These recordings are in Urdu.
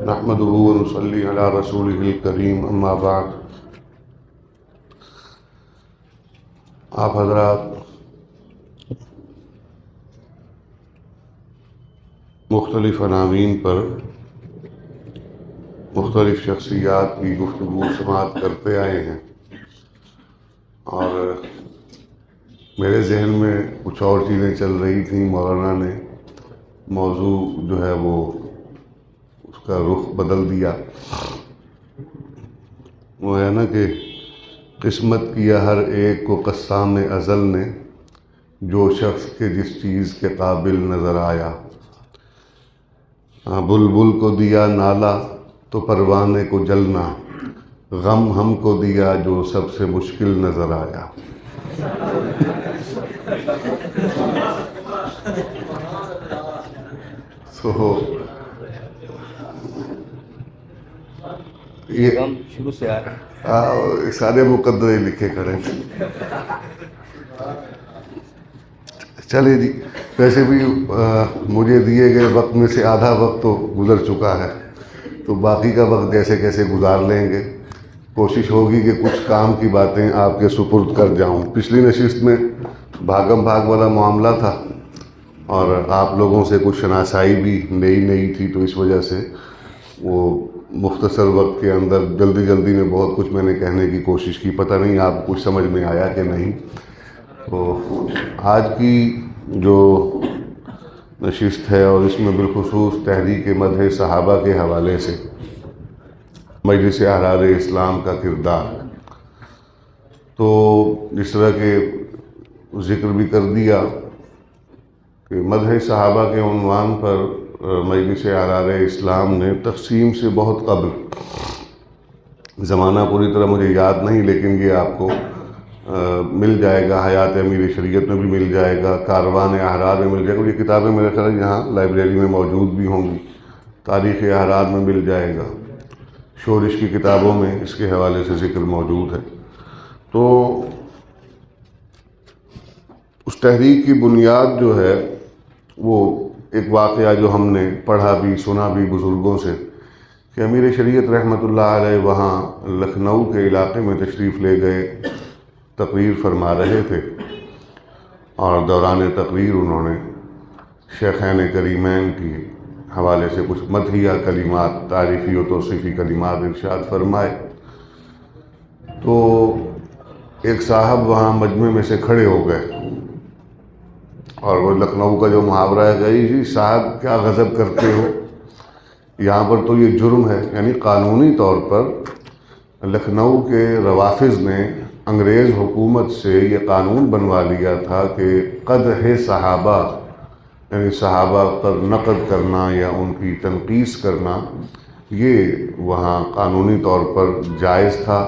نحمده ونصلي على رسوله الكريم اما بعد. آپ حضرات مختلف عناوین پر مختلف شخصیات کی گفتگو سماعت کرتے آئے ہیں، اور میرے ذہن میں کچھ اور چیزیں چل رہی تھیں. مولانا نے موضوع جو ہے وہ اس کا رخ بدل دیا. وہ ہے نا کہ قسمت کیا ہر ایک کو قسام ازل نے، جو شخص کے جس چیز کے قابل نظر آیا. بلبل کو دیا نالا تو پروانے کو جلنا، غم ہم کو دیا جو سب سے مشکل نظر آیا. تو یہ شروع سے آ رہا ہے، سارے مقدرے لکھے کھڑے تھے. چلے جی، ویسے بھی مجھے دیے گئے وقت میں سے آدھا وقت تو گزر چکا ہے، تو باقی کا وقت جیسے کیسے گزار لیں گے. کوشش ہوگی کہ کچھ کام کی باتیں آپ کے سپرد کر جاؤں. پچھلی نشست میں بھاگم بھاگ والا معاملہ تھا، اور آپ لوگوں سے کچھ شناسائی بھی نئی تھی، تو اس وجہ سے وہ مختصر وقت کے اندر جلدی میں بہت کچھ میں نے کہنے کی کوشش کی. پتہ نہیں آپ کو کچھ سمجھ میں آیا کہ نہیں. تو آج کی جو نشست ہے، اور اس میں بالخصوص تحریک مدح صحابہ کے حوالے سے مجلس احرار اسلام کا کردار، تو جس طرح کے ذکر بھی کر دیا کہ مدح صحابہ کے عنوان پر مجلس احرار اسلام نے تقسیم سے بہت قبل، زمانہ پوری طرح مجھے یاد نہیں، لیکن یہ آپ کو مل جائے گا. حیات امیر شریعت میں بھی مل جائے گا، کاروان احرار میں مل جائے گا. یہ کتابیں میرے خیال یہاں لائبریری میں موجود بھی ہوں گی. تاریخ احرار میں مل جائے گا. شورش کی کتابوں میں اس کے حوالے سے ذکر موجود ہے. تو اس تحریک کی بنیاد جو ہے وہ ایک واقعہ جو ہم نے پڑھا بھی سنا بھی بزرگوں سے، کہ امیر شریعت رحمۃ اللہ علیہ وہاں لکھنؤ کے علاقے میں تشریف لے گئے، تقریر فرما رہے تھے، اور دوران تقریر انہوں نے شیخین کریمین کی حوالے سے کچھ مدحیہ کلمات، تعریفی و توصیفی کلمات ارشاد فرمائے. تو ایک صاحب وہاں مجمع میں سے کھڑے ہو گئے، اور وہ لکھنؤ کا جو محاورہ ہے، گئی جی صاحب کیا غضب کرتے ہو، یہاں پر تو یہ جرم ہے. یعنی قانونی طور پر لکھنؤ کے روافظ نے انگریز حکومت سے یہ قانون بنوا لیا تھا کہ قدح صحابہ، یعنی صحابہ پر نقد کرنا یا ان کی تنقیص کرنا، یہ وہاں قانونی طور پر جائز تھا.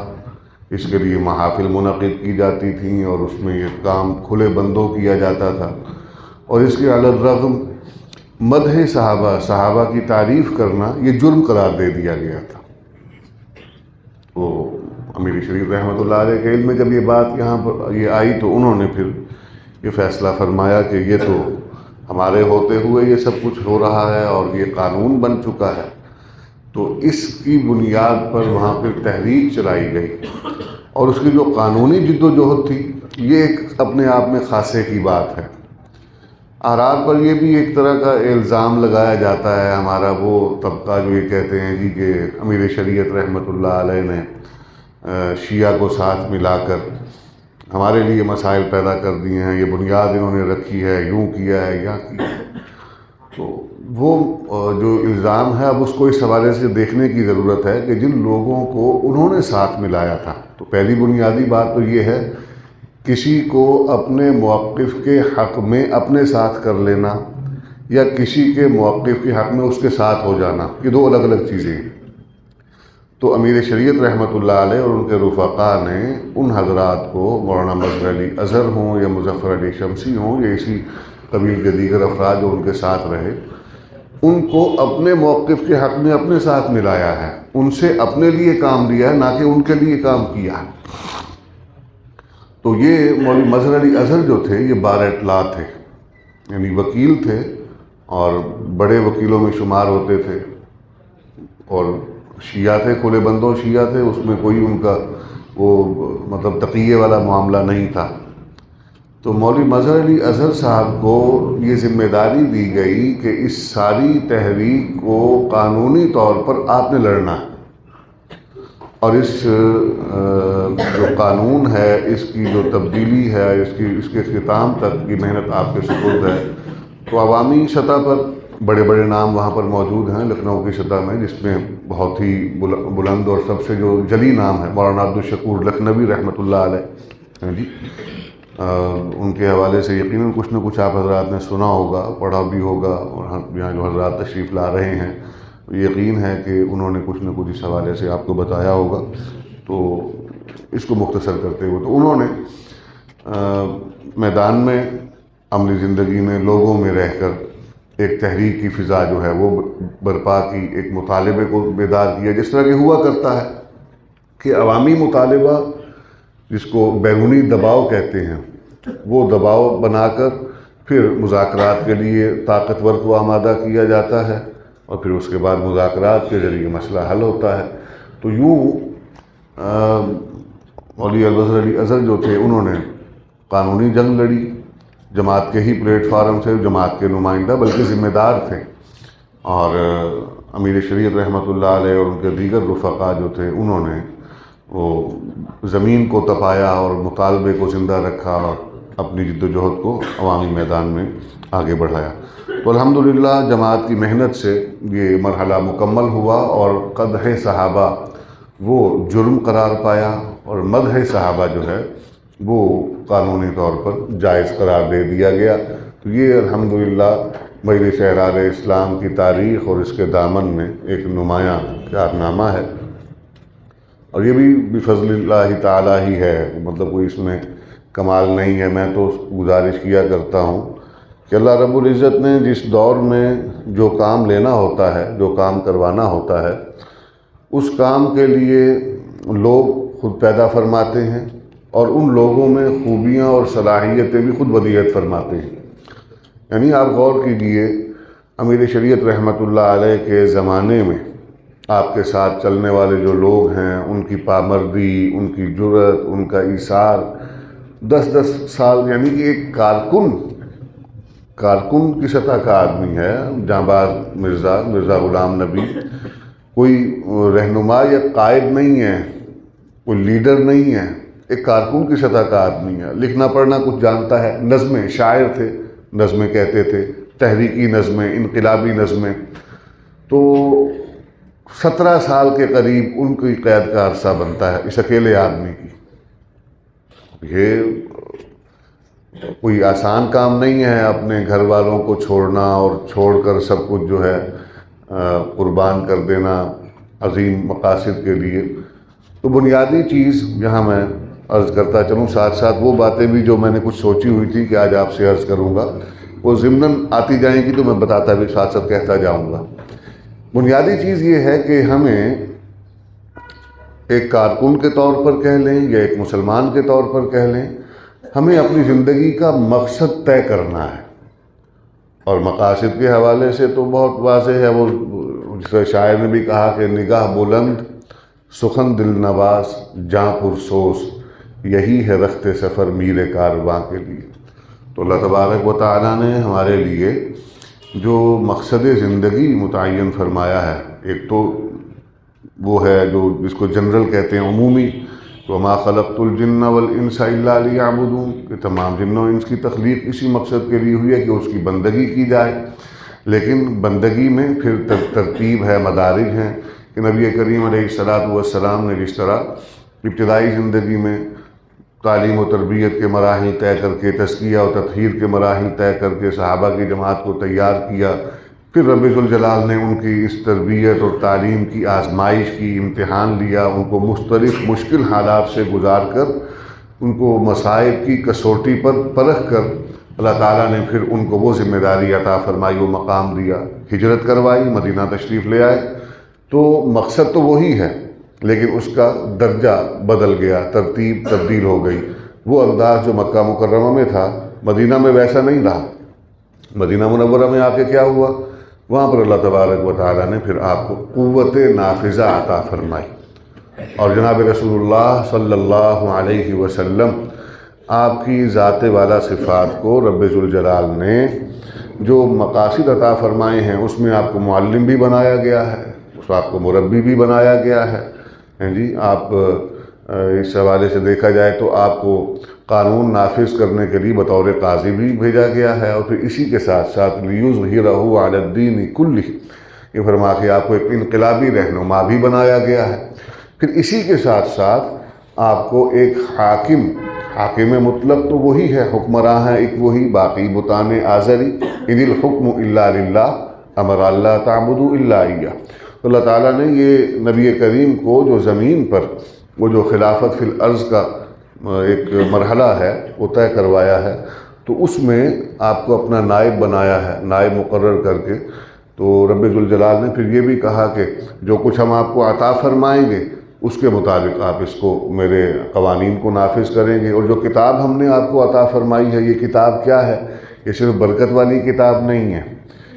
اس کے لیے محافل منعقد کی جاتی تھیں، اور اس میں یہ کام کھلے بندوں کیا جاتا تھا. اور اس کے علی الرغم مدح صحابہ کی تعریف کرنا یہ جرم قرار دے دیا گیا تھا. وہ امیر شریف رحمۃ اللہ علیہ کے علم میں جب یہ بات یہاں پر یہ آئی، تو انہوں نے پھر یہ فیصلہ فرمایا کہ یہ تو ہمارے ہوتے ہوئے یہ سب کچھ ہو رہا ہے، اور یہ قانون بن چکا ہے. تو اس کی بنیاد پر وہاں پھر تحریک چلائی گئی، اور اس کی جو قانونی جد و جہد تھی، یہ ایک اپنے آپ میں خاصے کی بات ہے. احرار پر یہ بھی ایک طرح کا الزام لگایا جاتا ہے، ہمارا وہ طبقہ جو یہ کہتے ہیں جی کہ امیر شریعت رحمۃ اللہ علیہ نے شیعہ کو ساتھ ملا کر ہمارے لیے مسائل پیدا کر دیے ہیں، یہ بنیاد انہوں نے رکھی ہے، یوں کیا ہے یا کیا. تو وہ جو الزام ہے، اب اس کو اس حوالے سے دیکھنے کی ضرورت ہے کہ جن لوگوں کو انہوں نے ساتھ ملایا تھا، تو پہلی بنیادی بات تو یہ ہے، کسی کو اپنے موقف کے حق میں اپنے ساتھ کر لینا، یا کسی کے موقف کے حق میں اس کے ساتھ ہو جانا، یہ دو الگ الگ چیزیں ہیں. تو امیر شریعت رحمۃ اللہ علیہ اور ان کے رفقا نے ان حضرات کو، مولانا مظہر علی اظہر ہوں یا مظفر علی شمسی ہوں یا اسی قبیل کے دیگر افراد جو ان کے ساتھ رہے، ان کو اپنے موقف کے حق میں اپنے ساتھ ملایا ہے، ان سے اپنے لیے کام لیا ہے، نہ کہ ان کے لیے کام کیا. تو یہ مولوی مظہر علی اظہر جو تھے، یہ بار اطلاع تھے، یعنی وکیل تھے، اور بڑے وکیلوں میں شمار ہوتے تھے. اور شیعہ تھے، کھلے بندوں شیعہ تھے، اس میں کوئی ان کا وہ مطلب تقیے والا معاملہ نہیں تھا۔ تو مولوی مظہر علی اظہر صاحب کو یہ ذمہ داری دی گئی کہ اس ساری تحریک کو قانونی طور پر آپ نے لڑنا ہے، اور اس جو قانون ہے، اس کی جو تبدیلی ہے، اس کے اختتام تک کی محنت آپ کے سپرد ہے۔ تو عوامی سطح پر بڑے بڑے نام وہاں پر موجود ہیں لکھنؤ کی سطح میں، جس میں بہت ہی بلند اور سب سے جو جلی نام ہے مولانا عبدالشکور لکھنوی رحمۃ اللہ علیہ، جی ان کے حوالے سے یقیناً کچھ نہ کچھ آپ حضرات نے سنا ہوگا، پڑھا بھی ہوگا، اور یہاں جو حضرات تشریف لا رہے ہیں یقین ہے کہ انہوں نے کچھ نہ کچھ اس حوالے سے آپ کو بتایا ہوگا۔ تو اس کو مختصر کرتے ہوئے تو انہوں نے میدان میں عملی زندگی میں لوگوں میں رہ کر ایک تحریک کی فضا جو ہے وہ برپا کی، ایک مطالبے کو بیدار کیا، جس طرح کہ ہوا کرتا ہے کہ عوامی مطالبہ جس کو بیرونی دباؤ کہتے ہیں، وہ دباؤ بنا کر پھر مذاکرات کے لیے طاقتور کو آمادہ کیا جاتا ہے، اور پھر اس کے بعد مذاکرات کے ذریعے مسئلہ حل ہوتا ہے۔ تو یوں مولوی مظہر علی اظہر جو تھے انہوں نے قانونی جنگ لڑی، جماعت کے ہی پلیٹ فارم سے، جماعت کے نمائندہ بلکہ ذمہ دار تھے، اور امیر شریعت رحمۃ اللہ علیہ اور ان کے دیگر رفقا جو تھے انہوں نے وہ زمین کو تپایا اور مطالبے کو زندہ رکھا اور اپنی جد و جہد کو عوامی میدان میں آگے بڑھایا۔ تو الحمدللہ جماعت کی محنت سے یہ مرحلہ مکمل ہوا، اور قدح صحابہ وہ جرم قرار پایا، اور مدح صحابہ جو ہے وہ قانونی طور پر جائز قرار دے دیا گیا۔ تو یہ الحمدللہ مجلس احرار اسلام کی تاریخ اور اس کے دامن میں ایک نمایاں کارنامہ ہے، اور یہ بھی بفضل اللہ تعالیٰ ہی ہے، مطلب کوئی اس میں کمال نہیں ہے۔ میں تو گزارش کیا کرتا ہوں کہ اللہ رب العزت نے جس دور میں جو کام لینا ہوتا ہے، جو کام کروانا ہوتا ہے، اس کام کے لیے لوگ خود پیدا فرماتے ہیں، اور ان لوگوں میں خوبیاں اور صلاحیتیں بھی خود ودیعت فرماتے ہیں۔ یعنی آپ غور کیجئے، امیر شریعت رحمۃ اللہ علیہ کے زمانے میں آپ کے ساتھ چلنے والے جو لوگ ہیں، ان کی پامردی، ان کی جرأت، ان کا ایثار، 10 سال، یعنی کہ ایک کارکن کی سطح کا آدمی ہے، جانباز مرزا غلام نبی، کوئی رہنما یا قائد نہیں ہے، کوئی لیڈر نہیں ہے، ایک کارکن کی سطح کا آدمی ہے، لکھنا پڑھنا کچھ جانتا ہے، نظمیں، شاعر تھے، نظمیں کہتے تھے، تحریکی نظمیں، انقلابی نظمیں۔ تو 17 سال کے قریب ان کی قید کا عرصہ بنتا ہے اس اکیلے آدمی کی۔ یہ کوئی آسان کام نہیں ہے اپنے گھر والوں کو چھوڑنا اور چھوڑ کر سب کچھ جو ہے قربان کر دینا عظیم مقاصد کے لیے۔ تو بنیادی چیز یہاں میں عرض کرتا چلوں، ساتھ ساتھ وہ باتیں بھی جو میں نے کچھ سوچی ہوئی تھی کہ آج آپ سے عرض کروں گا، وہ ضمناً آتی جائیں گی تو میں بتاتا بھی ساتھ ساتھ کہتا جاؤں گا۔ بنیادی چیز یہ ہے کہ ہمیں ایک کارکن کے طور پر کہہ لیں یا ایک مسلمان کے طور پر کہہ لیں، ہمیں اپنی زندگی کا مقصد طے کرنا ہے، اور مقاصد کے حوالے سے تو بہت واضح ہے، وہ جس شاعر نے بھی کہا کہ نگاہ بلند، سخن دل نواز، جاں پرسوز، یہی ہے رخت سفر میر کارواں کے لیے۔ تو اللہ تبارک و تعالیٰ نے ہمارے لیے جو مقصد زندگی متعین فرمایا ہے، ایک تو وہ ہے جو جس کو جنرل کہتے ہیں، عمومی، وَمَا خَلَقْتُ الْجِنَّ وَالْإِنسَ إِلَّا لِيَعْبُدُونَ، کہ تمام جن و انس کی تخلیق اسی مقصد کے لیے ہوئی ہے کہ اس کی بندگی کی جائے۔ لیکن بندگی میں پھر ترتیب ہے، مدارج ہیں، کہ نبی کریم علیہ السلام نے جس طرح ابتدائی زندگی میں تعلیم و تربیت کے مراحل طے کر کے، تزکیہ و تطہیر کے مراحل طے کر کے صحابہ کی جماعت کو تیار کیا، پھر رب ذوالجلال نے ان کی اس تربیت اور تعلیم کی آزمائش کی، امتحان لیا، ان کو مختلف مشکل حالات سے گزار کر، ان کو مصائب کی کسوٹی پر پرکھ کر اللہ تعالیٰ نے پھر ان کو وہ ذمہ داری عطا فرمائی، وہ مقام دیا، ہجرت کروائی، مدینہ تشریف لے آئے۔ تو مقصد تو وہی ہے، لیکن اس کا درجہ بدل گیا، ترتیب تبدیل ہو گئی۔ وہ انداز جو مکہ مکرمہ میں تھا، مدینہ میں ویسا نہیں رہا۔ مدینہ منورہ میں آ کے کیا ہوا؟ وہاں پر اللہ تبارک و تعالیٰ نے پھر آپ کو قوت نافذہ عطا فرمائی، اور جناب رسول اللہ صلی اللہ علیہ وسلم آپ کی ذات والا صفات کو رب ذوالجلال نے جو مقاصد عطا فرمائے ہیں اس میں آپ کو معلم بھی بنایا گیا ہے، اس میں آپ کو مربی بھی بنایا گیا ہے جی۔ آپ اس حوالے سے دیکھا جائے تو آپ کو قانون نافذ کرنے کے لیے بطور قاضی بھی بھیجا گیا ہے، اور پھر اسی کے ساتھ ساتھ لیظہرہ علی الدین کلہ، یہ فرما کے آپ کو ایک انقلابی رہنما بھی بنایا گیا ہے۔ پھر اسی کے ساتھ ساتھ آپ کو ایک حاکم مطلق تو وہی ہے، حکمراں ہے ایک وہی، باقی بتان آزری ان الحکم الا للہ امر اللہ تعبدوا الا ایہ۔ تو اللہ تعالیٰ نے یہ نبی کریم کو جو زمین پر وہ جو خلافت فی الارض کا ایک مرحلہ ہے وہ طے کروایا ہے، تو اس میں آپ کو اپنا نائب بنایا ہے، نائب مقرر کر کے۔ تو رب ذوالجلال نے پھر یہ بھی کہا کہ جو کچھ ہم آپ کو عطا فرمائیں گے اس کے مطابق آپ اس کو میرے قوانین کو نافذ کریں گے۔ اور جو کتاب ہم نے آپ کو عطا فرمائی ہے، یہ کتاب کیا ہے؟ یہ صرف برکت والی کتاب نہیں ہے،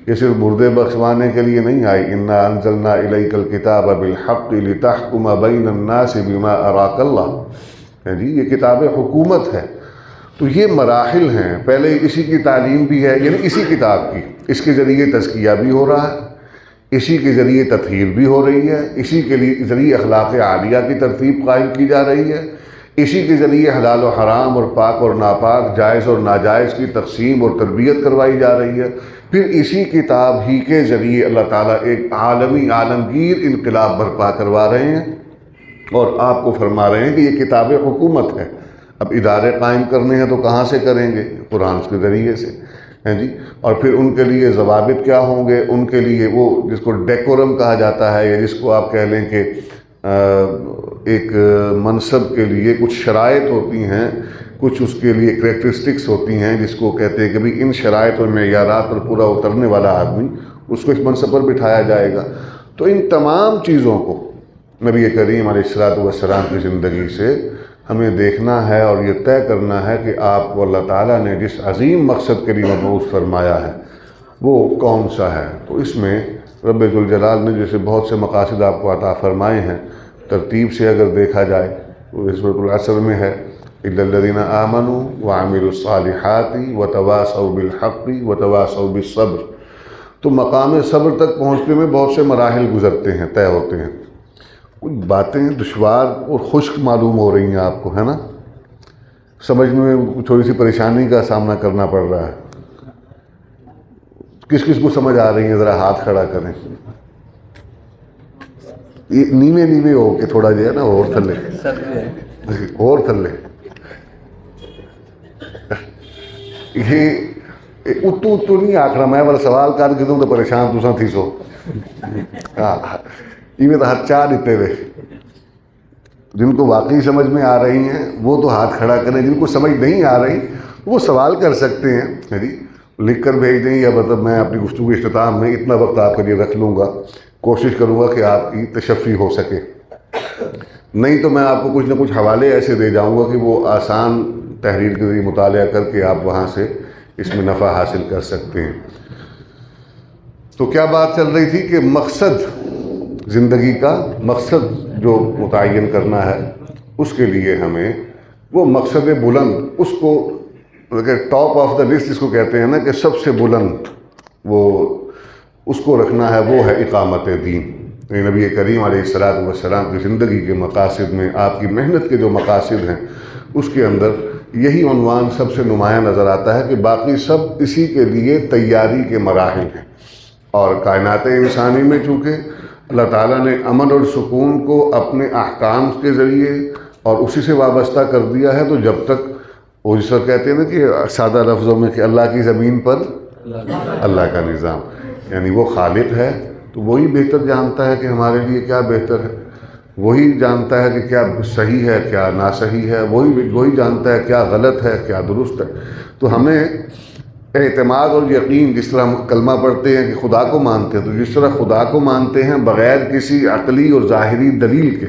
یہ صرف مردے بخشوانے کے لیے نہیں آئی۔ انا انزلنا الیک الکتاب بالحق لتحکم بین الناس بما اراک اللہ، جی یہ کتاب حکومت ہے۔ تو یہ مراحل ہیں، پہلے اسی کی تعلیم بھی ہے، یعنی اسی کتاب کی، اس کے ذریعے تزکیہ بھی ہو رہا ہے، اسی کے ذریعے تطہیر بھی ہو رہی ہے، اسی کے ذریعے اخلاق عالیہ کی ترتیب قائم کی جا رہی ہے، اسی کے ذریعے حلال و حرام اور پاک اور ناپاک، جائز اور ناجائز کی تقسیم اور تربیت کروائی جا رہی ہے۔ پھر اسی کتاب ہی کے ذریعے اللہ تعالیٰ ایک عالمی عالمگیر انقلاب برپا کروا رہے ہیں، اور آپ کو فرما رہے ہیں کہ یہ کتاب حکومت ہے۔ اب ادارے قائم کرنے ہیں تو کہاں سے کریں گے؟ قرآن کے ذریعے سے ہیں جی۔ اور پھر ان کے لیے ضوابط کیا ہوں گے؟ ان کے لیے وہ جس کو ڈیکورم کہا جاتا ہے، یا جس کو آپ کہہ لیں کہ ایک منصب کے لیے کچھ شرائط ہوتی ہیں، کچھ اس کے لیے کریکٹرسٹکس ہوتی ہیں، جس کو کہتے ہیں کہ بھئی ان شرائط اور معیارات پر پورا اترنے والا آدمی اس کو اس منصب پر بٹھایا جائے گا۔ تو ان تمام چیزوں کو نبی کریم علیہ الصلوۃ والسلام کی زندگی سے ہمیں دیکھنا ہے، اور یہ طے کرنا ہے کہ آپ کو اللہ تعالیٰ نے جس عظیم مقصد کے لیے مبعوث فرمایا ہے وہ کون سا ہے۔ تو اس میں رب ذوالجلال نے جیسے بہت سے مقاصد آپ کو عطا فرمائے ہیں، ترتیب سے اگر دیکھا جائے تو اس سورۃ العصر میں ہے الا الذین آمنوا وعملوا الصالحات وتواصوا بالحق وتواصوا بالصبر۔ تو مقام صبر تک پہنچنے میں بہت سے مراحل گزرتے ہیں، طے ہوتے ہیں، کچھ باتیں دشوار اور خشک معلوم ہو رہی ہیں آپ کو، ہے نا؟ سمجھنے میں تھوڑی سی پریشانی کا سامنا کرنا پڑ رہا ہے۔ کس کس کو سمجھ آ رہی ہیں؟ ذرا ہاتھ کھڑا کریں۔ یہ نیوے ہو کے تھوڑا جو ہے نا اور تھلے، اور تھلے، یہ اتو نہیں آکھنا، میں والا سوال کر کے دوں تو پریشان تساں تھی سو ایویں تو ہاتھ چار دیتے ہوئے۔ جن کو واقعی سمجھ میں آ رہی ہیں وہ تو ہاتھ کھڑا کریں، جن کو سمجھ نہیں آ رہی وہ سوال کر سکتے ہیں جی، لکھ کر بھیج دیں، یا مطلب میں اپنی گفتگو کے اختتام میں اتنا وقت آپ کے لیے رکھ لوں گا، کوشش کروں گا کہ آپ کی تشفی ہو سکے۔ نہیں تو میں آپ کو کچھ نہ کچھ حوالے ایسے دے جاؤں گا کہ وہ آسان تحریر کے ذریعے مطالعہ کر کے آپ وہاں سے اس میں نفع حاصل کر سکتے ہیں۔ تو کیا بات چل رہی تھی کہ مقصد، زندگی کا مقصد جو متعین کرنا ہے، اس کے لیے ہمیں وہ مقصد بلند، اس کو ٹاپ آف دا لسٹ جس کو کہتے ہیں نا کہ سب سے بلند، وہ اس کو رکھنا ہے، وہ ہے اقامت دین۔ نبی کریم علیہ الصلوۃ والسلام کی زندگی کے مقاصد میں، آپ کی محنت کے جو مقاصد ہیں اس کے اندر یہی عنوان سب سے نمایاں نظر آتا ہے کہ باقی سب اسی کے لیے تیاری کے مراحل ہیں۔ اور کائنات انسانی میں چونکہ اللہ تعالیٰ نے امن اور سکون کو اپنے احکام کے ذریعے اور اسی سے وابستہ کر دیا ہے، تو جب تک وہ جس طرح کہتے ہیں نا کہ سادہ لفظوں میں کہ اللہ کی زمین پر اللہ کا نظام، یعنی وہ خالق ہے تو وہی بہتر جانتا ہے کہ ہمارے لیے کیا بہتر ہے، وہی جانتا ہے کہ کیا صحیح ہے کیا ناصحیح ہے، وہی جانتا ہے کیا غلط ہے کیا درست ہے۔ تو ہمیں اعتماد اور یقین، جس طرح ہم کلمہ پڑھتے ہیں کہ خدا کو مانتے ہیں، تو جس طرح خدا کو مانتے ہیں بغیر کسی عقلی اور ظاہری دلیل کے،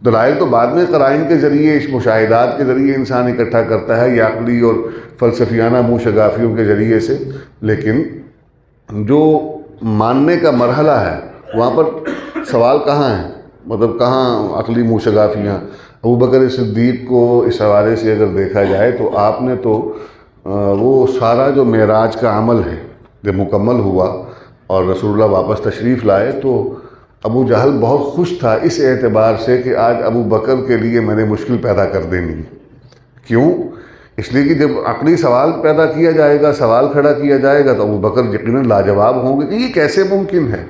دلائل تو بعد میں قرائن کے ذریعے، اس مشاہدات کے ذریعے انسان اکٹھا کرتا ہے، یا عقلی اور فلسفیانہ منہ شگافیوں کے ذریعے سے، لیکن جو ماننے کا مرحلہ ہے وہاں پر سوال کہاں ہے، مطلب کہاں عقلی موشگافیاں؟ ابو بکر صدیق کو اس حوالے سے اگر دیکھا جائے تو آپ نے تو وہ سارا جو معراج کا عمل ہے جب مکمل ہوا اور رسول اللہ واپس تشریف لائے تو ابو جہل بہت خوش تھا اس اعتبار سے کہ آج ابو بکر کے لیے میں نے مشکل پیدا کر دینی۔ کیوں؟ اس لیے کہ جب عقلی سوال پیدا کیا جائے گا، سوال کھڑا کیا جائے گا تو ابو بکر یقیناً لاجواب ہوں گے کہ یہ کیسے ممکن ہے۔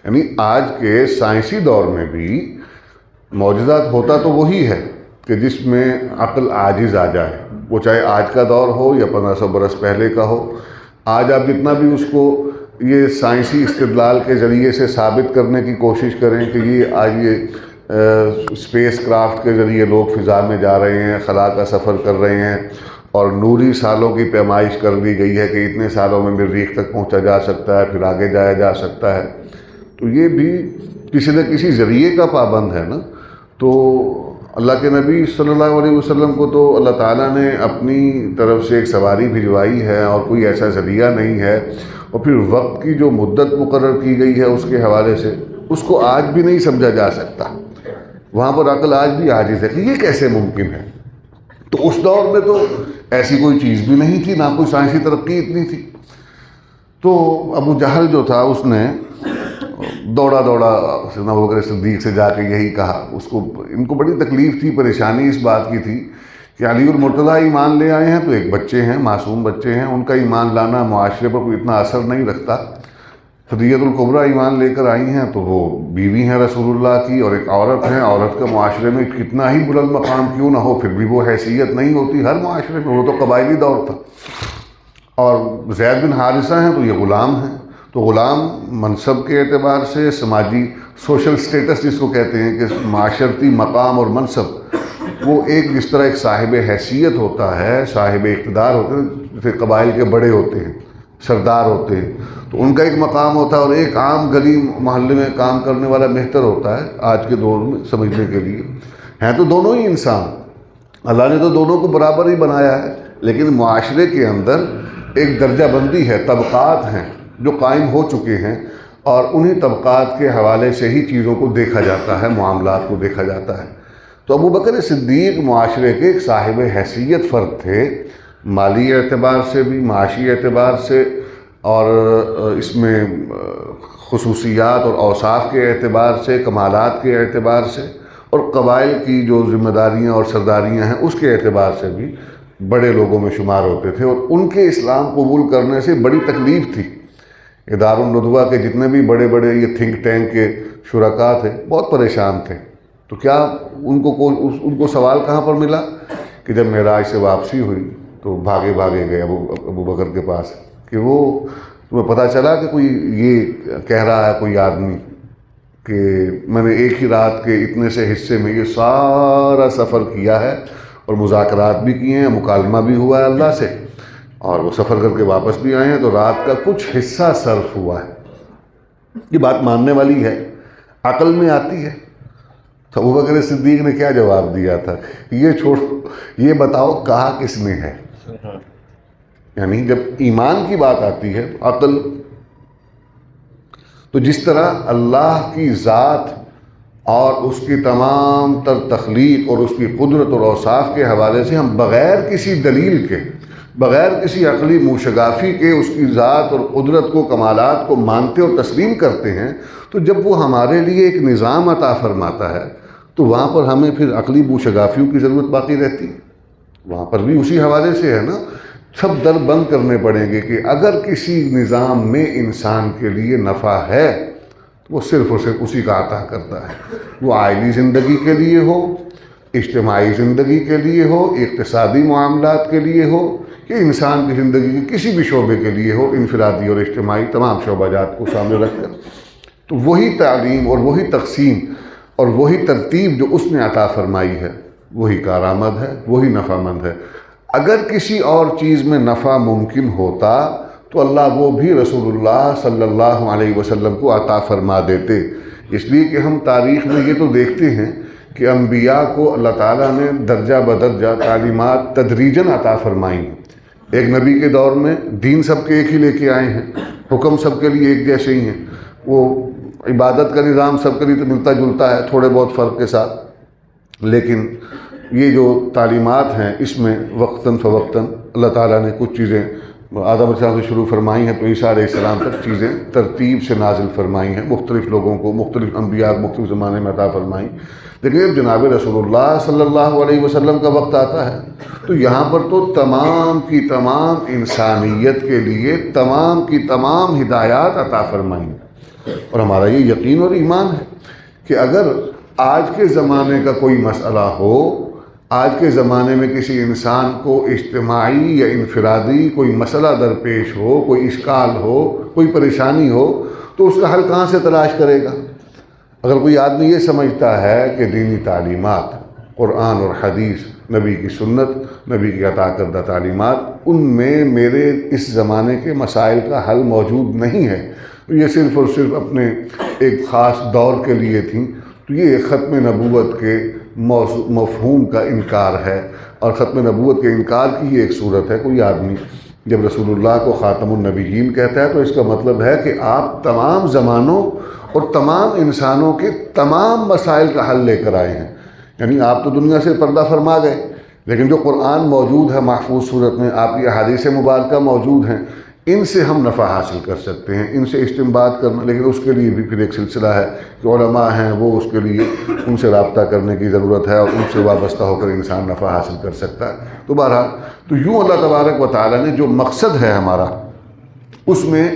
یعنی آج کے سائنسی دور میں بھی معجزات ہوتا تو وہی ہے کہ جس میں عقل عاجز آ جائے، وہ چاہے آج کا دور ہو یا 1500 برس پہلے کا ہو۔ آج آپ جتنا بھی اس کو یہ سائنسی استدلال کے ذریعے سے ثابت کرنے کی کوشش کریں کہ یہ آج یہ اسپیس کرافٹ کے ذریعے لوگ فضا میں جا رہے ہیں، خلا کا سفر کر رہے ہیں اور نوری سالوں کی پیمائش کر دی گئی ہے کہ اتنے سالوں میں مریخ تک پہنچا جا سکتا ہے، پھر آگے جایا جا سکتا ہے، تو یہ بھی کسی نہ کسی ذریعے کا پابند ہے نا۔ تو اللہ کے نبی صلی اللہ علیہ وسلم کو تو اللہ تعالیٰ نے اپنی طرف سے ایک سواری بھجوائی ہے اور کوئی ایسا ذریعہ نہیں ہے، اور پھر وقت کی جو مدت مقرر کی گئی ہے اس کے حوالے سے اس کو آج بھی نہیں سمجھا جا سکتا۔ وہاں پر عقل آج بھی عاجز ہے کہ یہ کیسے ممکن ہے۔ تو اس دور میں تو ایسی کوئی چیز بھی نہیں تھی، نہ کوئی سائنسی ترقی اتنی تھی۔ تو ابو جہل جو تھا اس نے دوڑا سیدنا ابو بکر صدیق سے جا کے یہی کہا۔ ان کو بڑی تکلیف تھی، پریشانی اس بات کی تھی کہ علی المرتضیٰ ایمان لے آئے ہیں تو ایک بچے ہیں، معصوم بچے ہیں، ان کا ایمان لانا معاشرے پر کوئی اتنا اثر نہیں رکھتا۔ خدیجہ الکبریٰ ایمان لے کر آئی ہیں تو وہ بیوی ہیں رسول اللہ کی اور ایک عورت ہیں، عورت کا معاشرے میں کتنا ہی بلند مقام کیوں نہ ہو پھر بھی وہ حیثیت نہیں ہوتی ہر معاشرے میں، وہ تو قبائلی دور تھا۔ اور زید بن حارثہ ہیں تو یہ غلام ہیں، تو غلام منصب کے اعتبار سے سماجی سوشل سٹیٹس جس کو کہتے ہیں کہ معاشرتی مقام اور منصب، وہ ایک جس طرح ایک صاحب حیثیت ہوتا ہے، صاحب اقتدار ہوتے ہیں، جیسے قبائل کے بڑے ہوتے ہیں، سردار ہوتے ہیں، تو ان کا ایک مقام ہوتا ہے، اور ایک عام گلی محلے میں کام کرنے والا بہتر ہوتا ہے آج کے دور میں سمجھنے کے لیے۔ ہیں تو دونوں ہی انسان، اللہ نے تو دونوں کو برابر ہی بنایا ہے، لیکن معاشرے کے اندر ایک درجہ بندی ہے، طبقات ہیں جو قائم ہو چکے ہیں، اور انہی طبقات کے حوالے سے ہی چیزوں کو دیکھا جاتا ہے، معاملات کو دیکھا جاتا ہے۔ تو ابو بکر صدیق معاشرے کے ایک صاحب حیثیت فرد تھے، مالی اعتبار سے بھی، معاشی اعتبار سے، اور اس میں خصوصیات اور اوصاف کے اعتبار سے، کمالات کے اعتبار سے، اور قبائل کی جو ذمہ داریاں اور سرداریاں ہیں اس کے اعتبار سے بھی بڑے لوگوں میں شمار ہوتے تھے، اور ان کے اسلام قبول کرنے سے بڑی تکلیف تھی۔ دارالندوہ کے جتنے بھی بڑے بڑے یہ تھنک ٹینک کے شرکاء تھے بہت پریشان تھے۔ تو کیا ان کو سوال کہاں پر ملا کہ جب معراج سے واپسی ہوئی تو بھاگے گئے ابو بکر کے پاس کہ وہ تمہیں پتہ چلا کہ کوئی یہ کہہ رہا ہے کوئی آدمی کہ میں نے ایک ہی رات کے اتنے سے حصے میں یہ سارا سفر کیا ہے اور مذاکرات بھی کیے ہیں، مکالمہ بھی ہوا ہے اللہ سے، اور وہ سفر کر کے واپس بھی آئے ہیں، تو رات کا کچھ حصہ صرف ہوا ہے۔ یہ بات ماننے والی ہے، عقل میں آتی ہے۔ تو ابو بکر صدیق نے کیا جواب دیا تھا؟ یہ چھوڑو، یہ بتاؤ کہا کس نے ہے؟ یعنی جب ایمان کی بات آتی ہے، عقل، تو جس طرح اللہ کی ذات اور اس کی تمام تر تخلیق اور اس کی قدرت اور اوصاف کے حوالے سے ہم بغیر کسی دلیل کے، بغیر کسی عقلی موشگافی کے اس کی ذات اور قدرت کو، کمالات کو مانتے اور تسلیم کرتے ہیں، تو جب وہ ہمارے لیے ایک نظام عطا فرماتا ہے تو وہاں پر ہمیں پھر عقلی موشگافیوں کی ضرورت باقی رہتی ہے۔ وہاں پر بھی اسی حوالے سے ہے نا، سب در بند کرنے پڑیں گے کہ اگر کسی نظام میں انسان کے لیے نفع ہے وہ صرف اور صرف اسی کا عطا کرتا ہے، وہ آئلی زندگی کے لیے ہو، اجتماعی زندگی کے لیے ہو، اقتصادی معاملات کے لیے ہو، کہ انسان کی زندگی کے کسی بھی شعبے کے لیے ہو، انفرادی اور اجتماعی تمام شعبہ جات کو سامنے رکھ کر۔ تو وہی تعلیم اور وہی تقسیم اور وہی ترتیب جو اس نے عطا فرمائی ہے وہی کارآمد ہے، وہی نفع مند ہے۔ اگر کسی اور چیز میں نفع ممکن ہوتا تو اللہ وہ بھی رسول اللہ صلی اللہ علیہ وسلم کو عطا فرما دیتے۔ اس لیے کہ ہم تاریخ میں یہ تو دیکھتے ہیں کہ انبیاء کو اللہ تعالیٰ نے درجہ بدرجہ تعلیمات تدریجاً عطا فرمائیں ایک نبی کے دور میں دین سب کے ایک ہی لے کے آئے ہیں، حکم سب کے لیے ایک جیسے ہی ہیں، وہ عبادت کا نظام سب کے لیے تو ملتا جلتا ہے تھوڑے بہت فرق کے ساتھ، لیکن یہ جو تعلیمات ہیں اس میں وقتاً فوقتاً اللہ تعالیٰ نے کچھ چیزیں آدم علیہ السلام سے شروع فرمائی ہیں تو عیسیٰ علیہ السلام تک چیزیں ترتیب سے نازل فرمائی ہیں، مختلف لوگوں کو مختلف انبیاء مختلف زمانے میں عطا فرمائیں، لیکن جب جناب رسول اللہ صلی اللہ علیہ وسلم کا وقت آتا ہے تو یہاں پر تو تمام کی تمام انسانیت کے لیے تمام کی تمام ہدایات عطا فرمائیں، اور ہمارا یہ یقین اور ایمان ہے کہ اگر آج کے زمانے کا کوئی مسئلہ ہو، آج کے زمانے میں کسی انسان کو اجتماعی یا انفرادی کوئی مسئلہ درپیش ہو، کوئی اشکال ہو، کوئی پریشانی ہو، تو اس کا حل کہاں سے تلاش کرے گا؟ اگر کوئی آدمی یہ سمجھتا ہے کہ دینی تعلیمات، قرآن اور حدیث، نبی کی سنت، نبی کی عطا کردہ تعلیمات، ان میں میرے اس زمانے کے مسائل کا حل موجود نہیں ہے، یہ صرف اور صرف اپنے ایک خاص دور کے لیے تھیں، تو یہ ختم نبوت کے مفہوم کا انکار ہے، اور ختم نبوت کے انکار کی یہ ایک صورت ہے۔ کوئی آدمی جب رسول اللہ کو خاتم النبیین کہتا ہے تو اس کا مطلب ہے کہ آپ تمام زمانوں اور تمام انسانوں کے تمام مسائل کا حل لے کر آئے ہیں، یعنی آپ تو دنیا سے پردہ فرما گئے، لیکن جو قرآن موجود ہے محفوظ صورت میں، آپ کی احادیث مبارکہ موجود ہیں، ان سے ہم نفع حاصل کر سکتے ہیں، ان سے استنباط کرنا، لیکن اس کے لیے بھی پھر ایک سلسلہ ہے کہ علماء ہیں وہ اس کے لیے ان سے رابطہ کرنے کی ضرورت ہے، اور ان سے وابستہ ہو کر انسان نفع حاصل کر سکتا ہے۔ تو بہرحال تو یوں اللہ تبارک و تعالیٰ نے جو مقصد ہے ہمارا، اس میں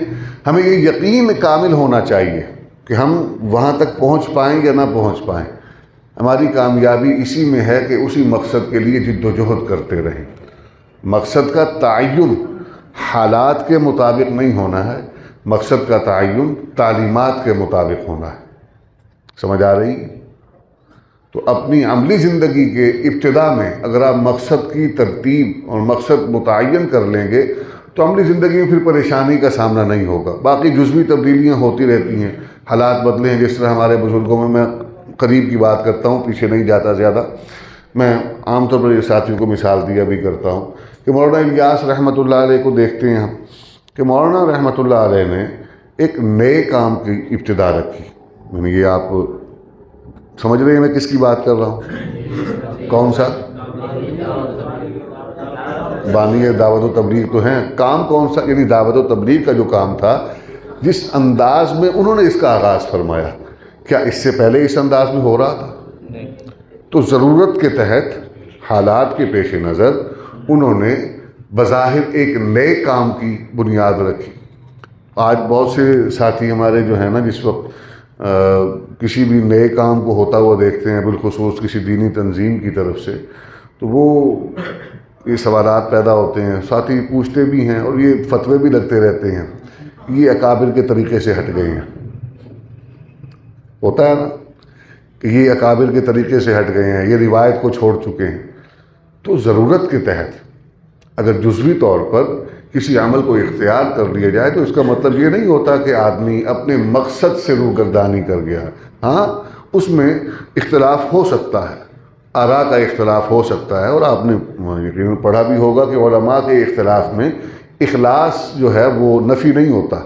ہمیں یہ یقین کامل ہونا چاہیے کہ ہم وہاں تک پہنچ پائیں یا نہ پہنچ پائیں، ہماری کامیابی اسی میں ہے کہ اسی مقصد کے لیے جد و جہد کرتے رہیں۔ مقصد کا تعین حالات کے مطابق نہیں ہونا ہے، مقصد کا تعین تعلیمات کے مطابق ہونا ہے۔ سمجھ آ رہی؟ تو اپنی عملی زندگی کے ابتدا میں اگر آپ مقصد کی ترتیب اور مقصد متعین کر لیں گے تو عملی زندگی میں پھر پریشانی کا سامنا نہیں ہوگا۔ باقی جزوی تبدیلیاں ہوتی رہتی ہیں، حالات بدلے ہیں، جس طرح ہمارے بزرگوں میں قریب کی بات کرتا ہوں، پیچھے نہیں جاتا زیادہ، میں عام طور پر یہ ساتھیوں کو مثال دیا بھی کرتا ہوں کہ مولانا الیاس رحمۃ اللہ علیہ کو دیکھتے ہیں ہم کہ مولانا رحمۃ اللہ علیہ نے ایک نئے کام کی ابتدا رکھی، یعنی یہ آپ سمجھ رہے ہیں میں کس کی بات کر رہا ہوں؟ کون سا؟ بانی دعوت و تبلیغ تو ہیں، کام کون سا؟ یعنی دعوت و تبلیغ کا جو کام تھا، جس انداز میں انہوں نے اس کا آغاز فرمایا، کیا اس سے پہلے اس انداز میں ہو رہا تھا؟ تو ضرورت کے تحت، حالات کے پیش نظر انہوں نے بظاہر ایک نئے کام کی بنیاد رکھی۔ آج بہت سے ساتھی ہمارے جو ہیں نا، جس وقت کسی بھی نئے کام کو ہوتا ہوا دیکھتے ہیں، بالخصوص کسی دینی تنظیم کی طرف سے، تو وہ یہ سوالات پیدا ہوتے ہیں، ساتھی پوچھتے بھی ہیں اور یہ فتوے بھی لگتے رہتے ہیں، یہ اکابر کے طریقے سے ہٹ گئے ہیں۔ ہوتا ہے نا کہ یہ اکابر کے طریقے سے ہٹ گئے ہیں، یہ روایت کو چھوڑ چکے ہیں۔ تو ضرورت کے تحت اگر جزوی طور پر کسی عمل کو اختیار کر لیا جائے تو اس کا مطلب یہ نہیں ہوتا کہ آدمی اپنے مقصد سے روگردانی کر گیا۔ ہاں، اس میں اختلاف ہو سکتا ہے، آراء کا اختلاف ہو سکتا ہے، اور آپ نے یقیناً پڑھا بھی ہوگا کہ علماء کے اختلاف میں اخلاص جو ہے وہ نفی نہیں ہوتا،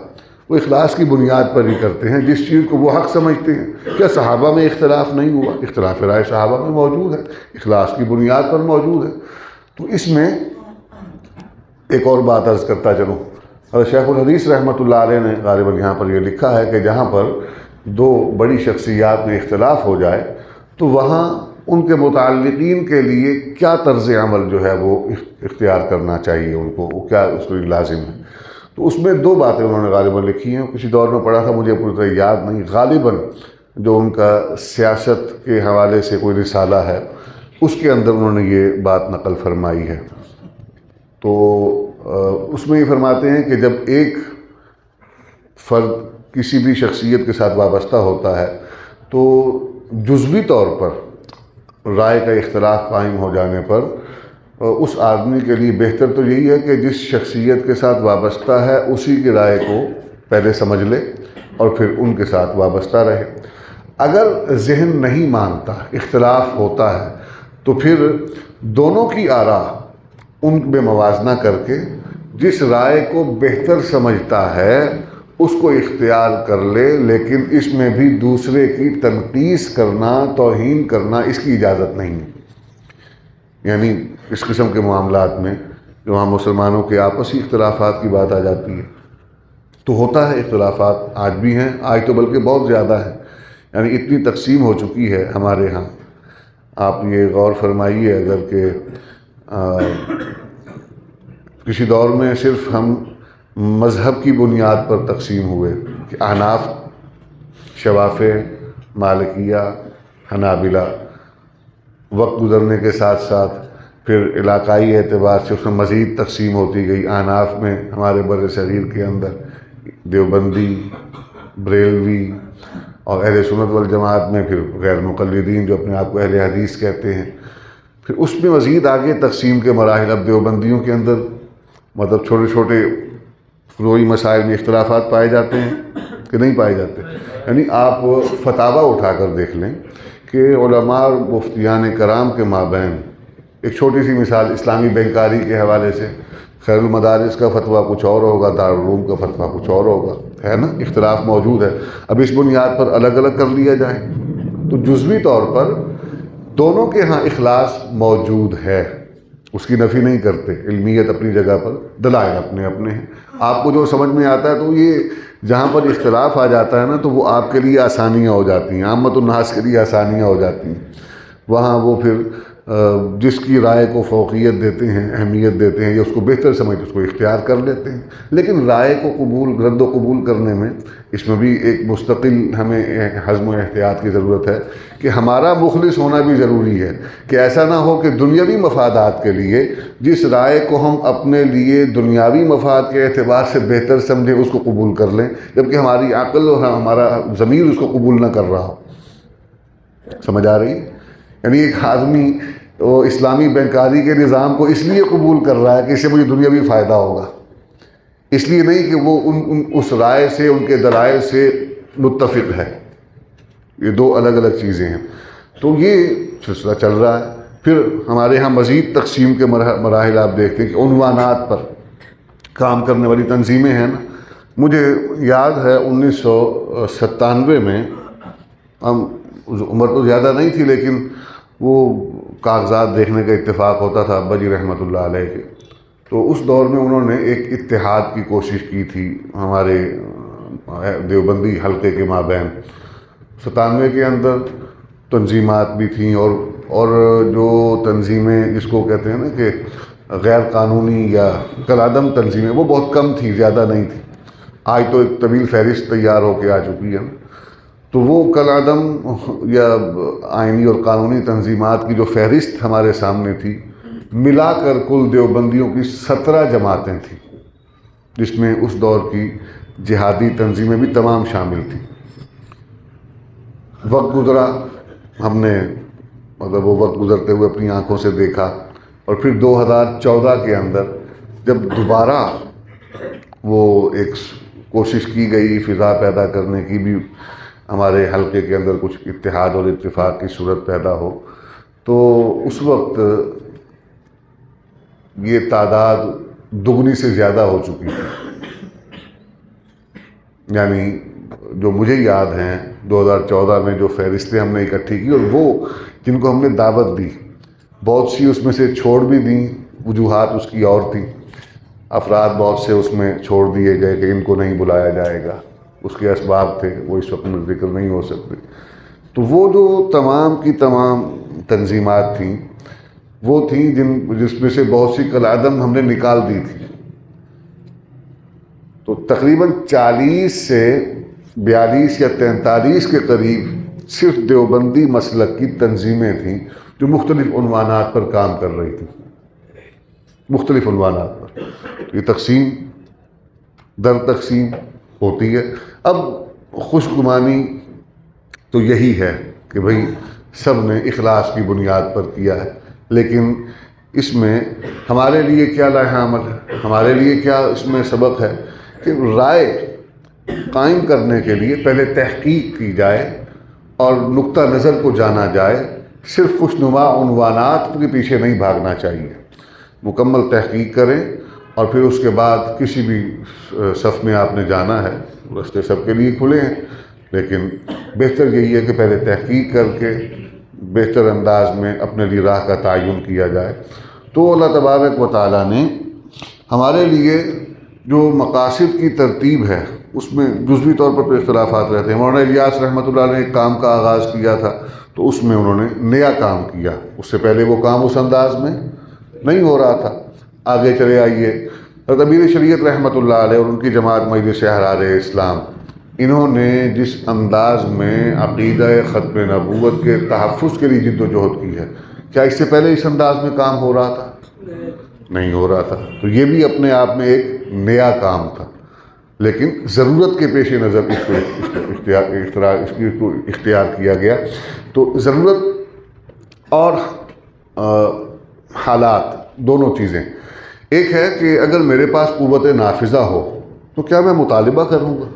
وہ اخلاص کی بنیاد پر ہی کرتے ہیں جس چیز کو وہ حق سمجھتے ہیں۔ کیا صحابہ میں اختلاف نہیں ہوا؟ اختلاف رائے صحابہ میں موجود ہے، اخلاص کی بنیاد پر موجود ہے۔ تو اس میں ایک اور بات عرض کرتا چلوں، حضرت شیخ الحدیث رحمۃ اللہ علیہ نے غالباً یہاں پر یہ لکھا ہے کہ جہاں پر دو بڑی شخصیات میں اختلاف ہو جائے تو وہاں ان کے متعلقین کے لیے کیا طرز عمل جو ہے وہ اختیار کرنا چاہیے ان کو، وہ کیا اس کو لازم ہے۔ تو اس میں دو باتیں انہوں نے غالباً لکھی ہیں، کسی دور میں پڑھا تھا، مجھے پوری طرح یاد نہیں، غالباً جو ان کا سیاست کے حوالے سے کوئی رسالہ ہے اس کے اندر انہوں نے یہ بات نقل فرمائی ہے۔ تو اس میں یہ فرماتے ہیں کہ جب ایک فرد کسی بھی شخصیت کے ساتھ وابستہ ہوتا ہے تو جزوی طور پر رائے کا اختلاف قائم ہو جانے پر اس آدمی کے لیے بہتر تو یہی ہے کہ جس شخصیت کے ساتھ وابستہ ہے اسی کی رائے کو پہلے سمجھ لے اور پھر ان کے ساتھ وابستہ رہے۔ اگر ذہن نہیں مانتا، اختلاف ہوتا ہے، تو پھر دونوں کی آراء ان میں موازنہ کر کے جس رائے کو بہتر سمجھتا ہے اس کو اختیار کر لے، لیکن اس میں بھی دوسرے کی تنقیص کرنا، توہین کرنا، اس کی اجازت نہیں ہے۔ یعنی اس قسم کے معاملات میں جو ہم مسلمانوں کے آپسی اختلافات کی بات آ جاتی ہے تو ہوتا ہے، اختلافات آج بھی ہیں، آج تو بلکہ بہت زیادہ ہے، یعنی اتنی تقسیم ہو چکی ہے ہمارے ہاں۔ آپ یہ غور فرمائیے اگر کہ کسی دور میں صرف ہم مذہب کی بنیاد پر تقسیم ہوئے کہ احناف، شوافع، مالکیہ، حنابلہ، وقت گزرنے کے ساتھ ساتھ پھر علاقائی اعتبار سے اس میں مزید تقسیم ہوتی گئی۔ احناف میں ہمارے بر صغیر کے اندر دیوبندی، بریلوی، اور اہل سنت والجماعت میں پھر غیر مقلدین جو اپنے آپ کو اہل حدیث کہتے ہیں۔ پھر اس میں مزید آگے تقسیم کے مراحل، اب دیوبندیوں کے اندر مطلب چھوٹے چھوٹے فروعی مسائل میں اختلافات پائے جاتے ہیں کہ نہیں پائے جاتے؟ یعنی آپ فتاویٰ اٹھا کر دیکھ لیں کہ علماء اور مفتیان کرام کے مابین، ایک چھوٹی سی مثال اسلامی بینکاری کے حوالے سے، خیر المدارس کا فتویٰ کچھ اور ہوگا، دارالعلوم کا فتویٰ کچھ اور ہوگا، ہے نا، اختلاف موجود ہے۔ اب اس بنیاد پر الگ الگ کر لیا جائے تو جزوی طور پر دونوں کے ہاں اخلاص موجود ہے، اس کی نفی نہیں کرتے، علمیت اپنی جگہ پر، دلائل اپنے اپنے ہیں۔ آپ کو جو سمجھ میں آتا ہے تو یہ جہاں پر اختلاف آ جاتا ہے نا تو وہ آپ کے لیے آسانیاں ہو جاتی ہیں، عامت الناس کے لیے آسانیاں ہو جاتی ہیں۔ وہاں وہ پھر جس کی رائے کو فوقیت دیتے ہیں، اہمیت دیتے ہیں یا اس کو بہتر سمجھتے اس کو اختیار کر لیتے ہیں۔ لیکن رائے کو قبول، رد و قبول کرنے میں اس میں بھی ایک مستقل ہمیں حزم و احتیاط کی ضرورت ہے کہ ہمارا مخلص ہونا بھی ضروری ہے، کہ ایسا نہ ہو کہ دنیاوی مفادات کے لیے جس رائے کو ہم اپنے لیے دنیاوی مفاد کے اعتبار سے بہتر سمجھیں اس کو قبول کر لیں، جبکہ ہماری عقل اور ہمارا ضمیر اس کو قبول نہ کر رہا ہو۔ سمجھ آ رہی ہے؟ یعنی ایک آدمی وہ اسلامی بینکاری کے نظام کو اس لیے قبول کر رہا ہے کہ اس سے مجھے دنیاوی فائدہ ہوگا، اس لیے نہیں کہ وہ اس رائے سے، ان کے دلائل سے متفق ہے۔ یہ دو الگ الگ چیزیں ہیں۔ تو یہ سلسلہ چل رہا ہے۔ پھر ہمارے ہاں مزید تقسیم کے مراحل آپ دیکھتے ہیں کہ عنوانات پر کام کرنے والی تنظیمیں ہیں نا۔ مجھے یاد ہے 1997 میں، ہم عمر تو زیادہ نہیں تھی لیکن وہ کاغذات دیکھنے کا اتفاق ہوتا تھا ابا جی رحمۃ اللہ علیہ کے، تو اس دور میں انہوں نے ایک اتحاد کی کوشش کی تھی ہمارے دیوبندی حلقے کے مابین۔ 97 کے اندر تنظیمات بھی تھیں اور جو تنظیمیں جس کو کہتے ہیں نا کہ غیر قانونی یا کالعدم تنظیمیں، وہ بہت کم تھیں، زیادہ نہیں تھیں۔ آج تو ایک طویل فہرست تیار ہو کے آ چکی ہے۔ تو وہ کالعدم یا آئینی اور قانونی تنظیمات کی جو فہرست ہمارے سامنے تھی، ملا کر کل دیوبندیوں کی 17 جماعتیں تھیں، جس میں اس دور کی جہادی تنظیمیں بھی تمام شامل تھیں۔ وقت گزرا، ہم نے مطلب وہ وقت گزرتے ہوئے اپنی آنکھوں سے دیکھا، اور پھر 2014 کے اندر جب دوبارہ وہ ایک کوشش کی گئی فضا پیدا کرنے کی بھی، ہمارے حلقے کے اندر کچھ اتحاد اور اتفاق کی صورت پیدا ہو، تو اس وقت یہ تعداد دگنی سے زیادہ ہو چکی تھی۔ یعنی جو مجھے یاد ہیں 2014 میں جو فہرستیں ہم نے اکٹھی کی، اور وہ جن کو ہم نے دعوت دی، بہت سی اس میں سے چھوڑ بھی دیں، وجوہات اس کی اور تھیں، افراد بہت سے اس میں چھوڑ دیے گئے کہ ان کو نہیں بلایا جائے گا، اس کے اسباب تھے، وہ اس وقت میں ذکر نہیں ہو سکتے۔ تو وہ جو تمام کی تمام تنظیمات تھیں، وہ تھیں جس میں سے بہت سی کالعدم ہم نے نکال دی تھی۔ تو تقریباً 40 سے 42 یا 43 کے قریب صرف دیوبندی مسلک کی تنظیمیں تھیں جو مختلف عنوانات پر کام کر رہی تھیں، مختلف عنوانات پر۔ یہ تقسیم در تقسیم ہوتی ہے۔ اب خوش گمانی تو یہی ہے کہ بھئی سب نے اخلاص کی بنیاد پر کیا ہے، لیکن اس میں ہمارے لیے کیا لائحہ عمل ہے، ہمارے لیے کیا اس میں سبق ہے کہ رائے قائم کرنے کے لیے پہلے تحقیق کی جائے اور نقطہ نظر کو جانا جائے، صرف خوشنما عنوانات کے پیچھے نہیں بھاگنا چاہیے۔ مکمل تحقیق کریں اور پھر اس کے بعد کسی بھی صف میں آپ نے جانا ہے، راستے سب کے لیے کھلے ہیں، لیکن بہتر یہی ہے کہ پہلے تحقیق کر کے بہتر انداز میں اپنے لیے راہ کا تعین کیا جائے۔ تو اللہ تبارک و تعالیٰ نے ہمارے لیے جو مقاصد کی ترتیب ہے اس میں جزوی طور پر تو اختلافات رہتے ہیں۔ مولانا الیاس رحمۃ اللہ نے ایک کام کا آغاز کیا تھا تو اس میں انہوں نے نیا کام کیا، اس سے پہلے وہ کام اس انداز میں نہیں ہو رہا تھا۔ آگے چلے آئیے، حضرت امیر شریعت رحمۃ اللہ علیہ اور ان کی جماعت مجلس احرار اسلام، انہوں نے جس انداز میں عقیدہ ختم نبوت کے تحفظ کے لیے جد و جہد کی ہے، کیا اس سے پہلے اس انداز میں کام ہو رہا تھا؟ نہیں ہو رہا تھا۔ تو یہ بھی اپنے آپ میں ایک نیا کام تھا، لیکن ضرورت کے پیش نظر اس کو اختیار کیا گیا۔ تو ضرورت اور حالات دونوں چیزیں، ایک ہے کہ اگر میرے پاس قوت نافذہ ہو تو کیا میں مطالبہ کروں گا؟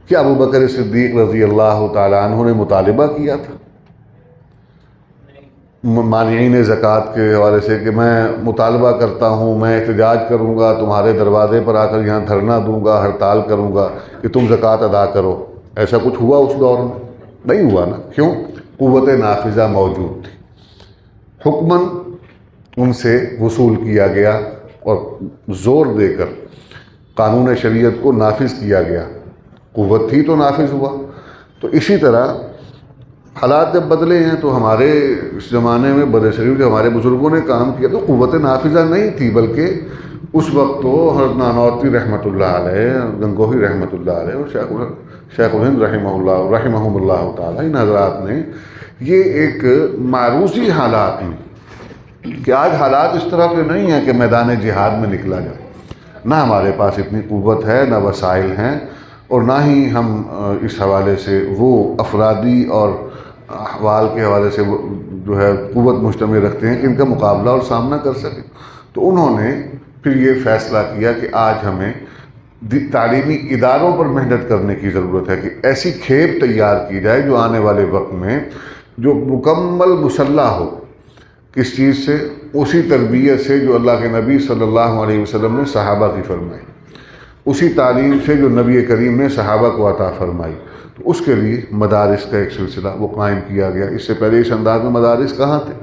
کیا ابو بکر صدیق رضی اللہ تعالیٰ عنہ نے مطالبہ کیا تھا مانعین زکوٰۃ کے حوالے سے کہ میں مطالبہ کرتا ہوں، میں احتجاج کروں گا، تمہارے دروازے پر آ کر یہاں دھرنا دوں گا، ہڑتال کروں گا کہ تم زکوٰۃ ادا کرو؟ ایسا کچھ ہوا اس دور میں؟ نہیں ہوا نا۔ کیوں؟ قوت نافذہ موجود تھی، حکماً ان سے وصول کیا گیا اور زور دے کر قانون شریعت کو نافذ کیا گیا، قوت تھی تو نافذ ہوا۔ تو اسی طرح حالات جب بدلے ہیں تو ہمارے اس زمانے میں برصغیر جو ہمارے بزرگوں نے کام کیا تو قوت نافذہ نہیں تھی، بلکہ اس وقت تو حضرت نانوتوی رحمۃ اللہ علیہ، گنگوہی رحمۃ اللہ علیہ اور شیخ الہند رحمہم اللہ تعالیٰ، ان حضرات نے یہ ایک معروضی حالات میں کہ آج حالات اس طرح کے نہیں ہیں کہ میدان جہاد میں نکلا جائے، نہ ہمارے پاس اتنی قوت ہے، نہ وسائل ہیں، اور نہ ہی ہم اس حوالے سے وہ افرادی اور احوال کے حوالے سے جو ہے قوت مجتمع رکھتے ہیں کہ ان کا مقابلہ اور سامنا کر سکیں۔ تو انہوں نے پھر یہ فیصلہ کیا کہ آج ہمیں تعلیمی اداروں پر محنت کرنے کی ضرورت ہے کہ ایسی کھیپ تیار کی جائے جو آنے والے وقت میں جو مکمل مسلح ہو، کس چیز سے؟ اسی تربیت سے جو اللہ کے نبی صلی اللہ علیہ وسلم نے صحابہ کی فرمائی، اسی تعلیم سے جو نبی کریم نے صحابہ کو عطا فرمائی۔ تو اس کے لیے مدارس کا ایک سلسلہ وہ قائم کیا گیا۔ اس سے پہلے اس انداز میں مدارس کہاں تھے؟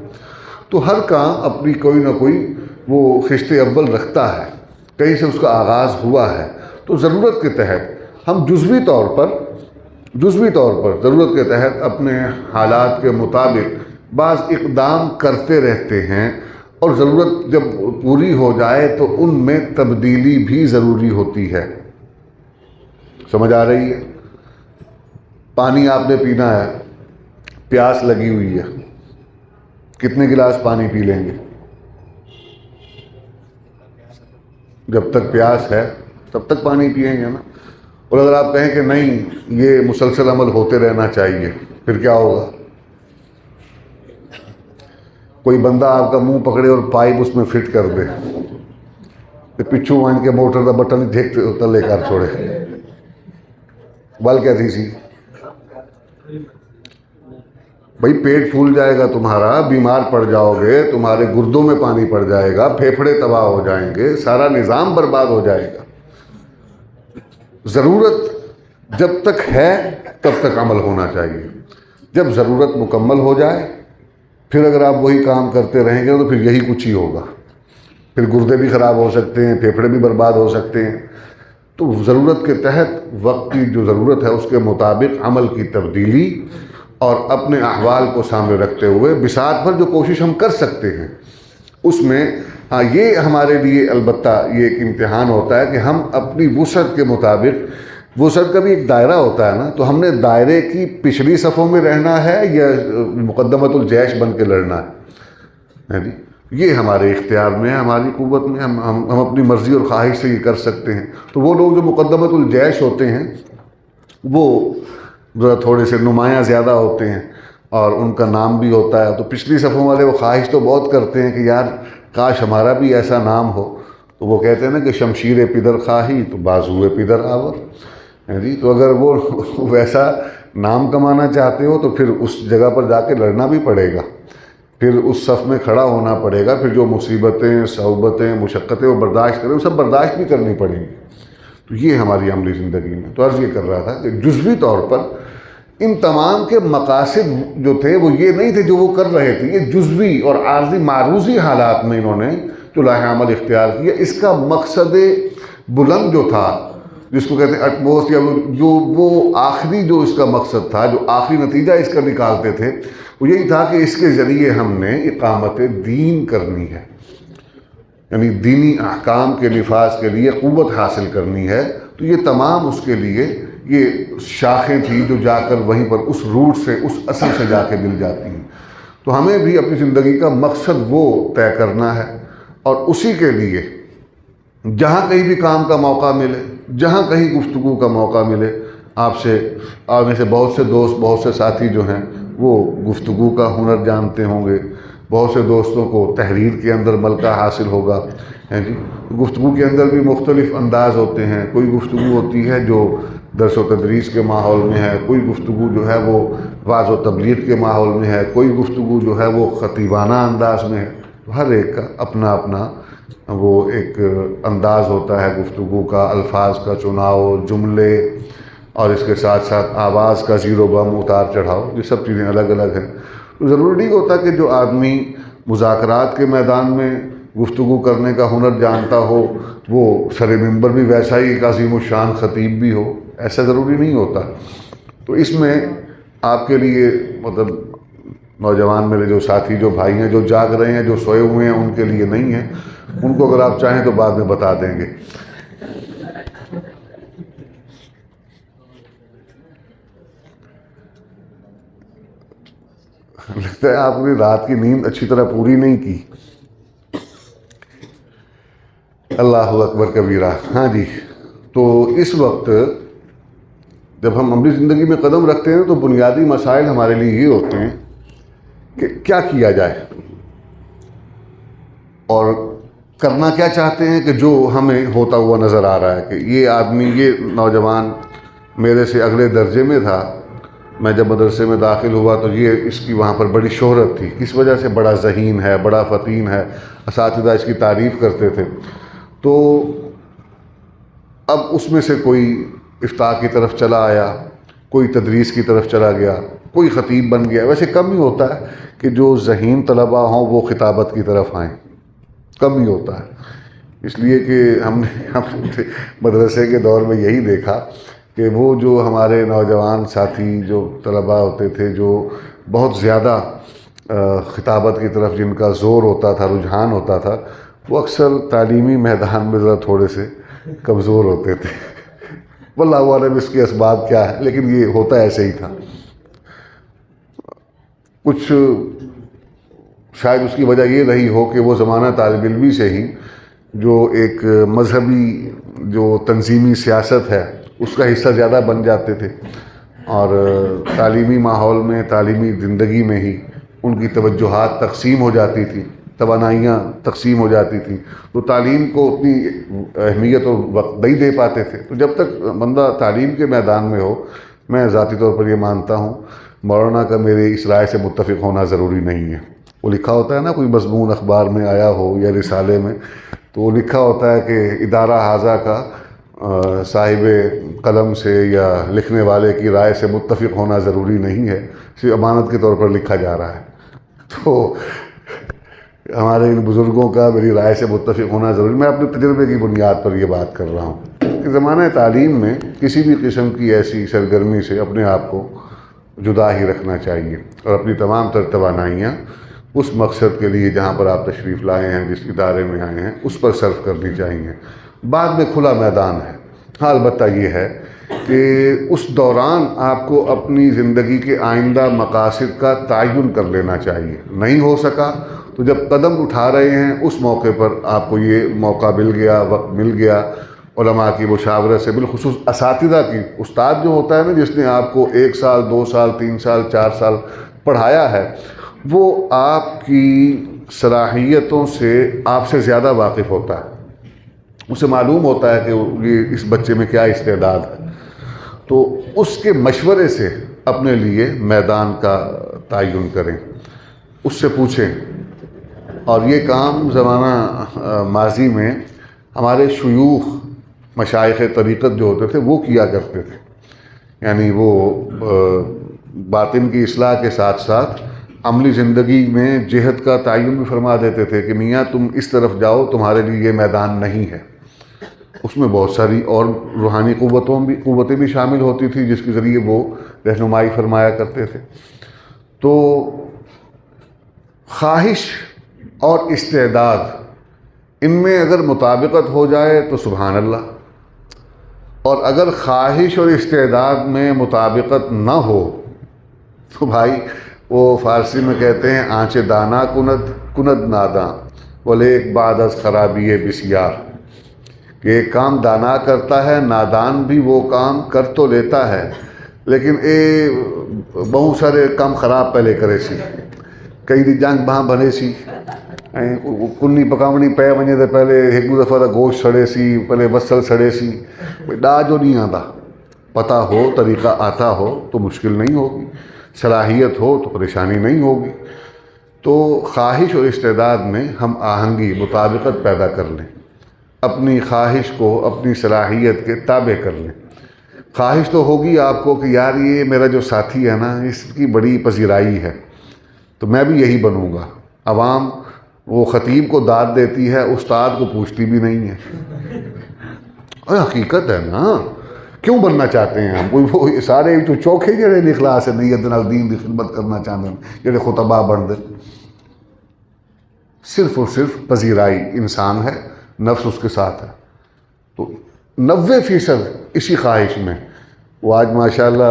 تو ہر کام اپنی کوئی نہ کوئی وہ خشت اول رکھتا ہے، کہیں سے اس کا آغاز ہوا ہے۔ تو ضرورت کے تحت ہم جزوی طور پر ضرورت کے تحت اپنے حالات کے مطابق بعض اقدام کرتے رہتے ہیں، اور ضرورت جب پوری ہو جائے تو ان میں تبدیلی بھی ضروری ہوتی ہے۔ سمجھ آ رہی ہے؟ پانی آپ نے پینا ہے، پیاس لگی ہوئی ہے، کتنے گلاس پانی پی لیں گے؟ جب تک پیاس ہے تب تک پانی پئیں گے نا۔ اور اگر آپ کہیں کہ نہیں یہ مسلسل عمل ہوتے رہنا چاہیے، پھر کیا ہوگا؟ کوئی بندہ آپ کا منہ پکڑے اور پائپ اس میں فٹ کر دے کہ پچھو وائن کے موٹر کا بٹن دیکھتے تلے کر چھوڑے، بل کیا تھی سی بھائی، پیٹ پھول جائے گا تمہارا، بیمار پڑ جاؤ گے، تمہارے گردوں میں پانی پڑ جائے گا، پھیپھڑے تباہ ہو جائیں گے، سارا نظام برباد ہو جائے گا۔ ضرورت جب تک ہے تب تک عمل ہونا چاہیے، جب ضرورت مکمل ہو جائے پھر اگر آپ وہی کام کرتے رہیں گے تو پھر یہی کچھ ہی ہوگا، پھر گردے بھی خراب ہو سکتے ہیں، پھیپھڑے بھی برباد ہو سکتے ہیں۔ تو ضرورت کے تحت وقت کی جو ضرورت ہے اس کے مطابق عمل کی تبدیلی اور اپنے احوال کو سامنے رکھتے ہوئے بساط پر جو کوشش ہم کر سکتے ہیں اس میں یہ ہمارے لیے البتہ یہ ایک امتحان ہوتا ہے کہ ہم اپنی وسعت کے مطابق، وسعت کا بھی ایک دائرہ ہوتا ہے نا، تو ہم نے دائرے کی پچھلی صفوں میں رہنا ہے یا مقدمۃ الجیش بن کے لڑنا ہے جی؟ یہ ہمارے اختیار میں ہے، ہماری قوت میں، ہم اپنی مرضی اور خواہش سے یہ کر سکتے ہیں۔ تو وہ لوگ جو مقدمۃ الجیش ہوتے ہیں وہ ذرا تھوڑے سے نمایاں زیادہ ہوتے ہیں اور ان کا نام بھی ہوتا ہے، تو پچھلی صفوں والے وہ خواہش تو بہت کرتے ہیں کہ یار کاش ہمارا بھی ایسا نام ہو۔ تو وہ کہتے ہیں نا کہ شمشیر پدر خواہی تو بازوئے پدر آور جی۔ تو اگر وہ ویسا نام کمانا چاہتے ہو تو پھر اس جگہ پر جا کے لڑنا بھی پڑے گا، پھر اس صف میں کھڑا ہونا پڑے گا، پھر جو مصیبتیں، صعوبتیں، مشقتیں وہ برداشت کریں، وہ سب برداشت بھی کرنی پڑیں گی۔ تو یہ ہماری عملی زندگی میں، تو عرض یہ کر رہا تھا کہ جزوی طور پر ان تمام کے مقاصد جو تھے وہ یہ نہیں تھے جو وہ کر رہے تھے، یہ جزوی اور عارضی معروضی حالات میں انہوں نے جو لاہ عمل اختیار کیا، اس کا مقصد بلند جو تھا، جس کو کہتے ہیں اٹموسٹ، یا جو وہ آخری جو اس کا مقصد تھا، جو آخری نتیجہ اس کا نکالتے تھے، وہ یہی تھا کہ اس کے ذریعے ہم نے اقامت دین کرنی ہے، یعنی دینی احکام کے نفاذ کے لیے قوت حاصل کرنی ہے۔ تو یہ تمام اس کے لیے یہ شاخیں تھیں جو جا کر وہیں پر اس روٹ سے، اس اصل سے جا کے مل جاتی ہیں۔ تو ہمیں بھی اپنی زندگی کا مقصد وہ طے کرنا ہے، اور اسی کے لیے جہاں کہیں بھی کام کا موقع ملے، جہاں کہیں گفتگو کا موقع ملے، آپ میں سے بہت سے دوست، بہت سے ساتھی جو ہیں وہ گفتگو کا ہنر جانتے ہوں گے، بہت سے دوستوں کو تحریر کے اندر ملکہ حاصل ہوگا، جی گفتگو کے اندر بھی مختلف انداز ہوتے ہیں، کوئی گفتگو ہوتی ہے جو درس و تدریس کے ماحول میں ہے، کوئی گفتگو جو ہے وہ وعظ و تبلیغ کے ماحول میں ہے، کوئی گفتگو جو ہے وہ خطیبانہ انداز میں ہے۔ ہر ایک کا اپنا اپنا وہ ایک انداز ہوتا ہے گفتگو کا، الفاظ کا چناؤ، جملے، اور اس کے ساتھ ساتھ آواز کا زیر و بم، اتار چڑھاؤ، یہ سب چیزیں الگ الگ ہیں۔ تو ضروری نہیں ہوتا کہ جو آدمی مذاکرات کے میدان میں گفتگو کرنے کا ہنر جانتا ہو وہ سر ممبر بھی ویسا ہی ایک عظیم الشان خطیب بھی ہو، ایسا ضروری نہیں ہوتا۔ تو اس میں آپ کے لیے مطلب نوجوان میرے جو ساتھی، جو بھائی ہیں، جو جاگ رہے ہیں، جو سوئے ہوئے ہیں، ان کے لیے نہیں ہے، ان کو اگر آپ چاہیں تو بعد میں بتا دیں گے۔ لگتا ہے آپ نے رات کی نیند اچھی طرح پوری نہیں کی۔ اللہ اکبر کبیرہ۔ ہاں جی، تو اس وقت جب ہم عملی زندگی میں قدم رکھتے ہیں تو بنیادی مسائل ہمارے لیے یہ ہوتے ہیں کہ کیا کیا جائے، اور کرنا کیا چاہتے ہیں کہ جو ہمیں ہوتا ہوا نظر آ رہا ہے کہ یہ آدمی، یہ نوجوان میرے سے اگلے درجے میں تھا، میں جب مدرسے میں داخل ہوا تو یہ اس کی وہاں پر بڑی شہرت تھی، کس وجہ سے؟ بڑا ذہین ہے، بڑا فطین ہے، اساتذہ اس کی تعریف کرتے تھے۔ تو اب اس میں سے کوئی افتاء کی طرف چلا آیا، کوئی تدریس کی طرف چلا گیا، کوئی خطیب بن گیا۔ ویسے کم ہی ہوتا ہے کہ جو ذہین طلباء ہوں وہ خطابت کی طرف آئیں، کم ہی ہوتا ہے، اس لیے کہ ہم نے مدرسے کے دور میں یہی دیکھا کہ وہ جو ہمارے نوجوان ساتھی جو طلباء ہوتے تھے جو بہت زیادہ خطابت کی طرف جن کا زور ہوتا تھا، رجحان ہوتا تھا، وہ اکثر تعلیمی میدان میں ذرا تھوڑے سے کمزور ہوتے تھے۔ واللہ عالم اس کے اسباب کیا ہے، لیکن یہ ہوتا ایسے ہی تھا۔ کچھ شاید اس کی وجہ یہ رہی ہو کہ وہ زمانہ طالب علمی سے ہی جو ایک مذہبی جو تنظیمی سیاست ہے اس کا حصہ زیادہ بن جاتے تھے، اور تعلیمی ماحول میں، تعلیمی زندگی میں ہی ان کی توجہات تقسیم ہو جاتی تھی، توانائیاں تقسیم ہو جاتی تھیں، تو تعلیم کو اتنی اہمیت اور وقت نہیں دے پاتے تھے۔ تو جب تک بندہ تعلیم کے میدان میں ہو، میں ذاتی طور پر یہ مانتا ہوں مولانا کا میرے اس رائے سے متفق ہونا ضروری نہیں ہے۔ وہ لکھا ہوتا ہے نا، کوئی مضمون اخبار میں آیا ہو یا رسالے میں، تو وہ لکھا ہوتا ہے کہ ادارہ حاضہ کا صاحب قلم سے یا لکھنے والے کی رائے سے متفق ہونا ضروری نہیں ہے، صرف امانت کے طور پر لکھا جا رہا ہے۔ تو ہمارے ان بزرگوں کا میری رائے سے متفق ہونا ضروری، میں اپنے تجربے کی بنیاد پر یہ بات کر رہا ہوں کہ زمانہ تعلیم میں کسی بھی قسم کی ایسی سرگرمی سے اپنے آپ کو جدا ہی رکھنا چاہیے، اور اپنی تمام تر توانائیاں اس مقصد کے لیے جہاں پر آپ تشریف لائے ہیں، جس ادارے میں آئے ہیں، اس پر صرف کرنی چاہیے۔ بعد میں کھلا میدان ہے۔ ہاں البتہ یہ ہے کہ اس دوران آپ کو اپنی زندگی کے آئندہ مقاصد کا تعین کر لینا چاہیے۔ نہیں ہو سکا تو جب قدم اٹھا رہے ہیں اس موقع پر آپ کو یہ موقع مل گیا، وقت مل گیا، علماء کی مشاورت سے، بالخصوص اساتذہ کی، استاد جو ہوتا ہے نا جس نے آپ کو 1 سال 2 سال 3 سال 4 سال پڑھایا ہے، وہ آپ کی صلاحیتوں سے آپ سے زیادہ واقف ہوتا ہے، اسے معلوم ہوتا ہے کہ یہ اس بچے میں کیا استعداد ہے، تو اس کے مشورے سے اپنے لیے میدان کا تعین کریں۔ اس سے پوچھیں. اور یہ کام زمانہ ماضی میں ہمارے شیوخ مشائخ طریقت جو ہوتے تھے وہ کیا کرتے تھے. یعنی وہ باطن کی اصلاح کے ساتھ ساتھ عملی زندگی میں جہت کا تعین بھی فرما دیتے تھے کہ میاں تم اس طرف جاؤ، تمہارے لیے یہ میدان نہیں ہے. اس میں بہت ساری اور روحانی قوتیں بھی شامل ہوتی تھی جس کے ذریعے وہ رہنمائی فرمایا کرتے تھے. تو خواہش اور استعداد ان میں اگر مطابقت ہو جائے تو سبحان اللہ، اور اگر خواہش اور استعداد میں مطابقت نہ ہو تو بھائی وہ فارسی میں کہتے ہیں آنچ دانا کند ناداں ولیک بعد از خرابی بسیار، کہ ایک کام دانا کرتا ہے، نادان بھی وہ کام کر تو لیتا ہے لیکن بہت سارے کام خراب پہلے کرے سی. کئی دی جنگ بہاں بنے سی کنی پکاونی پے ونے تو پہلے ایک دو دفعہ گوشت سڑے سی، پہلے وصل سڑے سی. ڈا جو نہیں آتا، پتہ ہو، طریقہ آتا ہو تو مشکل نہیں ہوگی، صلاحیت ہو تو پریشانی نہیں ہوگی. تو خواہش اور استعداد میں ہم آہنگی، مطابقت پیدا کر لیں، اپنی خواہش کو اپنی صلاحیت کے تابع کر لیں. خواہش تو ہوگی آپ کو کہ یار یہ میرا جو ساتھی ہے نا اس کی بڑی پذیرائی ہے تو میں بھی یہی بنوں گا. عوام وہ خطیب کو داد دیتی ہے، استاد کو پوچھتی بھی نہیں ہے. حقیقت ہے نا، کیوں بننا چاہتے ہیں ہم؟ وہ سارے جو چوکھے جڑے اخلاص ہے نیت نال دین کی خدمت کرنا چاہتے ہیں، جڑے خطبہ بن دے. صرف اور صرف پذیرائی انسان ہے، نفس اس کے ساتھ ہے. تو 90% اسی خواہش میں. وہ آج ماشاءاللہ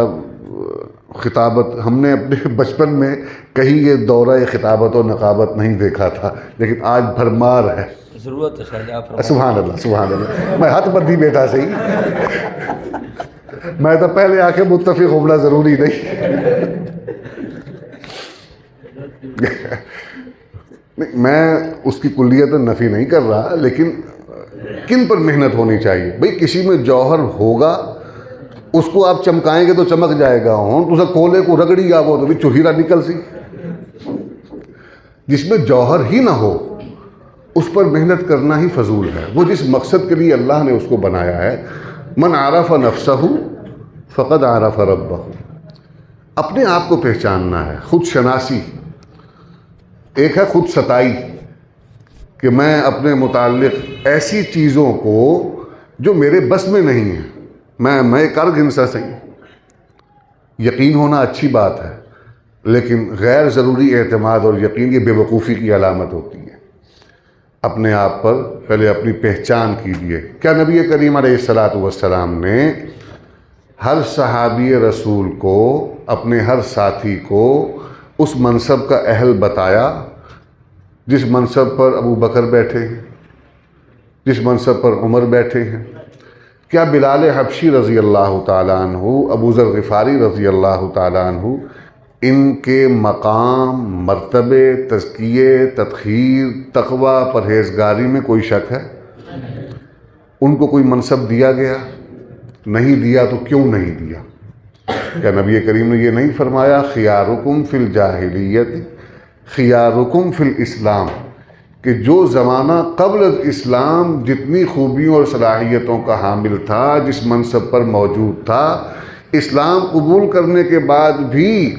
خطابت ہم نے اپنے بچپن میں کہیں یہ دورہ خطابت و نقابت نہیں دیکھا تھا، لیکن آج بھرمار ہے. ضرورت ہے شاید آپ. سبحان اللہ سبحان اللہ. میں ہاتھ بدھی بیٹھا صحیح، میں تو پہلے آ کے متفق ہونا ضروری نہیں. میں اس کی کلیت نفی نہیں کر رہا، لیکن کن پر محنت ہونی چاہیے. بھئی کسی میں جوہر ہوگا، اس کو آپ چمکائیں گے تو چمک جائے گا. ہوں تو اسے کھولے کو رگڑی آ وہ تو بھی چوہیرا نکل سی. جس میں جوہر ہی نہ ہو اس پر محنت کرنا ہی فضول ہے. وہ جس مقصد کے لیے اللہ نے اس کو بنایا ہے، من عرف نفسہ فقد عرف ربہ. اپنے آپ کو پہچاننا ہے، خود شناسی. ایک ہے خود ستائی کہ میں اپنے متعلق ایسی چیزوں کو جو میرے بس میں نہیں ہیں میں کر گنسا صحیح. یقین ہونا اچھی بات ہے، لیکن غیر ضروری اعتماد اور یقین یہ بے وقوفی کی علامت ہوتی ہے. اپنے آپ پر پہلے اپنی پہچان کیجیے. کیا نبی کریم علیہ الصلاۃ والسلام نے ہر صحابی رسول کو، اپنے ہر ساتھی کو اس منصب کا اہل بتایا جس منصب پر ابو بکر بیٹھے ہیں، جس منصب پر عمر بیٹھے ہیں؟ کیا بلال حبشی رضی اللہ تعالیٰ عنہ، ابو ذر غفاری رضی اللہ تعالیٰ عنہ، ان کے مقام، مرتبے، تزکیے، تطہیر، تقوی، پرہیزگاری میں کوئی شک ہے؟ ان کو کوئی منصب دیا گیا؟ نہیں دیا تو کیوں نہیں دیا؟ کیا نبی کریم نے یہ نہیں فرمایا خیارکم فی الجاہلیت خیارکم فی الاسلام، کہ جو زمانہ قبل از اسلام جتنی خوبیوں اور صلاحیتوں کا حامل تھا، جس منصب پر موجود تھا، اسلام قبول کرنے کے بعد بھی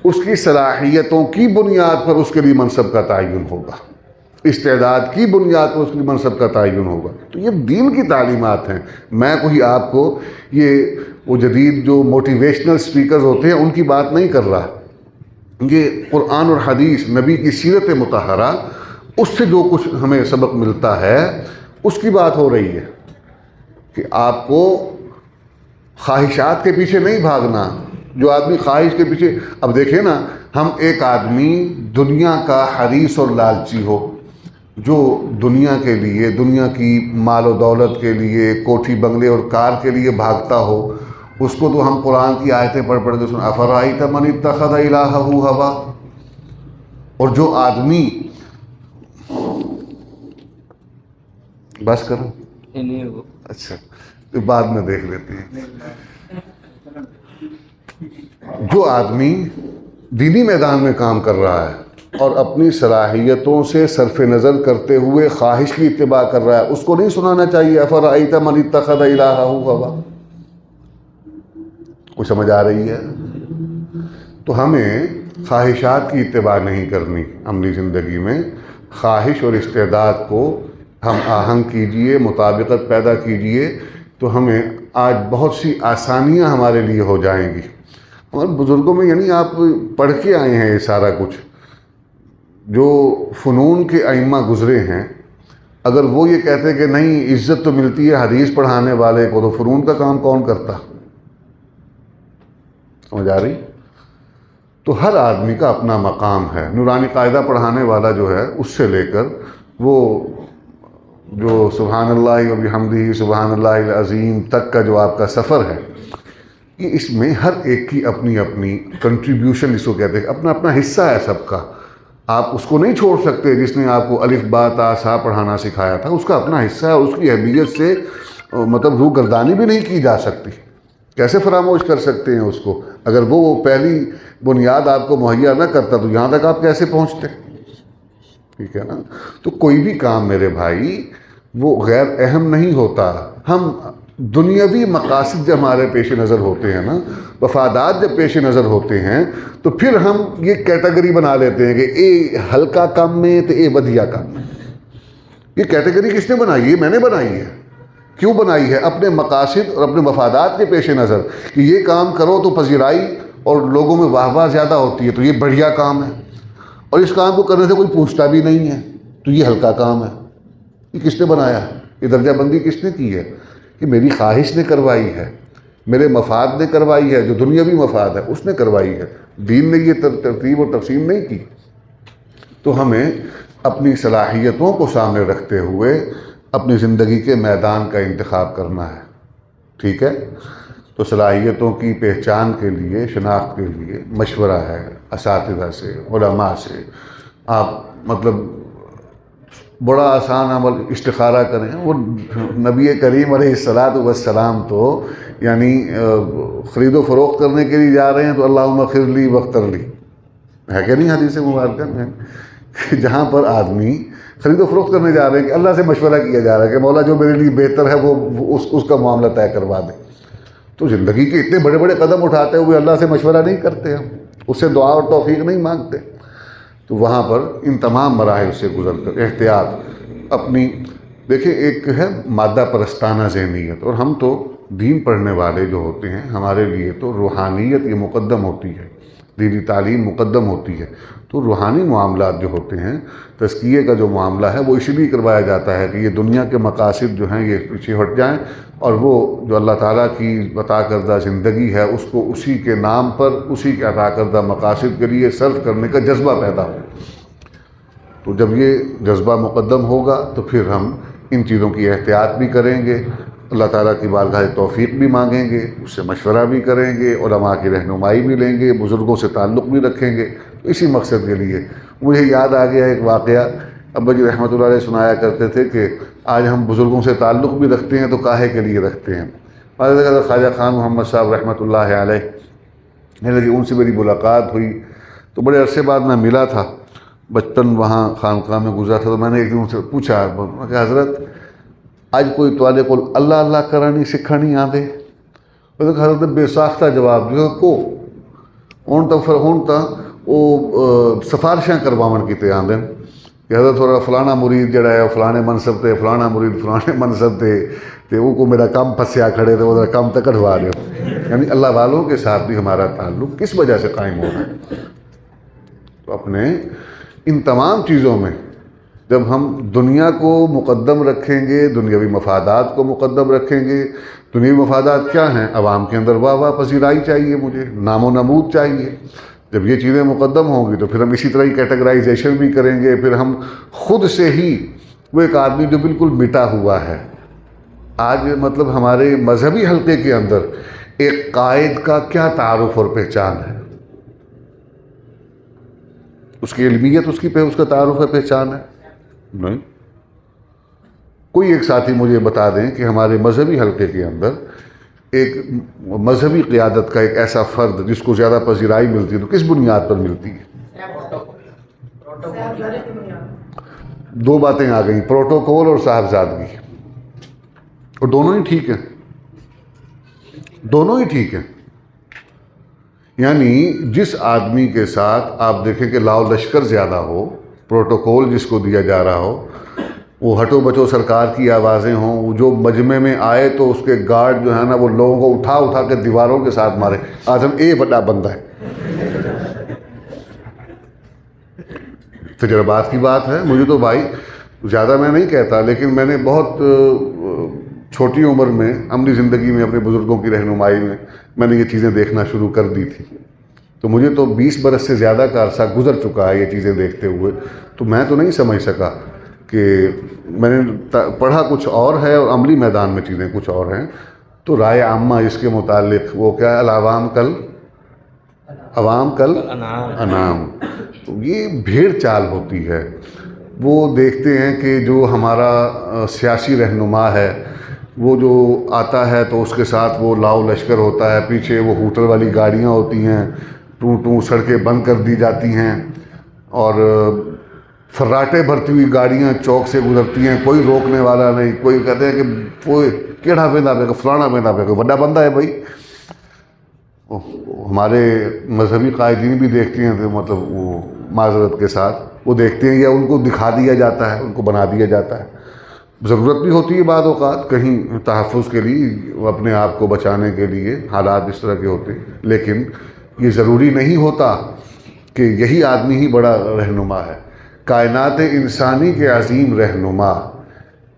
اس کی صلاحیتوں کی بنیاد پر اس کے لیے منصب کا تعین ہوگا، استعداد کی بنیاد پر اس کے لیے منصب کا تعین ہوگا. تو یہ دین کی تعلیمات ہیں. میں کوئی آپ کو یہ وہ جدید جو موٹیویشنل سپیکرز ہوتے ہیں ان کی بات نہیں کر رہا. یہ قرآن اور حدیث، نبی کی سیرت مطہرہ، اس سے جو کچھ ہمیں سبق ملتا ہے اس کی بات ہو رہی ہے کہ آپ کو خواہشات کے پیچھے نہیں بھاگنا. جو آدمی خواہش کے پیچھے، اب دیکھیں نا، ہم ایک آدمی دنیا کا حریص اور لالچی ہو، جو دنیا کے لیے، دنیا کی مال و دولت کے لیے، کوٹھی بنگلے اور کار کے لیے بھاگتا ہو، اس کو تو ہم قرآن کی آیتیں پڑھ کے سن افرأیت من اتخذ الہہ ہوا. اور جو آدمی، بس کروں اچھا بعد میں دیکھ لیتے ہیں. جو آدمی دینی میدان میں کام کر رہا ہے اور اپنی صلاحیتوں سے صرف نظر کرتے ہوئے خواہش کی اتباع کر رہا ہے، اس کو نہیں سنانا چاہیے افرأیت من اتخذ الہہ ہوا؟ کوئی سمجھ آ رہی ہے؟ تو ہمیں خواہشات کی اتباع نہیں کرنی عملی زندگی میں. خواہش اور استعداد کو ہم آہنگ کیجئے، مطابقت پیدا کیجئے، تو ہمیں آج بہت سی آسانیاں ہمارے لیے ہو جائیں گی. ہمارے بزرگوں میں یعنی آپ پڑھ کے آئے ہیں یہ سارا کچھ، جو فنون کے ائمہ گزرے ہیں، اگر وہ یہ کہتے کہ نہیں عزت تو ملتی ہے حدیث پڑھانے والے کو، تو فنون کا کام کون کرتا؟ سمجھ آ رہی؟ تو ہر آدمی کا اپنا مقام ہے. نورانی قاعدہ پڑھانے والا جو ہے، اس سے لے کر وہ جو سبحان اللہ و بحمدہ سبحان اللہ العظیم تک کا جو آپ کا سفر ہے، یہ اس میں ہر ایک کی اپنی اپنی کنٹریبیوشن اس کو کہتے ہیں، اپنا اپنا حصہ ہے سب کا. آپ اس کو نہیں چھوڑ سکتے جس نے آپ کو الف با تا سا پڑھانا سکھایا تھا، اس کا اپنا حصہ ہے، اور اس کی اہمیت سے مطلب روگردانی بھی نہیں کی جا سکتی. کیسے فراموش کر سکتے ہیں اس کو؟ اگر وہ پہلی بنیاد آپ کو مہیا نہ کرتا تو یہاں تک آپ کیسے پہنچتے؟ ٹھیک ہے نا؟ تو کوئی بھی کام میرے بھائی وہ غیر اہم نہیں ہوتا. ہم دنیاوی مقاصد جب ہمارے پیش نظر ہوتے ہیں نا، مفادات جب پیش نظر ہوتے ہیں، تو پھر ہم یہ کیٹیگری بنا لیتے ہیں کہ اے ہلکا کام میں تو اے ودیا کام میں. یہ کیٹیگری کس نے بنائی ہے؟ میں نے بنائی ہے. کیوں بنائی ہے؟ اپنے مقاصد اور اپنے مفادات کے پیش نظر کہ یہ کام کرو تو پذیرائی اور لوگوں میں واہ واہ زیادہ ہوتی ہے، تو یہ بڑھیا کام ہے، اور اس کام کو کرنے سے کوئی پوچھتا بھی نہیں ہے، تو یہ ہلکا کام ہے. یہ کس نے بنایا ہے؟ یہ درجہ بندی کس نے کی ہے؟ کہ میری خواہش نے کروائی ہے، میرے مفاد نے کروائی ہے، جو دنیاوی مفاد ہے اس نے کروائی ہے. دین نے یہ ترتیب اور تقسیم نہیں کی. تو ہمیں اپنی صلاحیتوں کو سامنے رکھتے ہوئے اپنی زندگی کے میدان کا انتخاب کرنا ہے. ٹھیک ہے؟ تو صلاحیتوں کی پہچان کے لیے، شناخت کے لیے مشورہ ہے اساتذہ سے، علماء سے. آپ مطلب بڑا آسان عمل استخارہ کریں. وہ نبی کریم علیہ الصلاۃ والسلام تو یعنی خرید و فروخت کرنے کے لیے جا رہے ہیں تو اللہم اغفر لی واختر لی، ہے کہ نہیں حدیث مبارکہ میں؟ جہاں پر آدمی خرید و فروخت کرنے جا رہے ہیں کہ اللہ سے مشورہ کیا جا رہا ہے کہ مولا جو میرے لیے بہتر ہے وہ اس کا معاملہ طے کروا دے. تو زندگی کے اتنے بڑے بڑے قدم اٹھاتے ہوئے اللہ سے مشورہ نہیں کرتے، ہم اس سے دعا اور توفیق نہیں مانگتے. تو وہاں پر ان تمام مراحل سے گزر کر احتیاط اپنی دیکھیں. ایک ہے مادہ پرستانہ ذہنیت، اور ہم تو دین پڑھنے والے جو ہوتے ہیں ہمارے لیے تو روحانیت یہ مقدم ہوتی ہے، دینی تعلیم مقدم ہوتی ہے. تو روحانی معاملات جو ہوتے ہیں، تزکیے کا جو معاملہ ہے، وہ اس لیے کروایا جاتا ہے کہ یہ دنیا کے مقاصد جو ہیں یہ پیچھے ہٹ جائیں، اور وہ جو اللہ تعالیٰ کی عطا کردہ زندگی ہے اس کو اسی کے نام پر، اسی کے عطا کردہ مقاصد کے لیے صرف کرنے کا جذبہ پیدا ہو. تو جب یہ جذبہ مقدم ہوگا تو پھر ہم ان چیزوں کی احتیاط بھی کریں گے، اللہ تعالیٰ کی بارگاہ توفیق بھی مانگیں گے، اس سے مشورہ بھی کریں گے، علماء کی رہنمائی بھی لیں گے، بزرگوں سے تعلق بھی رکھیں گے. اسی مقصد کے لیے مجھے یاد آ گیا ایک واقعہ، ابا جی رحمۃ اللہ علیہ سنایا کرتے تھے کہ آج ہم بزرگوں سے تعلق بھی رکھتے ہیں تو کاہے کے لیے رکھتے ہیں. خواجہ خان محمد صاحب رحمۃ اللہ علیہ، ان سے میری ملاقات ہوئی تو بڑے عرصے بعد میں ملا تھا. بچپن وہاں خانقاہ میں گزرا تھا، تو میں نے ایک دن ان سے پوچھا کہ حضرت اج کوئی توالے کو اللہ اللہ کرانی سکھانی آدھے؟ حضرت بے ساختہ جواب جو کو ہوں تو وہ سفارشاں کرواون کیتے آندے کہ حضرت تھوڑا فلانا مرید جڑا ہے فلانے منصب تے، فلانا مرید فلانے منصب تے وہ کو میرا کام پھنسیا کھڑے تو وہ کام تک کٹوا دو. یعنی اللہ والوں کے ساتھ بھی ہمارا تعلق کس وجہ سے قائم ہو رہا ہے؟ تو اپنے ان تمام چیزوں میں جب ہم دنیا کو مقدم رکھیں گے، دنیاوی مفادات کو مقدم رکھیں گے. دنیاوی مفادات کیا ہیں؟ عوام کے اندر واہ واہ پذیرائی چاہیے، مجھے نام و نمود چاہیے. جب یہ چیزیں مقدم ہوں گی تو پھر ہم اسی طرح کی کیٹیگرائزیشن بھی کریں گے. پھر ہم خود سے ہی وہ ایک آدمی جو بالکل مٹا ہوا ہے، آج مطلب ہمارے مذہبی حلقے کے اندر ایک قائد کا کیا تعارف اور پہچان ہے؟ اس کی علمیت، اس کا تعارف ہے، پہچان ہے؟ نہیں. کوئی ایک ساتھی مجھے بتا دیں کہ ہمارے مذہبی حلقے کے اندر ایک مذہبی قیادت کا ایک ایسا فرد جس کو زیادہ پذیرائی ملتی ہے تو کس بنیاد پر ملتی ہے؟ دو باتیں آ گئیں، پروٹوکول اور صاحبزادگی، اور دونوں ہی ٹھیک ہیں، دونوں ہی ٹھیک ہیں۔ یعنی جس آدمی کے ساتھ آپ دیکھیں کہ لاؤ لشکر زیادہ ہو، پروٹوکول جس کو دیا جا رہا ہو، وہ ہٹو بچو سرکار کی آوازیں ہوں، وہ جو مجمع میں آئے تو اس کے گارڈ جو ہے نا وہ لوگوں کو اٹھا اٹھا کے دیواروں کے ساتھ مارے، اعظم اے بڑا بندہ ہے۔ تجربات کی بات ہے، مجھے تو بھائی زیادہ میں نہیں کہتا، لیکن میں نے بہت چھوٹی عمر میں عملی زندگی میں اپنے بزرگوں کی رہنمائی میں نے یہ چیزیں دیکھنا شروع کر دی تھی، تو مجھے تو 20 برس سے زیادہ کا عرصہ گزر چکا ہے یہ چیزیں دیکھتے ہوئے، تو میں تو نہیں سمجھ سکا کہ میں نے پڑھا کچھ اور ہے اور عملی میدان میں چیزیں کچھ اور ہیں۔ تو رائے عامہ اس کے متعلق وہ کیا ہے، العوام کل عوام کل انعام، یہ بھیڑ چال ہوتی ہے۔ وہ دیکھتے ہیں کہ جو ہمارا سیاسی رہنما ہے وہ جو آتا ہے تو اس کے ساتھ وہ لاؤ لشکر ہوتا ہے، پیچھے وہ ہوٹل والی گاڑیاں ہوتی ہیں، ٹوں ٹوں سڑکیں بند کر دی جاتی ہیں، اور فراٹے بھرتی ہوئی گاڑیاں چوک سے گزرتی ہیں، کوئی روکنے والا نہیں، کوئی کہتے ہیں کہ وہ کیڑا ویندا پہ فلانا ویندا پہ، کوئی بڑا بندہ ہے بھائی۔ ہمارے مذہبی قائدین بھی دیکھتے ہیں تو مطلب وہ معذرت کے ساتھ وہ دیکھتے ہیں، یا ان کو دکھا دیا جاتا ہے، ان کو بنا دیا جاتا ہے۔ ضرورت بھی ہوتی ہے بعض اوقات کہیں تحفظ کے لیے، اپنے آپ کو بچانے کے لیے، حالات اس طرح کے ہوتے ہیں، لیکن یہ ضروری نہیں ہوتا کہ یہی آدمی ہی بڑا رہنما ہے۔ کائنات انسانی کے عظیم رہنما،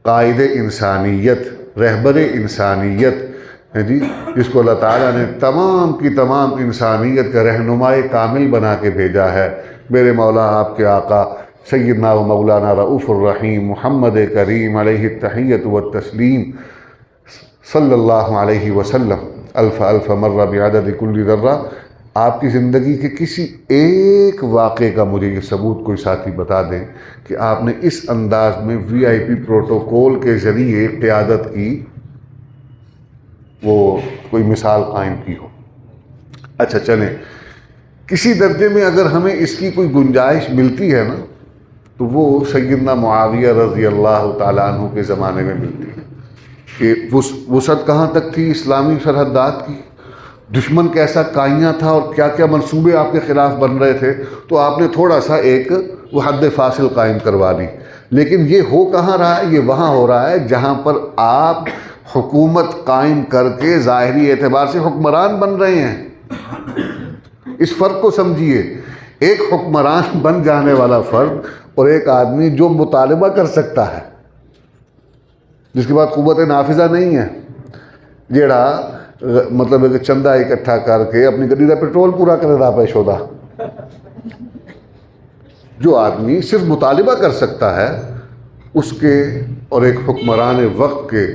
قائد انسانیت، رہبر انسانیت ہے جی، جس کو اللہ تعالیٰ نے تمام کی تمام انسانیت کا رہنمائے کامل بنا کے بھیجا ہے، میرے مولا آپ کے آقا سیدنا و مولانا رؤوف الرحیم محمد کریم علیہ التحیۃ والتسلیم صلی اللہ علیہ وسلم، الف الف مرہ بعدد کل ذرہ۔ آپ کی زندگی کے کسی ایک واقعے کا مجھے یہ ثبوت کوئی ساتھی بتا دیں کہ آپ نے اس انداز میں وی آئی پی پروٹوکول کے ذریعے قیادت کی، وہ کوئی مثال قائم کی ہو۔ اچھا چلیں، کسی درجے میں اگر ہمیں اس کی کوئی گنجائش ملتی ہے نا تو وہ سیدنا معاویہ رضی اللہ تعالیٰ عنہ کے زمانے میں ملتی ہے، کہ وسعت کہاں تک تھی اسلامی سرحدات کی، دشمن کیسا کائیاں تھا اور کیا کیا منصوبے آپ کے خلاف بن رہے تھے، تو آپ نے تھوڑا سا ایک وہ حد فاصل قائم کروا دی۔ لیکن یہ ہو کہاں رہا ہے؟ یہ وہاں ہو رہا ہے جہاں پر آپ حکومت قائم کر کے ظاہری اعتبار سے حکمران بن رہے ہیں۔ اس فرق کو سمجھیے، ایک حکمران بن جانے والا فرد اور ایک آدمی جو مطالبہ کر سکتا ہے، جس کے بعد قوت نافذہ نہیں ہے، جیڑا مطلب ہے کہ چندہ اکٹھا کر کے اپنی گڈی کا پیٹرول پورا کرے دا پیش ہودا، جو آدمی صرف مطالبہ کر سکتا ہے، اس کے اور ایک حکمران وقت کے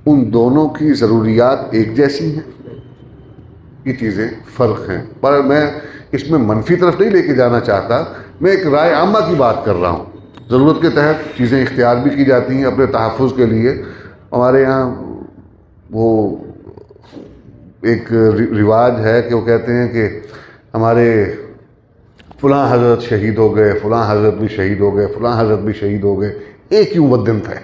ان دونوں کی ضروریات ایک جیسی ہیں، یہ چیزیں فرق ہیں۔ پر میں اس میں منفی طرف نہیں لے کے جانا چاہتا، میں ایک رائے عامہ کی بات کر رہا ہوں۔ ضرورت کے تحت چیزیں اختیار بھی کی جاتی ہیں اپنے تحفظ کے لیے۔ ہمارے یہاں وہ ایک رواج ہے کہ وہ کہتے ہیں کہ ہمارے فلاں حضرت شہید ہو گئے، فلاں حضرت بھی شہید ہو گئے، فلاں حضرت بھی شہید ہو گئے، ایک ہی ودن تھے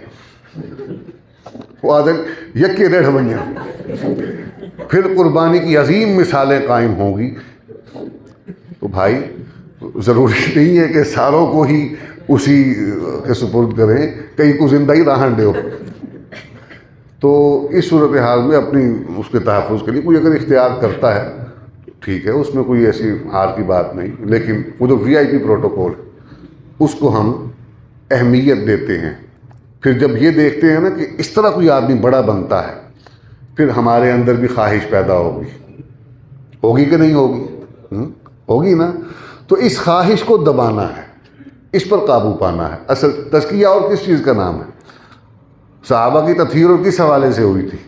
وہ آدھے یکے ڈیڑھ بنیا، پھر قربانی کی عظیم مثالیں قائم ہوں گی۔ تو بھائی ضروری نہیں ہے کہ ساروں کو ہی اسی کے سپرد کریں، کئی کو زندہ ہی راہن دے ہو۔ تو اس صورتحال میں اپنی اس کے تحفظ کے لیے کوئی اگر اختیار کرتا ہے ٹھیک ہے، اس میں کوئی ایسی ہار کی بات نہیں، لیکن وہ جو وی آئی پی پروٹوکول ہے اس کو ہم اہمیت دیتے ہیں۔ پھر جب یہ دیکھتے ہیں نا کہ اس طرح کوئی آدمی بڑا بنتا ہے، پھر ہمارے اندر بھی خواہش پیدا ہوگی کہ نہیں ہوگی؟ ہوگی نا۔ تو اس خواہش کو دبانا ہے، اس پر قابو پانا ہے۔ اصل تزکیہ اور کس چیز کا نام ہے؟ صحابہ کی تطہیر اور کس حوالے سے ہوئی تھی؟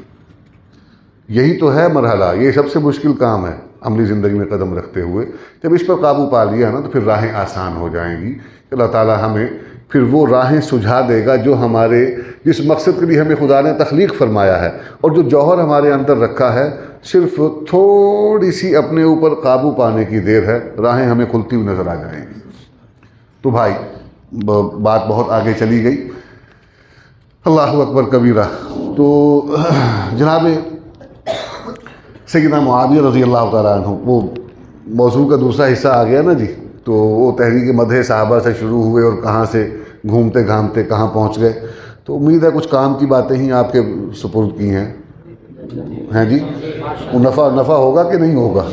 یہی تو ہے مرحلہ، یہ سب سے مشکل کام ہے عملی زندگی میں قدم رکھتے ہوئے۔ جب اس پر قابو پا لیا نا تو پھر راہیں آسان ہو جائیں گی۔ اللہ تعالیٰ ہمیں پھر وہ راہیں سجھا دے گا جو ہمارے جس مقصد کے لیے ہمیں خدا نے تخلیق فرمایا ہے، اور جو جوہر ہمارے اندر رکھا ہے، صرف تھوڑی سی اپنے اوپر قابو پانے کی دیر ہے، راہیں ہمیں کھلتی ہوئی نظر آ جائیں گی۔ تو بھائی بات بہت آگے چلی گئی، اللہ اکبر کبیرہ۔ تو جناب سیدنا معاویہ رضی اللہ تعالیٰ عنہ، وہ موضوع کا دوسرا حصہ آ گیا نا جی، تو وہ تحریک مدح صحابہ سے شروع ہوئے اور کہاں سے گھومتے گھامتے کہاں پہنچ گئے۔ تو امید ہے کچھ کام کی باتیں ہی آپ کے سپرد کی ہیں جی، وہ نفع ہوگا کہ نہیں ہوگا؟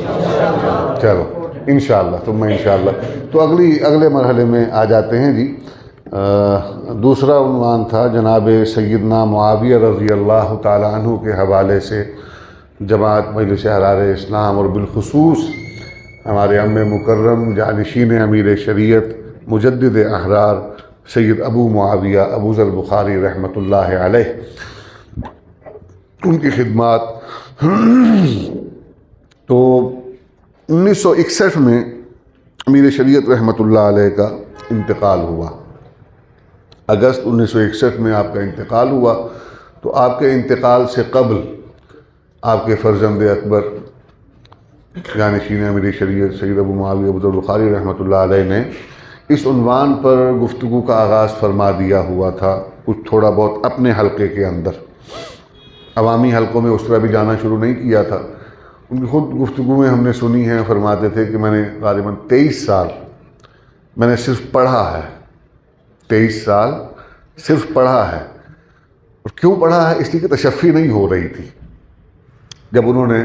چلو انشاءاللہ، ثم انشاءاللہ۔ تو اگلے مرحلے میں آ جاتے ہیں جی۔ دوسرا عنوان تھا جناب سیدنا معاویہ رضی اللہ تعالیٰ عنہ کے حوالے سے جماعت مجلس احرار اسلام اور بالخصوص ہمارے ام مکرم جانشین امیر شریعت مجدد احرار سید ابو معاویہ ابو ذر بخاری رحمۃ اللہ علیہ، ان کی خدمات۔ تو 1961 میں امیر شریعت رحمۃ اللہ علیہ کا انتقال ہوا، اگست 1961 میں آپ کا انتقال ہوا۔ تو آپ کے انتقال سے قبل آپ کے فرزند اکبر جانشین امیر شریعت سید ابو معاویہ ابو ذر بخاری رحمۃ اللہ علیہ نے اس عنوان پر گفتگو کا آغاز فرما دیا ہوا تھا، کچھ تھوڑا بہت اپنے حلقے کے اندر، عوامی حلقوں میں اس طرح بھی جانا شروع نہیں کیا تھا۔ ان کی خود گفتگو میں ہم نے سنی ہے، فرماتے تھے کہ میں نے غالباً 23 سال میں نے صرف پڑھا ہے، 23 سال صرف پڑھا ہے۔ اور کیوں پڑھا ہے؟ اس لیے کہ تشفی نہیں ہو رہی تھی۔ جب انہوں نے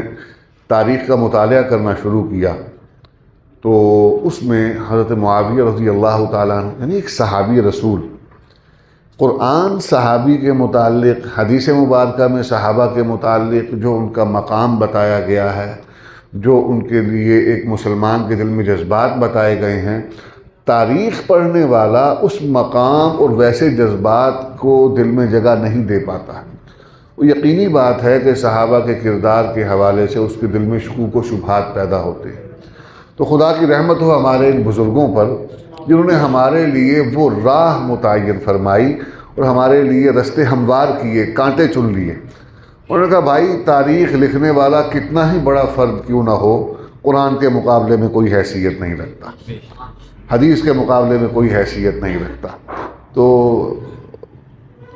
تاریخ کا مطالعہ کرنا شروع کیا تو اس میں حضرت معاویہ رضی اللہ تعالیٰ عنہ، یعنی ایک صحابی رسول، قرآن صحابی کے متعلق، حدیث مبارکہ میں صحابہ کے متعلق جو ان کا مقام بتایا گیا ہے، جو ان کے لیے ایک مسلمان کے دل میں جذبات بتائے گئے ہیں، تاریخ پڑھنے والا اس مقام اور ویسے جذبات کو دل میں جگہ نہیں دے پاتا ہے۔ وہ یقینی بات ہے کہ صحابہ کے کردار کے حوالے سے اس کے دل میں شکوک و شبہات پیدا ہوتے ہیں۔ تو خدا کی رحمت ہو ہمارے ان بزرگوں پر جنہوں نے ہمارے لیے وہ راہ متعین فرمائی اور ہمارے لیے رستے ہموار کیے، کانٹے چن لیے۔ انہوں نے کہا بھائی تاریخ لکھنے والا کتنا ہی بڑا فرد کیوں نہ ہو، قرآن کے مقابلے میں کوئی حیثیت نہیں رکھتا، حدیث کے مقابلے میں کوئی حیثیت نہیں رکھتا۔ تو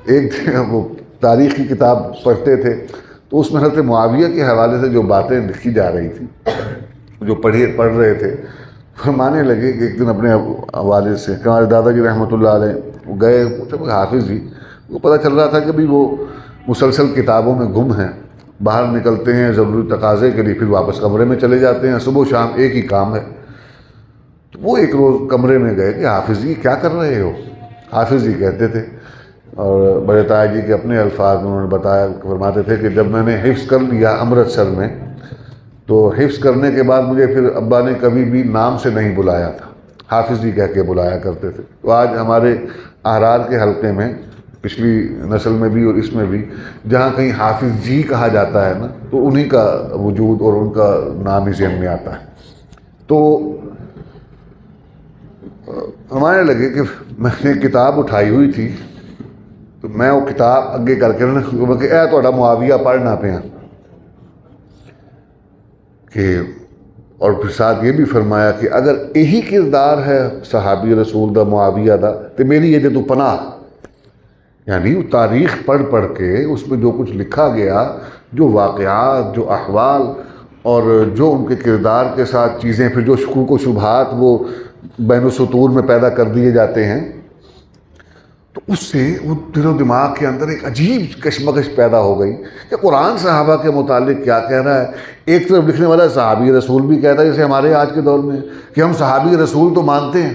ایک وہ تاریخ کی کتاب پڑھتے تھے تو اس میں حضرت معاویہ کے حوالے سے جو باتیں لکھی جا رہی تھیں، جو پڑھ رہے تھے، فرمانے لگے کہ ایک دن اپنے والد سے، کہ ہمارے دادا جی رحمۃ اللہ علیہ وہ گئے، پوچھا حافظ جی، وہ پتہ چل رہا تھا کہ بھی وہ مسلسل کتابوں میں گم ہیں، باہر نکلتے ہیں ضروری تقاضے کے لیے، پھر واپس کمرے میں چلے جاتے ہیں، صبح و شام ایک ہی کام ہے۔ تو وہ ایک روز کمرے میں گئے کہ حافظ جی کیا کر رہے ہو؟ حافظ جی کہتے تھے، اور بڑے تاج جی کے اپنے الفاظ میں انہوں نے بتایا، فرماتے تھے کہ جب میں نے حفظ کر لیا امرتسر میں، تو حفظ کرنے کے بعد مجھے پھر ابا نے کبھی بھی نام سے نہیں بلایا تھا، حافظ جی کہہ کے بلایا کرتے تھے۔ تو آج ہمارے احرار کے حلقے میں، پچھلی نسل میں بھی اور اس میں بھی، جہاں کہیں حافظ جی کہا جاتا ہے نا، تو انہی کا وجود اور ان کا نام ہی ذہن میں آتا ہے۔ تو ہمارے لگے کہ میں نے کتاب اٹھائی ہوئی تھی، تو میں وہ کتاب اگے کر کے کہ اے تہاڈا معاویہ پڑھنا پیا، کہ اور پھر ساتھ یہ بھی فرمایا کہ اگر یہی کردار ہے صحابی رسول دا معاویہ دا تو میری یہ تو پناہ، یعنی وہ تاریخ پڑھ کے اس میں جو کچھ لکھا گیا، جو واقعات، جو احوال اور جو ان کے کردار کے ساتھ چیزیں، پھر جو شکوک و شبہات وہ بین السطور میں پیدا کر دیے جاتے ہیں، تو اس سے وہ دل و دماغ کے اندر ایک عجیب کشمکش پیدا ہو گئی کہ قرآن صحابہ کے متعلق کیا کہہ رہا ہے۔ ایک طرف لکھنے والا صحابی رسول بھی کہتا ہے، جیسے ہمارے آج کے دور میں کہ ہم صحابی رسول تو مانتے ہیں،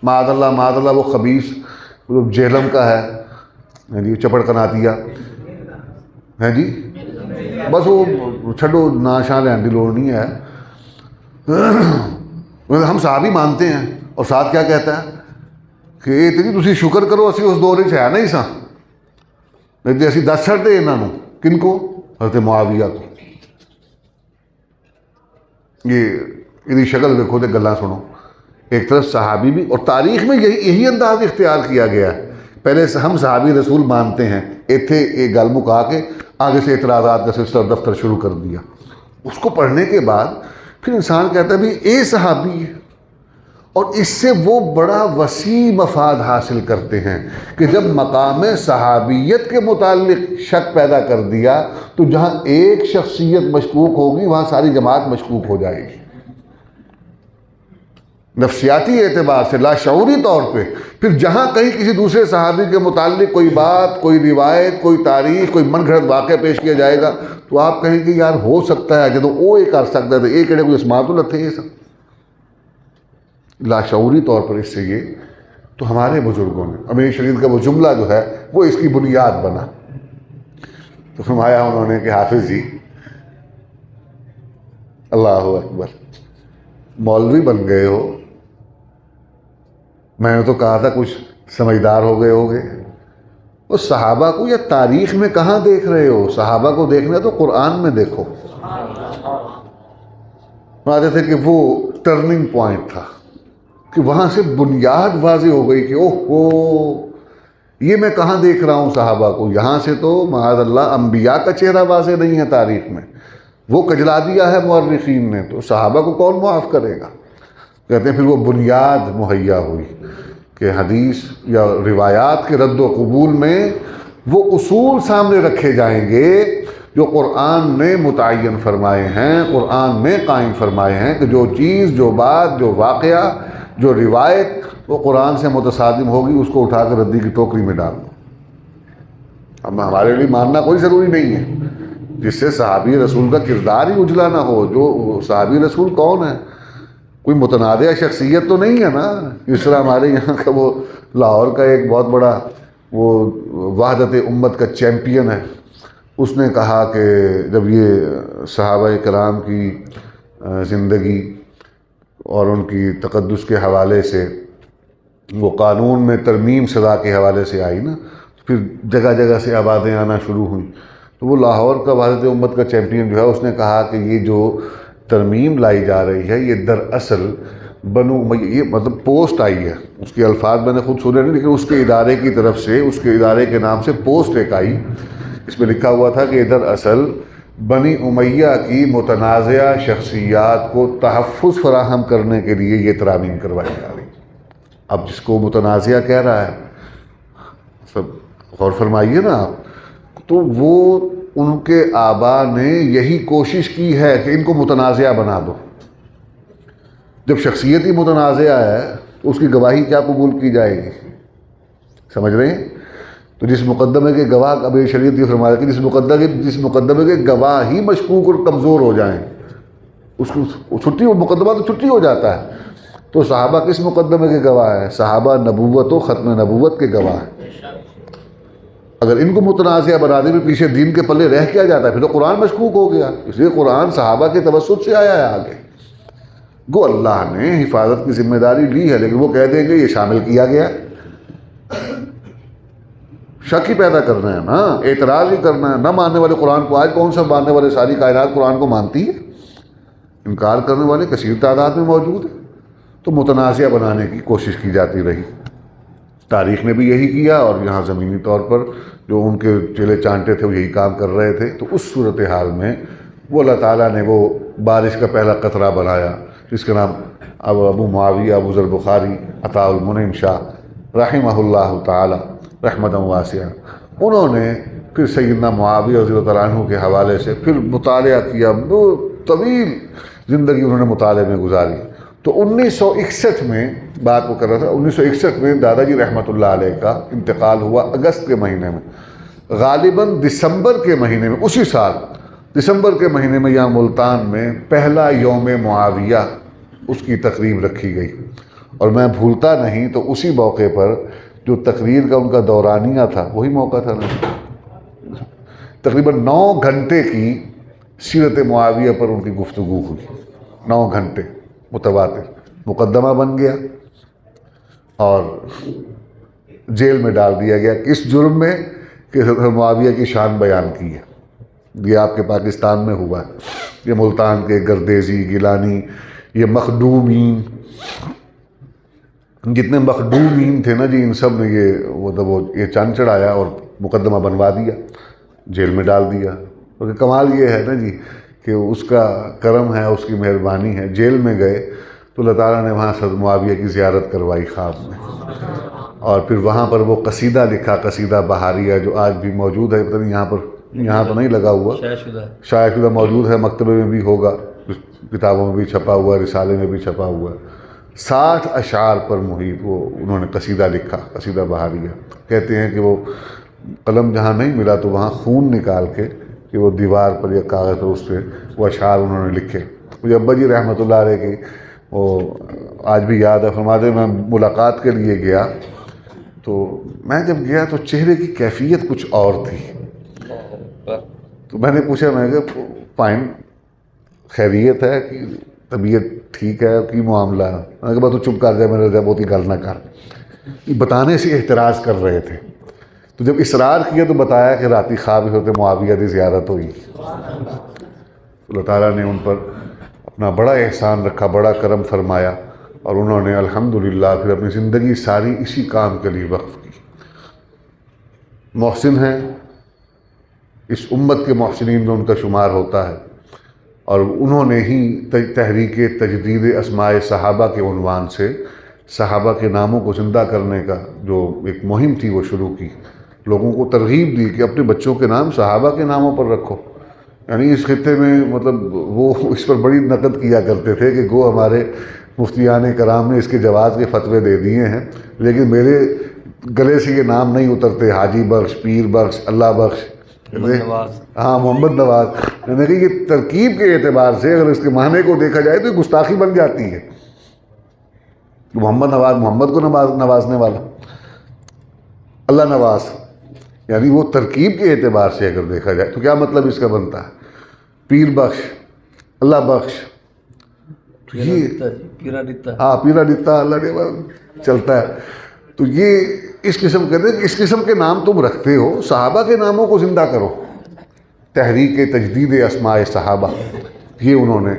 معاذ اللہ وہ خبیث وہ جہلم کا ہے جی، چپڑ کناتیا ہے جی، بس وہ چھڈو نا شاں لین دی لوڑ نہیں ہے، ہم صحابی مانتے ہیں۔ اور ساتھ کیا کہتا ہے کہ یہ تو تسی شکر کرو اسی اس دور وچ ہے نہیں سا، نہیں تو اسی دس چھڑتے انہاں نوں، کن کو؟ حضرت معاویہ کو۔ یہ یہ شکل دیکھو تے گلاں سنو، ایک طرف صحابی بھی، اور تاریخ میں یہی انداز اختیار کیا گیا ہے، پہلے ہم صحابی رسول مانتے ہیں، ایتھے ایک گل مکا کے آگے سے اعتراضات کا سلسلہ دفتر شروع کر دیا۔ اس کو پڑھنے کے بعد پھر انسان کہتا ہے بھی اے صحابی ہے، اور اس سے وہ بڑا وسیع مفاد حاصل کرتے ہیں کہ جب مقام صحابیت کے متعلق شک پیدا کر دیا تو جہاں ایک شخصیت مشکوک ہوگی وہاں ساری جماعت مشکوک ہو جائے گی، نفسیاتی اعتبار سے، لاشعوری طور پہ۔ پھر جہاں کہیں کسی دوسرے صحابی کے متعلق کوئی بات، کوئی روایت، کوئی تاریخ، کوئی من گھڑت واقعہ پیش کیا جائے گا تو آپ کہیں گے یار ہو سکتا ہے جدو وہ یہ کر سکتا ہے تو یہ کہڑے کوئی اسماعت التے یہ سب، لاشعوری طور پر اس سے یہ۔ تو ہمارے بزرگوں نے امیر شریعت کا وہ جملہ جو ہے وہ اس کی بنیاد بنا۔ تو فرمایا انہوں نے کہ حافظ جی اللہ اکبر، مولوی بن گئے ہو، میں نے تو کہا تھا کچھ سمجھدار ہو گئے ہوگے، وہ صحابہ کو یا تاریخ میں کہاں دیکھ رہے ہو؟ صحابہ کو دیکھنا ہے تو قرآن میں دیکھو۔ فرماتے تھے کہ وہ ٹرننگ پوائنٹ تھا کہ وہاں سے بنیاد واضح ہو گئی کہ اوہ یہ میں کہاں دیکھ رہا ہوں صحابہ کو، یہاں سے تو معاذ اللہ انبیاء کا چہرہ واضح نہیں ہے تاریخ میں، وہ کجلا دیا ہے مورخین نے، تو صحابہ کو کون معاف کرے گا؟ کہتے ہیں پھر وہ بنیاد مہیا ہوئی کہ حدیث یا روایات کے رد و قبول میں وہ اصول سامنے رکھے جائیں گے جو قرآن نے متعین فرمائے ہیں، قرآن نے قائم فرمائے ہیں کہ جو چیز، جو بات، جو واقعہ، جو روایت وہ قرآن سے متصادم ہوگی اس کو اٹھا کر ردی کی ٹوکری میں ڈال دو۔ اب ہمارے لیے ماننا کوئی ضروری نہیں ہے جس سے صحابی رسول کا کردار ہی اجلا نہ ہو۔ جو صحابی رسول کون ہے؟ کوئی متنازع شخصیت تو نہیں ہے نا، اس طرح ہمارے یہاں کا وہ لاہور کا ایک بہت بڑا وہ وحدت امت کا چیمپئن ہے، اس نے کہا کہ جب یہ صحابہ کرام کی زندگی اور ان کی تقدس کے حوالے سے وہ قانون میں ترمیم سزا کے حوالے سے آئی نا، پھر جگہ جگہ سے آوازیں آنا شروع ہوئیں، تو وہ لاہور کا وحدت امت کا چیمپئن جو ہے اس نے کہا کہ یہ جو ترمیم لائی جا رہی ہے یہ دراصل یہ مطلب پوسٹ آئی ہے، اس کے الفاظ میں نے خود سنے نہیں لیکن اس کے ادارے کی طرف سے، اس کے ادارے کے نام سے پوسٹ ایک آئی، اس میں لکھا ہوا تھا کہ دراصل بنی امیہ کی متنازعہ شخصیات کو تحفظ فراہم کرنے کے لیے یہ ترامیم کروائی جا رہی ہے۔ اب جس کو متنازعہ کہہ رہا ہے، سب غور فرمائیے نا آپ، تو وہ ان کے آبا نے یہی کوشش کی ہے کہ ان کو متنازعہ بنا دو۔ جب شخصیت ہی متنازعہ ہے تو اس کی گواہی کیا قبول کی جائے گی؟ سمجھ رہے ہیں؟ تو جس مقدمے کے گواہ، ابھی شریعت یہ فرمایا کہ جس مقدمے کے گواہ ہی مشکوک اور کمزور ہو جائیں اس کو چھٹی، وہ مقدمہ تو چھٹی ہو جاتا ہے۔ تو صحابہ کس مقدمے کے گواہ ہیں؟ صحابہ نبوت و ختم نبوت کے گواہ ہیں۔ اگر ان کو متنازعہ بنا دے پیچھے دین کے پلے رہ کیا جاتا ہے، پھر تو قرآن مشکوک ہو گیا۔ اس لیے قرآن صحابہ کے توسط سے آیا ہے آگے، گو اللہ نے حفاظت کی ذمہ داری لی ہے، لیکن وہ کہہ دیں گے یہ شامل کیا گیا، شک ہی پیدا کرنا ہے نا، اعتراض ہی کرنا ہے۔ نہ ماننے والے قرآن کو، آج کون سا ماننے والے ساری کائنات قرآن کو مانتی ہے؟ انکار کرنے والے کثیر تعداد میں موجود ہیں۔ تو متنازعہ بنانے کی کوشش کی جاتی رہی، تاریخ نے بھی یہی کیا، اور یہاں زمینی طور پر جو ان کے چیلے چانٹے تھے وہ یہی کام کر رہے تھے۔ تو اس صورتحال میں وہ اللہ تعالیٰ نے وہ بارش کا پہلا قطرہ بنایا جس کا نام ابو معاویہ ابو ذر بخاری عطاء المنعم شاہ رحمہ اللہ تعالی رحمۃ واسعہ، انہوں نے پھر سیدنا معاویہ رضی اللہ عنہ کے حوالے سے پھر مطالعہ کیا، وہ طویل زندگی انہوں نے مطالعے میں گزاری۔ تو 1961 میں بات کو کر رہا تھا، 1961 میں دادا جی رحمۃ اللہ علیہ کا انتقال ہوا اگست کے مہینے میں، غالباً دسمبر کے مہینے میں، اسی سال دسمبر کے مہینے میں یہاں ملتان میں پہلا یوم معاویہ اس کی تقریب رکھی گئی، اور میں بھولتا نہیں تو اسی موقع پر جو تقریر کا ان کا دورانیہ تھا وہی موقع تھا نا، تقریباً 9 گھنٹے کی سیرت معاویہ پر ان کی گفتگو ہوئی، 9 گھنٹے متواتر، مقدمہ بن گیا اور جیل میں ڈال دیا گیا اس جرم میں کہ حضرت معاویہ کی شان بیان کی ہے۔ یہ آپ کے پاکستان میں ہوا ہے، یہ ملتان کے گردیزی، گیلانی، یہ مخدومین، جتنے مخدومین تھے نا جی، ان سب نے یہ چاند چڑھایا اور مقدمہ بنوا دیا، جیل میں ڈال دیا۔ اور کمال یہ ہے نا جی کہ اس کا کرم ہے، اس کی مہربانی ہے، جیل میں گئے تو اللہ تعالیٰ نے وہاں حضرت معاویہ کی زیارت کروائی خواب میں، اور پھر وہاں پر وہ قصیدہ لکھا، قصیدہ بہاریہ، جو آج بھی موجود ہے، پتہ نہیں یہاں تو نہیں لگا ہوا، شائع شدہ موجود ہے، مکتبے میں بھی ہوگا، کتابوں میں بھی چھپا ہوا ہے، رسالے میں بھی چھپا ہوا ہے۔ 60 اشعار پر محیط وہ انہوں نے قصیدہ لکھا، قصیدہ بہاریہ۔ کہتے ہیں کہ وہ قلم جہاں نہیں ملا تو وہاں خون نکال کے کہ وہ دیوار پر یا کاغذ پر اس پہ وہ اشعار انہوں نے لکھے۔ مجھے ابا جی رحمۃ اللہ علیہ کی وہ آج بھی یاد ہے، فرماتے میں ملاقات کے لیے گیا تو میں جب گیا تو چہرے کی کیفیت کچھ اور تھی۔ تو میں نے پوچھا، میں کہ فائن، خیریت ہے کہ طبیعت ٹھیک ہے کہ معاملہ ہے؟ میں نے کہا تو چپ کر جائے، میرے رضا بہت ہی گل نہ کر۔ بتانے سے احتراز کر رہے تھے، تو جب اصرار کیا تو بتایا کہ راتی خواب حضرت معاویہ کی زیارت ہوئی۔ اللہ تعالیٰ نے ان پر اپنا بڑا احسان رکھا، بڑا کرم فرمایا، اور انہوں نے الحمدللہ پھر اپنی زندگی ساری اسی کام کے لیے وقف کی۔ محسن ہیں، اس امت کے محسنین میں ان کا شمار ہوتا ہے، اور انہوں نے ہی تحریک تجدید اسماء صحابہ کے عنوان سے صحابہ کے ناموں کو زندہ کرنے کا جو ایک مہم تھی وہ شروع کی، لوگوں کو ترغیب دی کہ اپنے بچوں کے نام صحابہ کے ناموں پر رکھو۔ یعنی اس خطے میں مطلب وہ اس پر بڑی نقد کیا کرتے تھے کہ گو ہمارے مفتیان کرام نے اس کے جواز کے فتوے دے دیے ہیں، لیکن میرے گلے سے یہ نام نہیں اترتے، حاجی بخش، پیر بخش، اللہ بخش، ہاں محمد نواز۔ یعنی کہ یہ ترکیب کے اعتبار سے اگر اس کے معنی کو دیکھا جائے تو یہ گستاخی بن جاتی ہے۔ محمد نواز، محمد کو نوازنے والا، اللہ نواز، یعنی وہ ترکیب کے اعتبار سے اگر دیکھا جائے تو کیا مطلب اس کا بنتا ہے؟ پیر بخش، اللہ بخش، تو یہ پیرا ڈتا اللہ نے چلتا ہے۔ تو یہ اس قسم کہتے ہیں کہ اس قسم کے نام تم رکھتے ہو، صحابہ کے ناموں کو زندہ کرو۔ تحریک تجدید اسماء صحابہ، یہ انہوں نے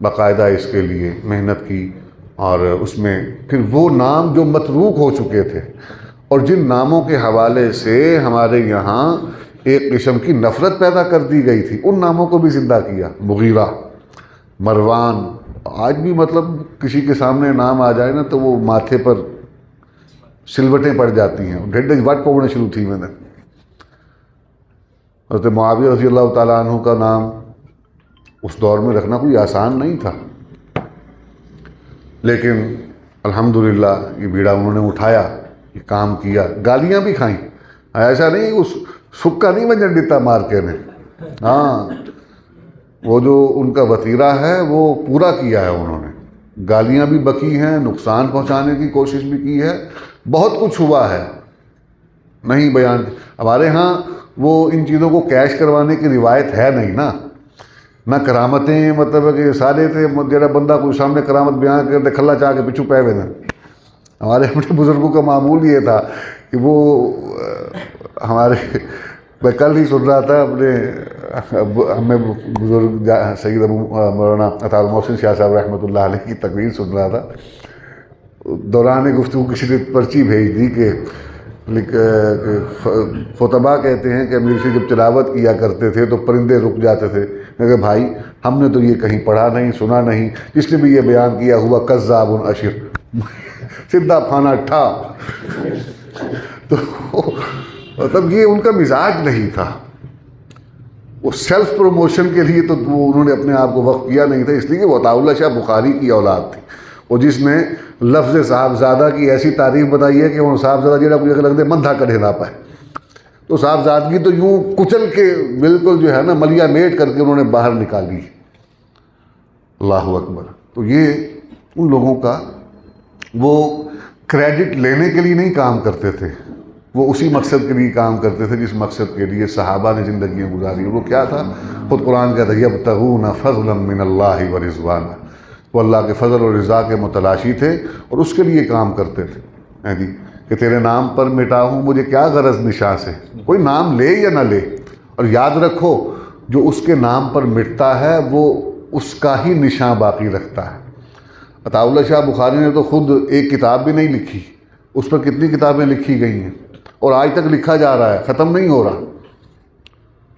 باقاعدہ اس کے لیے محنت کی، اور اس میں پھر وہ نام جو متروک ہو چکے تھے اور جن ناموں کے حوالے سے ہمارے یہاں ایک قسم کی نفرت پیدا کر دی گئی تھی، ان ناموں کو بھی زندہ کیا۔ مغیرہ، مروان، آج بھی مطلب کسی کے سامنے نام آ جائے نا تو وہ ماتھے پر سلوٹیں پڑ جاتی ہیں، ڈھڈ وٹ پوڑنے شروع تھی میں نے۔ حضرت معاویہ رضی اللہ تعالیٰ عنہ کا نام اس دور میں رکھنا کوئی آسان نہیں تھا، لیکن الحمدللہ یہ بیڑا انہوں نے اٹھایا، یہ کام کیا، گالیاں بھی کھائیں، ایسا نہیں اس سکا نہیں بنجن دیتا مار کے نے، ہاں وہ جو ان کا وتیرہ ہے وہ پورا کیا ہے انہوں نے، گالیاں بھی بکی ہیں، نقصان پہنچانے کی کوشش بھی کی ہے، بہت کچھ ہوا ہے، نہیں بیان۔ ہمارے ہاں وہ ان چیزوں کو کیش کروانے کی روایت ہے نہیں نا، نہ کرامتیں، مطلب کہ سارے تھے جڑا بندہ کوئی سامنے کرامت بیان کرتے کھلا چاہ کے پچھو پے ہوئے نا۔ ہمارے اپنے بزرگوں کا معمول یہ تھا کہ وہ ہمارے، میں کل ہی سن رہا تھا اپنے ہمیں بزرگ سید ابو مولانا عطا المحسن شاہ صاحب رحمۃ اللہ علیہ کی تقریر سن رہا تھا، دوران گفتگو کسی نے پرچی بھیج دی کہ خطبہ کہتے ہیں کہ امیر سے جب تلاوت کیا کرتے تھے تو پرندے رک جاتے تھے۔ میں کہ بھائی ہم نے تو یہ کہیں پڑھا نہیں، سنا نہیں، جس نے بھی یہ بیان کیا ہوا کذاب اشر، سیدھا پھانا ٹھا۔ تو مطلب یہ ان کا مزاج نہیں تھا، وہ سیلف پروموشن کے لیے تو وہ انہوں نے اپنے آپ کو وقف کیا نہیں تھا، اس لیے کہ وہ عطا اللہ شاہ بخاری کی اولاد تھی، اور جس نے لفظ صاحبزادہ کی ایسی تعریف بتائی ہے کہ وہ صاحبزادہ جڑا کوئی لگ دے مندھا کڑھے نہ پائے، تو صاحبزادگی تو یوں کچل کے بالکل جو ہے نا ملیا میٹ کر کے انہوں نے باہر نکالی۔ اللہ اکبر۔ تو یہ ان لوگوں کا وہ کریڈٹ لینے کے لیے نہیں کام کرتے تھے، وہ اسی مقصد کے لیے کام کرتے تھے جس مقصد کے لیے صحابہ نے زندگیاں گزاری۔ وہ کیا تھا؟ خود قرآن کہتا ہے یبتغون فضلا من اللہ ورضوانا، وہ اللہ کے فضل اور رضا کے متلاشی تھے اور اس کے لیے کام کرتے تھے جی کہ تیرے نام پر مٹاؤں مجھے کیا غرض نشاں سے، کوئی نام لے یا نہ لے، اور یاد رکھو جو اس کے نام پر مٹتا ہے وہ اس کا ہی نشاں باقی رکھتا ہے۔ عطا اللہ شاہ بخاری نے تو خود ایک کتاب بھی نہیں لکھی، اس پر کتنی کتابیں لکھی گئی ہیں اور آج تک لکھا جا رہا ہے، ختم نہیں ہو رہا۔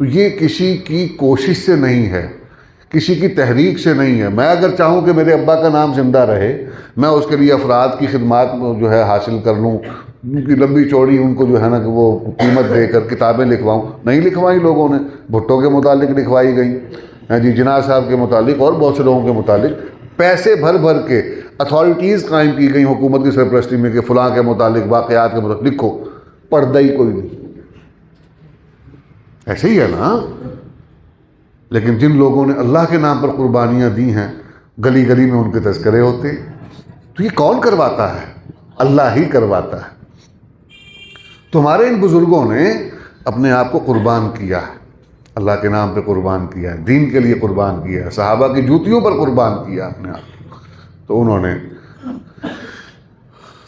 تو یہ کسی کی کوشش سے نہیں ہے، کسی کی تحریک سے نہیں ہے. میں اگر چاہوں کہ میرے ابا کا نام زندہ رہے، میں اس کے لیے افراد کی خدمات جو ہے حاصل کر لوں، ان کی لمبی چوڑی ان کو جو ہے نا کہ وہ قیمت دے کر کتابیں لکھواؤں. نہیں لکھوائی لوگوں نے، بھٹو کے متعلق لکھوائی گئیں، جی جناح صاحب کے متعلق اور بہت سے لوگوں کے متعلق پیسے بھر بھر کے اتھارٹیز قائم کی گئیں حکومت کی سرپرستی میں کہ فلاں کے متعلق واقعات کے متعلق لکھو. پڑھتا ہی کوئی نہیں. ایسے ہی ہے نا. لیکن جن لوگوں نے اللہ کے نام پر قربانیاں دی ہیں، گلی گلی میں ان کے تذکرے ہوتے. تو یہ کون کرواتا ہے؟ اللہ ہی کرواتا ہے. تمہارے ان بزرگوں نے اپنے آپ کو قربان کیا ہے، اللہ کے نام پہ قربان کیا ہے، دین کے لیے قربان کیا ہے، صحابہ کی جوتیوں پر قربان کیا اپنے آپ کو. تو انہوں نے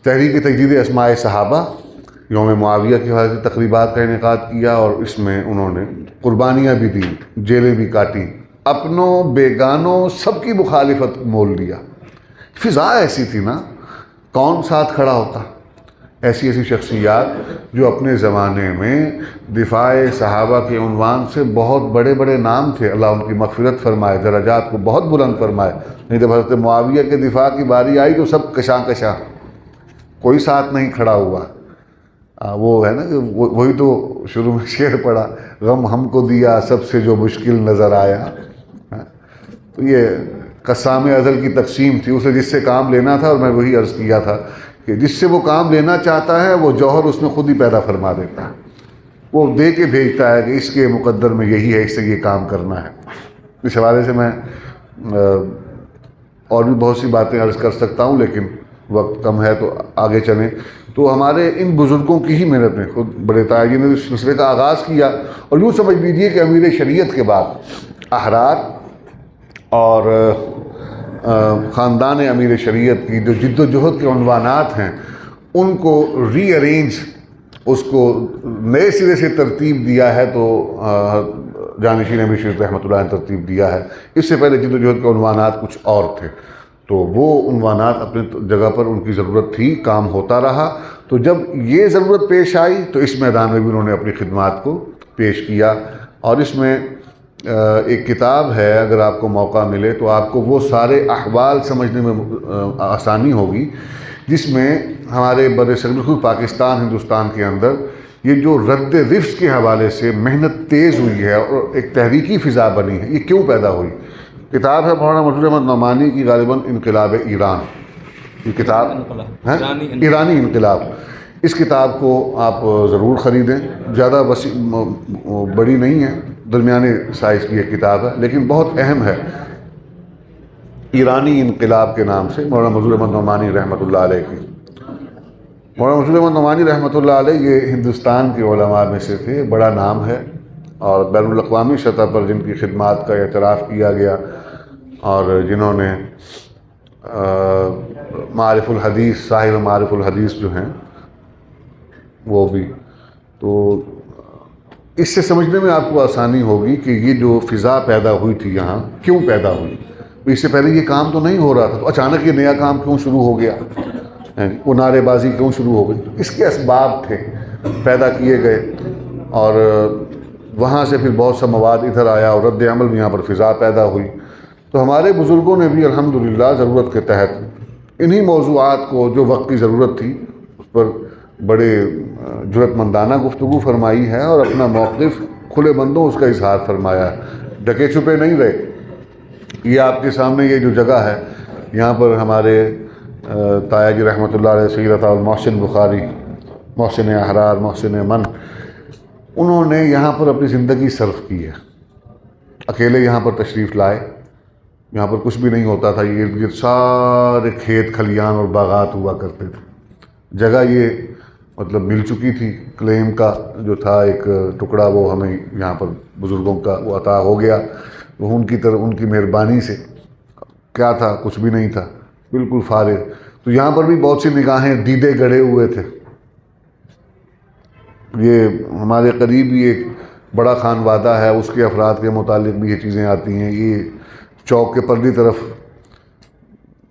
تحریک تجدید اسماء صحابہ یوم معاویہ کی حوالے سے تقریبات کا انعقاد کیا، اور اس میں انہوں نے قربانیاں بھی دیں، جیلیں بھی کاٹیں، اپنوں بیگانوں سب کی مخالفت مول لیا. فضا ایسی تھی نا، کون ساتھ کھڑا ہوتا؟ ایسی ایسی شخصیات جو اپنے زمانے میں دفاع صحابہ کے عنوان سے بہت بڑے بڑے نام تھے. اللہ ان کی مغفرت فرمائے، درجات کو بہت بلند فرمائے. نہیں تو حضرت معاویہ کے دفاع کی باری آئی تو سب کشاں کشاں، کوئی ساتھ نہیں کھڑا ہوا. وہ ہے نا کہ وہی تو شروع میں شعر پڑا، غم ہم کو دیا سب سے جو مشکل نظر آیا. تو یہ قسام ازل کی تقسیم تھی. اسے جس سے کام لینا تھا، اور میں وہی عرض کیا تھا کہ جس سے وہ کام لینا چاہتا ہے وہ جوہر اس میں خود ہی پیدا فرما دیتا ہے. وہ دے کے بھیجتا ہے کہ اس کے مقدر میں یہی ہے، اس سے یہ کام کرنا ہے. اس حوالے سے میں اور بھی بہت سی باتیں عرض کر سکتا ہوں، لیکن وقت کم ہے تو آگے چلیں. تو ہمارے ان بزرگوں کی ہی محنت نے، خود بڑے تاجی نے اس سلسلے کا آغاز کیا. اور یوں سمجھ لیجیے کہ امیر شریعت کے بعد احرار اور خاندان امیر شریعت کی جو جد و جہد کے عنوانات ہیں، ان کو ری ارینج، اس کو نئے سرے سے ترتیب دیا ہے. تو جانشین امیر شریعت رحمۃ اللہ نے ترتیب دیا ہے. اس سے پہلے جد و جہد کے عنوانات کچھ اور تھے، تو وہ عنوانات اپنے جگہ پر ان کی ضرورت تھی، کام ہوتا رہا. تو جب یہ ضرورت پیش آئی تو اس میدان میں بھی انہوں نے اپنی خدمات کو پیش کیا. اور اس میں ایک کتاب ہے، اگر آپ کو موقع ملے تو آپ کو وہ سارے احوال سمجھنے میں آسانی ہوگی، جس میں ہمارے بر صغیر خود پاکستان ہندوستان کے اندر یہ جو رد رفض کے حوالے سے محنت تیز ہوئی ہے اور ایک تحریکی فضا بنی ہے، یہ کیوں پیدا ہوئی. کتاب ہے مولانا مسعود احمد نعمانی کی، غالباً انقلاب ایران. یہ کتاب ہے ایرانی انقلاب. اس کتاب کو آپ ضرور خریدیں. زیادہ وسیع بڑی نہیں ہے، درمیانے سائز کی ایک کتاب ہے، لیکن بہت اہم ہے. ایرانی انقلاب کے نام سے مولانا مسعود احمد نعمانی رحمۃ اللہ علیہ کی. مولانا مسعود احمد نعمانی رحمۃ اللہ علیہ یہ ہندوستان کے علماء میں سے تھے، بڑا نام ہے، اور بین الاقوامی سطح پر جن کی خدمات کا اعتراف کیا گیا، اور جنہوں نے معارف الحدیث، صاحب معارف الحدیث جو ہیں وہ بھی. تو اس سے سمجھنے میں آپ کو آسانی ہوگی کہ یہ جو فضا پیدا ہوئی تھی یہاں کیوں پیدا ہوئی. اس سے پہلے یہ کام تو نہیں ہو رہا تھا، تو اچانک یہ نیا کام کیوں شروع ہو گیا، وہ نعرے بازی کیوں شروع ہو گئی. اس کے اسباب تھے، پیدا کیے گئے، اور وہاں سے پھر بہت سا مواد ادھر آیا، اور رد عمل بھی یہاں پر فضا پیدا ہوئی. تو ہمارے بزرگوں نے بھی الحمدللہ ضرورت کے تحت انہی موضوعات کو جو وقت کی ضرورت تھی اس پر بڑے جرأت مندانہ گفتگو فرمائی ہے، اور اپنا موقف کھلے بندوں اس کا اظہار فرمایا ہے، ڈکے چھپے نہیں رہے. یہ آپ کے سامنے یہ جو جگہ ہے، یہاں پر ہمارے تایا جی رحمۃ اللہ علیہ سید عطا المحسن بخاری، محسن احرار، محسن من، انہوں نے یہاں پر اپنی زندگی صرف کی ہے. اکیلے یہاں پر تشریف لائے. یہاں پر کچھ بھی نہیں ہوتا تھا، یہ سارے کھیت کھلیان اور باغات ہوا کرتے تھے. جگہ یہ مطلب مل چکی تھی، کلیم کا جو تھا ایک ٹکڑا وہ ہمیں یہاں پر بزرگوں کا وہ عطا ہو گیا. وہ ان کی طرف، ان کی مہربانی سے. کیا تھا؟ کچھ بھی نہیں تھا، بالکل فارغ. تو یہاں پر بھی بہت سی نگاہیں دیدے گڑے ہوئے تھے. یہ ہمارے قریب ہی ایک بڑا خان وادہ ہے، اس کے افراد کے متعلق بھی یہ چیزیں آتی ہیں. یہ چوک کے پرلی طرف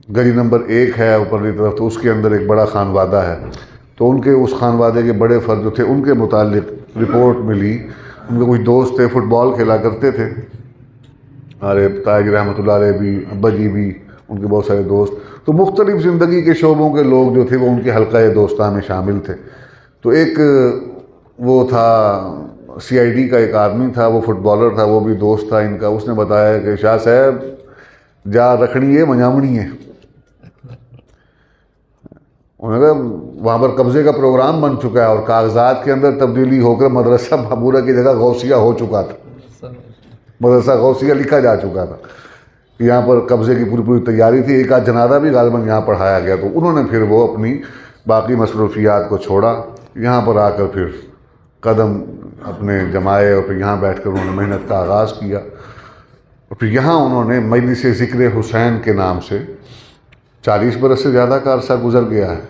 گلی نمبر 1 ہے، اوپرلی طرف، تو اس کے اندر ایک بڑا خان وادہ ہے. تو ان کے اس خان وادے کے بڑے فرد جو تھے، ان کے متعلق رپورٹ ملی. ان کے کچھ دوست تھے، فٹ بال کھیلا کرتے تھے، ہمارے تاج رحمۃ اللہ علیہ بھی، ابا جی بھی، ان کے بہت سارے دوست، تو مختلف زندگی کے شعبوں کے لوگ جو تھے وہ ان کے حلقہ دوستاں میں شامل تھے۔ تو ایک وہ تھا CID کا ایک آدمی تھا، وہ فٹ بالر تھا، وہ بھی دوست تھا ان کا، اس نے بتایا کہ شاہ صاحب جا رکھنی ہے منجامڑی ہے۔ انہوں نے کہا وہاں پر قبضے کا پروگرام بن چکا ہے اور کاغذات کے اندر تبدیلی ہو کر مدرسہ بھابورہ کی جگہ غوثیہ ہو چکا تھا، مدرسہ غوثیہ لکھا جا چکا تھا، یہاں پر قبضے کی پوری تیاری تھی۔ ایک آدھ جنازہ بھی غالباً یہاں پڑھایا گیا، تو انہوں نے پھر وہ اپنی باقی مصروفیات کو چھوڑا، یہاں پر آ کر پھر قدم اپنے جمائے اور پھر یہاں بیٹھ کر انہوں نے محنت کا آغاز کیا، اور پھر یہاں انہوں نے مجلس ذکر حسین کے نام سے 40 برس سے زیادہ کا عرصہ گزر گیا ہے،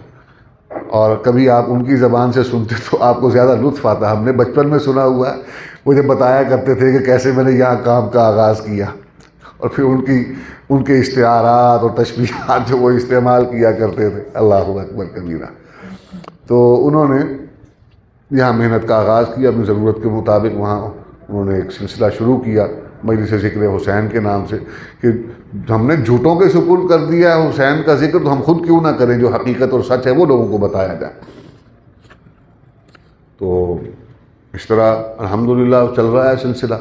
اور کبھی آپ ان کی زبان سے سنتے تو آپ کو زیادہ لطف آتا۔ ہم نے بچپن میں سنا ہوا ہے، مجھے بتایا کرتے تھے کہ کیسے میں نے یہاں کام کا آغاز کیا، اور پھر ان کے استعارات اور تشبیہات جو وہ استعمال کیا کرتے تھے، اللہ اکبر کبیرہ۔ تو انہوں نے یہاں محنت کا آغاز کیا اپنی ضرورت کے مطابق، وہاں انہوں نے ایک سلسلہ شروع کیا مجلس ذکر حسین کے نام سے، کہ ہم نے جھوٹوں کے سپرد کر دیا ہے حسین کا ذکر، تو ہم خود کیوں نہ کریں، جو حقیقت اور سچ ہے وہ لوگوں کو بتایا جائے۔ تو اس طرح الحمدللہ چل رہا ہے سلسلہ،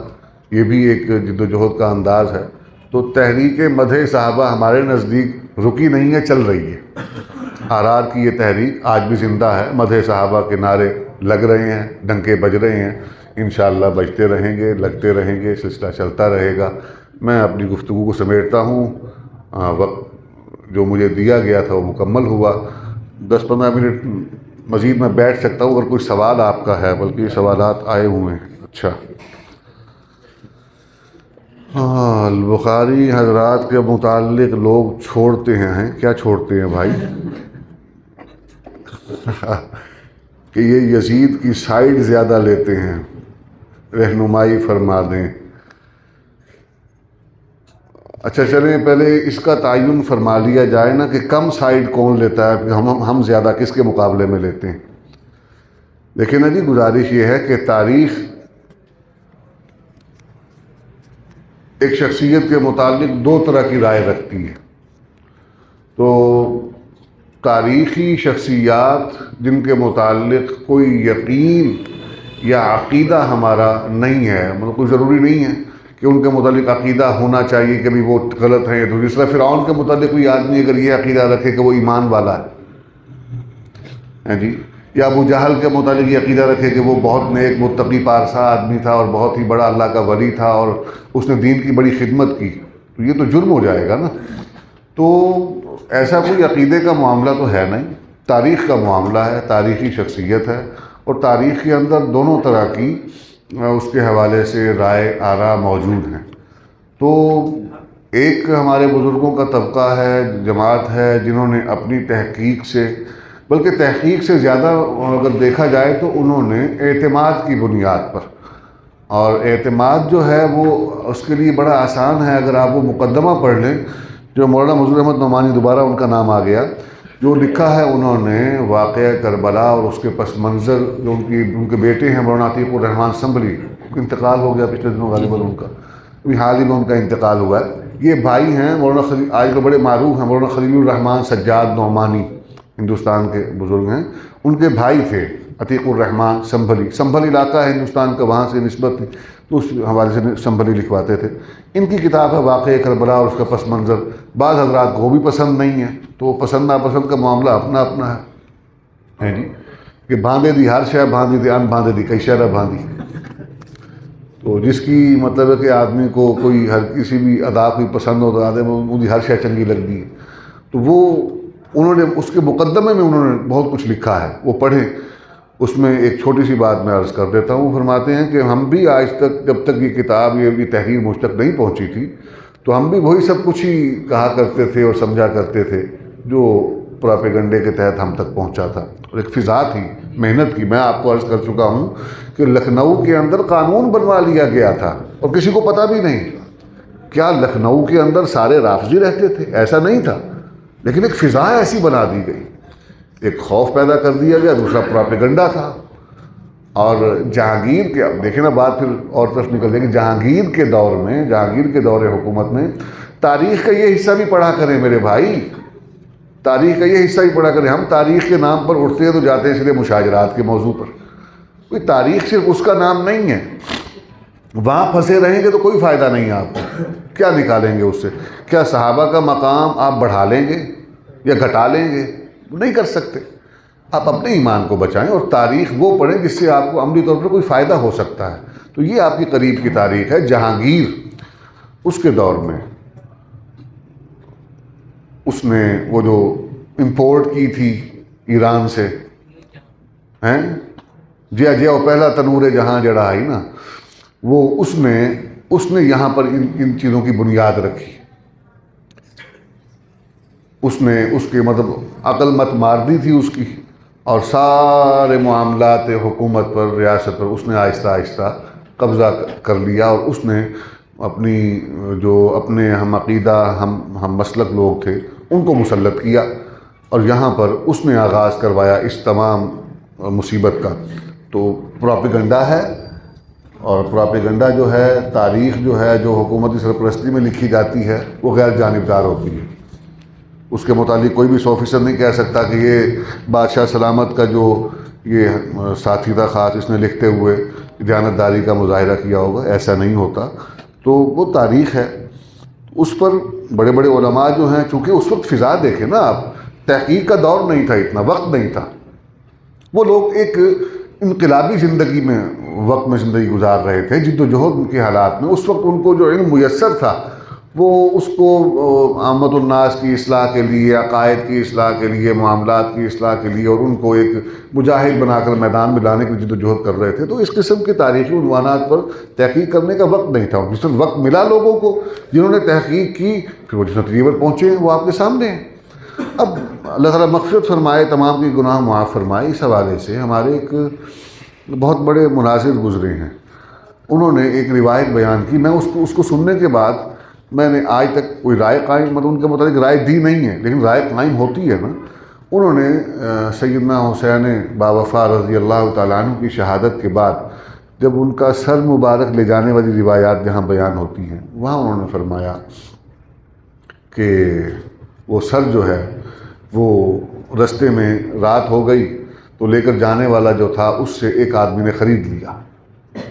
یہ بھی ایک جد و جہد کا انداز ہے۔ تو تحریک مدح صحابہ ہمارے نزدیک رکی نہیں ہے، چل رہی ہے۔ آرار کی یہ تحریک آج بھی زندہ ہے، مدح صحابہ کے نعرے لگ رہے ہیں، ڈنکے بج رہے ہیں، انشاءاللہ بجتے رہیں گے، لگتے رہیں گے، سلسلہ چلتا رہے گا۔ میں اپنی گفتگو کو سمیٹتا ہوں، وقت جو مجھے دیا گیا تھا وہ مکمل ہوا۔ 10-15 منٹ مزید میں بیٹھ سکتا ہوں اگر کوئی سوال آپ کا ہے، بلکہ یہ سوالات آئے ہوئے ہیں۔ اچھا، البخاری حضرات کے متعلق لوگ چھوڑتے ہیں، کیا چھوڑتے ہیں بھائی؟ کہ یہ یزید کی سائیڈ زیادہ لیتے ہیں، رہنمائی فرما دیں۔ اچھا چلیں پہلے اس کا تعین فرما لیا جائے نا کہ کم سائیڈ کون لیتا ہے، کہ ہم زیادہ کس کے مقابلے میں لیتے ہیں۔ دیکھیں نا جی، گزارش یہ ہے کہ تاریخ ایک شخصیت کے متعلق 2 طرح کی رائے رکھتی ہے۔ تو تاریخی شخصیات جن کے متعلق کوئی یقین یا عقیدہ ہمارا نہیں ہے، مطلب کوئی ضروری نہیں ہے کہ ان کے متعلق عقیدہ ہونا چاہیے کہ بھی وہ غلط ہیں یا درست۔ جس طرح فرعون کے متعلق کوئی آدمی اگر یہ عقیدہ رکھے کہ وہ ایمان والا ہے جی، یا ابو جہل کے متعلق یہ عقیدہ رکھے کہ وہ بہت نیک متقی پارسا آدمی تھا اور بہت ہی بڑا اللہ کا ولی تھا اور اس نے دین کی بڑی خدمت کی، تو یہ تو جرم ہو جائے گا نا۔ تو ایسا کوئی عقیدے کا معاملہ تو ہے نہیں، تاریخ کا معاملہ ہے، تاریخی شخصیت ہے، اور تاریخ کے اندر دونوں طرح کی اس کے حوالے سے رائے آراء موجود ہیں۔ تو ایک ہمارے بزرگوں کا طبقہ ہے، جماعت ہے، جنہوں نے اپنی تحقیق سے، بلکہ تحقیق سے زیادہ اگر دیکھا جائے تو انہوں نے اعتماد کی بنیاد پر، اور اعتماد جو ہے وہ اس کے لیے بڑا آسان ہے، اگر آپ وہ مقدمہ پڑھ لیں جو مولانا مظہور احمد نعمانی، دوبارہ ان کا نام آ گیا، جو لکھا ہے انہوں نے واقعہ کربلا اور اس کے پس منظر، جو ان کے بیٹے ہیں مولانا عتیق الرحمن سنبھلی، انتقال ہو گیا پچھلے دنوں غالباً ان کا، ابھی حال ہی میں ان کا انتقال ہوا ہے۔ یہ بھائی ہیں مولانا آج کل بڑے معروف ہیں، مولانا خلیل الرحمن سجاد نعمانی، ہندوستان کے بزرگ ہیں، ان کے بھائی تھے عتیق الرحمن سنبھل علاقہ ہے ہندوستان کا، وہاں سے نسبت تھی، تو اس حوالے سے سنبھلی لکھواتے تھے۔ ان کی کتاب ہے واقعہ کربلا اور اس کا پس منظر۔ بعض حضرات کو وہ بھی پسند نہیں ہے، تو پسند ناپسند کا معاملہ اپنا اپنا ہے جی، کہ باندھے دی ہر شے باندھی دی ان باندھے دی کئی شہرہ باندھی۔ تو جس کی مطلب ہے کہ آدمی کو کوئی ہر کسی بھی ادا کوئی پسند ہو تو آدمی مجھے ہر شے چنگی لگتی ہے، تو وہ انہوں نے اس کے مقدمے میں انہوں نے بہت کچھ لکھا ہے، وہ پڑھیں۔ اس میں ایک چھوٹی سی بات میں عرض کر دیتا ہوں، فرماتے ہیں کہ ہم بھی آج تک جب تک یہ کتاب یہ تحریر مجھ تک نہیں پہنچی تھی تو ہم بھی وہی سب کچھ ہی کہا کرتے تھے اور سمجھا کرتے تھے جو پراپیگنڈے کے تحت ہم تک پہنچا تھا، اور ایک فضا تھی محنت کی۔ میں آپ کو عرض کر چکا ہوں کہ لکھنؤ کے اندر قانون بنوا لیا گیا تھا اور کسی کو پتہ بھی نہیں۔ کیا لکھنؤ کے اندر سارے رافضی رہتے تھے؟ ایسا نہیں تھا، لیکن ایک فضا ایسی بنا دی گئی، ایک خوف پیدا کر دیا گیا، دوسرا پراپیگنڈا تھا۔ اور جہانگیر کے، اب دیکھیں نا بات پھر اور طرف نکل جائے گی، جہانگیر کے دور میں، جہانگیر کے دور حکومت میں تاریخ کا یہ حصہ بھی پڑھا کریں میرے بھائی، تاریخ کا یہ حصہ بھی پڑھا کریں. ہم تاریخ کے نام پر اٹھتے ہیں تو جاتے ہیں سیدھے مشاجرات کے موضوع پر. کوئی تاریخ صرف اس کا نام نہیں ہے، وہاں پھنسے رہیں گے تو کوئی فائدہ نہیں ہے آپ کو. کیا نکالیں گے اس سے؟ کیا صحابہ کا مقام آپ بڑھا لیں گے یا گھٹا لیں گے؟ نہیں کر سکتے. آپ اپنے ایمان کو بچائیں اور تاریخ وہ پڑھیں جس سے آپ کو عملی طور پر کوئی فائدہ ہو سکتا ہے. تو یہ آپ کی قریب کی تاریخ ہے. جہانگیر اس کے دور میں اس نے وہ جو امپورٹ کی تھی ایران سے، ہیں جیا جیا وہ پہلا تنور جہاں جڑا آئی نا، وہ اس نے یہاں پر ان چیزوں کی بنیاد رکھی. اس نے اس کے مطلب عقل مت مار دی تھی اس کی، اور سارے معاملات حکومت پر، ریاست پر اس نے آہستہ آہستہ قبضہ کر لیا. اور اس نے اپنی جو اپنے ہم عقیدہ ہم مسلک لوگ تھے ان کو مسلط کیا، اور یہاں پر اس نے آغاز کروایا اس تمام مصیبت کا. تو پروپیگنڈا ہے، اور پروپیگنڈا جو ہے، تاریخ جو ہے جو حکومتی سرپرستی میں لکھی جاتی ہے وہ غیر جانبدار ہوتی ہے. اس کے متعلق کوئی بھی 100% نہیں کہہ سکتا کہ یہ بادشاہ سلامت کا جو یہ ساتھی تھا خاص، اس نے لکھتے ہوئے دیانتداری کا مظاہرہ کیا ہوگا. ایسا نہیں ہوتا. تو وہ تاریخ ہے، اس پر بڑے بڑے علماء جو ہیں، چونکہ اس وقت فضا دیکھیں نا آپ، تحقیق کا دور نہیں تھا، اتنا وقت نہیں تھا. وہ لوگ ایک انقلابی زندگی میں وقت میں زندگی گزار رہے تھے، جد و جہد کے حالات میں. اس وقت ان کو جو علم میسر تھا وہ اس کو عامت الناس کی اصلاح کے لیے، عقائد کی اصلاح کے لیے، معاملات کی اصلاح کے لیے، اور ان کو ایک مجاہد بنا کر میدان میں لانے کی جد و جہد کر رہے تھے. تو اس قسم کے تاریخی عنوانات پر تحقیق کرنے کا وقت نہیں تھا. جس وقت ملا لوگوں کو جنہوں نے تحقیق کی، پھر وہ جس نتیجے پر پہنچے ہیں وہ آپ کے سامنے ہیں. اب اللہ تعالیٰ مغفرت فرمائے، تمام کی گناہ معاف فرمائے. اس حوالے سے ہمارے ایک بہت بڑے مناظر گزرے ہیں، انہوں نے ایک روایت بیان کی. میں اس کو سننے کے بعد میں نے آج تک کوئی رائے قائم، مطلب ان کے متعلق رائے دی نہیں ہے، لیکن رائے قائم ہوتی ہے نا. انہوں نے سیدنا حسین باوفا رضی اللہ تعالیٰ عنہ کی شہادت کے بعد جب ان کا سر مبارک لے جانے والی روایات جہاں بیان ہوتی ہیں، وہاں انہوں نے فرمایا کہ وہ سر جو ہے وہ رستے میں رات ہو گئی تو لے کر جانے والا جو تھا اس سے ایک آدمی نے خرید لیا.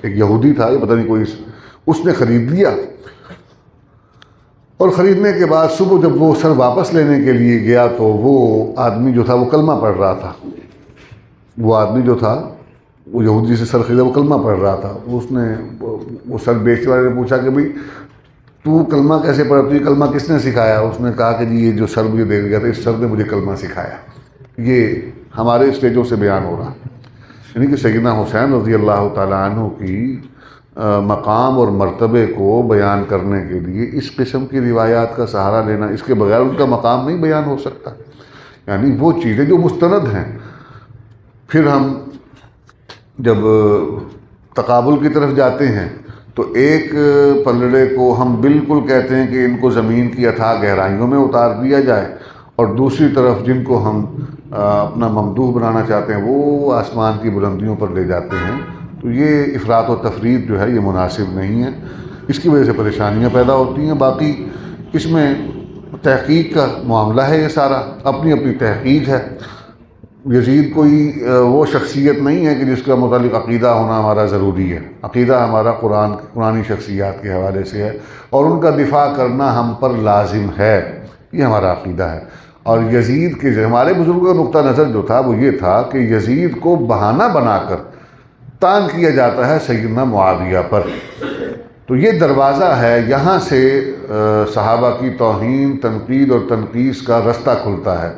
ایک یہودی تھا، یہ پتہ نہیں کوئی، اس نے خرید لیا. اور خریدنے کے بعد صبح جب وہ سر واپس لینے کے لیے گیا تو وہ آدمی جو تھا وہ کلمہ پڑھ رہا تھا. وہ آدمی جو تھا وہ یہودی سے سر خریدا، وہ کلمہ پڑھ رہا تھا. اس نے وہ سر بیچنے والے نے پوچھا کہ بھئی تو کلمہ کیسے پڑھا، تو یہ کلمہ کس نے سکھایا؟ اس نے کہا کہ جی یہ جو سر مجھے دے گیا تھا، اس سر نے مجھے کلمہ سکھایا. یہ ہمارے اسٹیجوں سے بیان ہو رہا ہے، یعنی کہ سیدنا حسین رضی اللہ تعالیٰ عنہ کی مقام اور مرتبے کو بیان کرنے کے لیے اس قسم کی روایات کا سہارا لینا، اس کے بغیر ان کا مقام نہیں بیان ہو سکتا. یعنی وہ چیزیں جو مستند ہیں. پھر ہم جب تقابل کی طرف جاتے ہیں تو ایک پلڑے کو ہم بالکل کہتے ہیں کہ ان کو زمین کی اتھاہ گہرائیوں میں اتار دیا جائے، اور دوسری طرف جن کو ہم اپنا ممدوح بنانا چاہتے ہیں وہ آسمان کی بلندیوں پر لے جاتے ہیں. تو یہ افراط و تفریط جو ہے یہ مناسب نہیں ہے. اس کی وجہ سے پریشانیاں پیدا ہوتی ہیں. باقی اس میں تحقیق کا معاملہ ہے، یہ سارا اپنی اپنی تحقیق ہے. یزید کوئی وہ شخصیت نہیں ہے کہ جس کا متعلق عقیدہ ہونا ہمارا ضروری ہے. عقیدہ ہمارا قرآنی شخصیات کے حوالے سے ہے، اور ان کا دفاع کرنا ہم پر لازم ہے. یہ ہمارا عقیدہ ہے. اور یزید کے ہمارے بزرگوں کا نقطہ نظر جو تھا وہ یہ تھا کہ یزید کو بہانہ بنا کر طعن کیا جاتا ہے سیدنا معاویہ پر. تو یہ دروازہ ہے، یہاں سے صحابہ کی توہین، تنقید اور تنقیص کا رستہ کھلتا ہے.